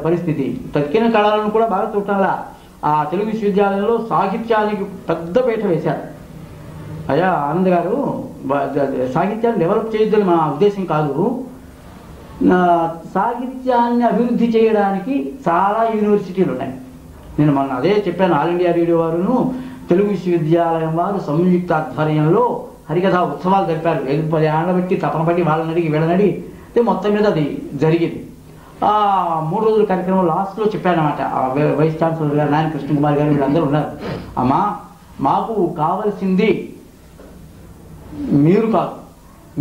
పరిస్థితి? తక్కిన కళలను కూడా బాగా చూడాలా. ఆ తెలుగు విశ్వవిద్యాలయంలో సాహిత్యానికి పెద్ద పీట వేశారు. అయ్యా ఆనంద్ గారు, సాహిత్యాన్ని డెవలప్ చేయొద్దని మా ఉద్దేశం కాదు. సాహిత్యాన్ని అభివృద్ధి చేయడానికి చాలా యూనివర్సిటీలు ఉన్నాయి. నేను మొన్న అదే చెప్పాను. ఆల్ ఇండియా రేడియో వారును తెలుగు విశ్వవిద్యాలయం వారు సంయుక్త ఆధ్వర్యంలో హరికథ ఉత్సవాలు జరిపారు. 10 ఏళ్ల బట్టి తపన బట్టి వాళ్ళని అడిగి వీళ్ళని అడిగి మొత్తం మీద అది జరిగింది. 3 రోజుల కార్యక్రమం లాస్ట్లో చెప్పానమాట. వైస్ ఛాన్సలర్ గారు, నాయన కృష్ణకుమార్ గారు, వీళ్ళందరూ ఉన్నారు. అమ్మా, మాకు కావలసింది మీరు కాదు,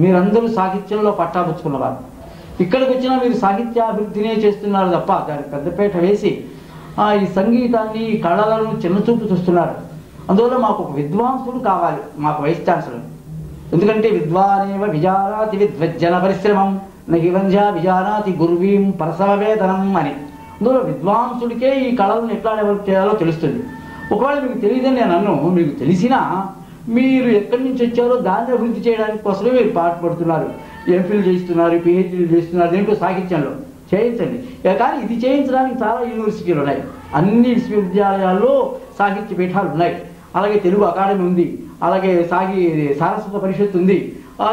మీరందరూ సాహిత్యంలో పట్టాపుచ్చుకున్నవారు. ఇక్కడికి వచ్చినా మీరు సాహిత్యాభివృద్ధినే చేస్తున్నారు తప్ప దానికి పెద్దపేట వేసి ఈ సంగీతాన్ని, ఈ కళలను చిన్నచూపు చూస్తున్నారు. అందువల్ల మాకు ఒక విద్వాంసుడు కావాలి, మాకు వైస్ ఛాన్సలర్. ఎందుకంటే విద్వానేవ విజానాతి విద్వజ్జన పరిశ్రమం నహివంజా విజానాతి గుర్వీం పరసవేదనం అని. అందువల్ల విద్వాంసుడికే ఈ కళలను ఎట్లా డెవలప్ చేయాలో తెలుస్తుంది. ఒకవేళ మీకు తెలియదని నేను అన్ను, మీకు తెలిసినా మీరు ఎక్కడి నుంచి వచ్చారో దాన్ని అభివృద్ధి చేయడానికి కోసమే మీరు పాటుపడుతున్నారు. ఎంఫిల్ చేస్తున్నారు, పిహెచ్డీలు చేస్తున్నారు, దేంట్లో సాహిత్యంలో చేయించండి. కానీ ఇది చేయించడానికి చాలా యూనివర్సిటీలు ఉన్నాయి. అన్ని విశ్వవిద్యాలయాల్లో సాహిత్య పీఠాలు ఉన్నాయి. అలాగే తెలుగు అకాడమీ ఉంది, అలాగే సారస్వత పరిషత్ ఉంది.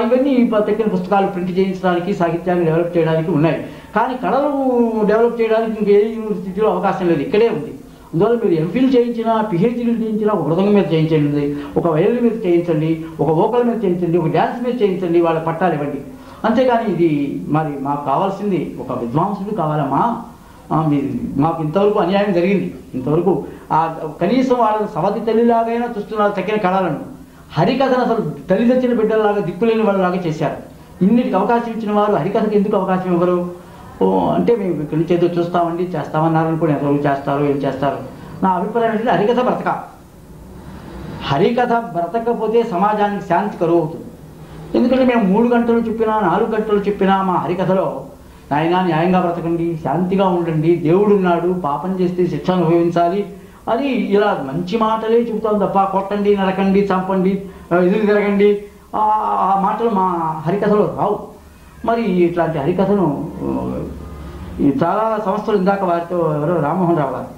ఇవన్నీ తక్కిన పుస్తకాలు ప్రింట్ చేయించడానికి, సాహిత్యాన్ని డెవలప్ చేయడానికి ఉన్నాయి. కానీ కళలు డెవలప్ చేయడానికి ఇంకే యూనివర్సిటీలో అవకాశం లేదు, ఇక్కడే ఉంది. అందువల్ల మీరు ఎంఫిల్ చేయించినా, పిహెచ్డీలు చేయించినా ఒక మృదంగం మీద చేయించండి, ఒక వయలిన్ మీద చేయించండి, ఒక వోకల్ మీద చేయించండి, ఒక డ్యాన్స్ మీద చేయించండి, వాళ్ళ పట్టాలు ఇవ్వండి. అంతేగాని ఇది మరి మాకు కావాల్సింది ఒక విద్వాంసుడు కావాలమ్మా. మాకు ఇంతవరకు అన్యాయం జరిగింది. ఇంతవరకు కనీసం వాళ్ళ సవతి తల్లిలాగైనా చూస్తున్నారు తక్కిన కళలను. హరికథను అసలు తల్లి తెచ్చిన బిడ్డలాగా, దిక్కులేని వాళ్ళలాగా చేశారు. ఇన్నిటికి అవకాశం ఇచ్చిన వారు హరికథకు ఎందుకు అవకాశం ఇవ్వరు? అంటే మేము ఇక్కడి నుంచి ఏదో చూస్తామండి, చేస్తామన్నారనుకోండి, ఎంతవరకు చేస్తారు, ఏం చేస్తారు? నా అభిప్రాయం ఏంటంటే హరికథ బ్రతక. హరికథ బ్రతకపోతే సమాజానికి శాంతి కరువు అవుతుంది. ఎందుకంటే మేము 3 గంటలు చెప్పినా, 4 గంటలు చెప్పినా మా హరికథలో నాయన న్యాయంగా బ్రతకండి, శాంతిగా ఉండండి, దేవుడు ఉన్నాడు, పాపం చేస్తే శిక్ష అనుభవించాలి అని ఇలా మంచి మాటలే చెబుతాం తప్ప కొట్టండి, నరకండి, చంపండి, ఎదురు తిరగండి ఆ మాటలు మా హరికథలో రావు. మరి ఇట్లాంటి హరికథను చాలా సంస్థలు, ఇందాక వారితో ఎవరో రామ్మోహన్ రావు గారు,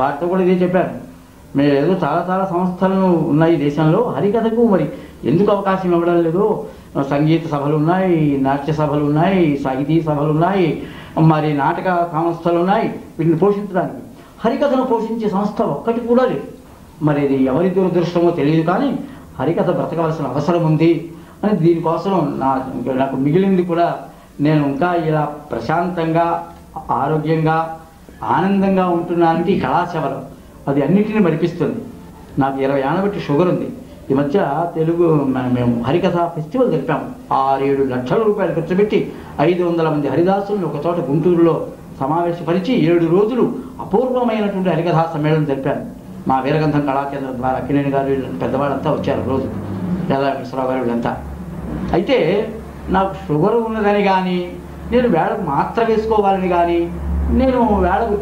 వారితో కూడా ఇదే చెప్పారు. మేము ఏదో చాలా సంస్థలు ఉన్నాయి దేశంలో, హరికథకు మరి ఎందుకు అవకాశం ఇవ్వడం లేదు? సంగీత సభలు ఉన్నాయి, నాట్య సభలు ఉన్నాయి, సాహితీ సభలు ఉన్నాయి, మరి నాటక సంస్థలు ఉన్నాయి. వీటిని పోషించడానికి హరికథను పోషించే సంస్థ ఒక్కటి కూడా లేదు. మరి ఇది ఎవరి దురదృష్టమో తెలియదు, కానీ హరికథ బ్రతకవలసిన అవసరం ఉంది అని దీనికోసం నాకు మిగిలింది కూడా నేను ఇంకా ఇలా ప్రశాంతంగా, ఆరోగ్యంగా, ఆనందంగా ఉంటున్నానంటే ఈ కళాసేవలో అది అన్నిటినీ మరిపిస్తుంది. నాకు 20 ఏళ్ళ బట్టి షుగర్ ఉంది. ఈ మధ్య మేము హరికథ ఫెస్టివల్ జరిపాము. 6-7 లక్షల రూపాయలు ఖర్చు పెట్టి 500 మంది హరిదాసులను ఒక చోట గుంటూరులో సమావేశపరిచి 7 రోజులు అపూర్వమైనటువంటి హరికథా సమ్మేళనం జరిపాను. మా వీరగంధం కళాకేంద్రం ద్వారా అక్కినేని గారు పెద్దవాళ్ళంతా వచ్చారు రోజు, రాధాకృష్ణరావు గారు వీళ్ళంతా. అయితే నాకు షుగర్ ఉన్నదని కానీ, నేను వేళకు మాత్ర వేసుకోవాలని కానీ, నేను వేళకు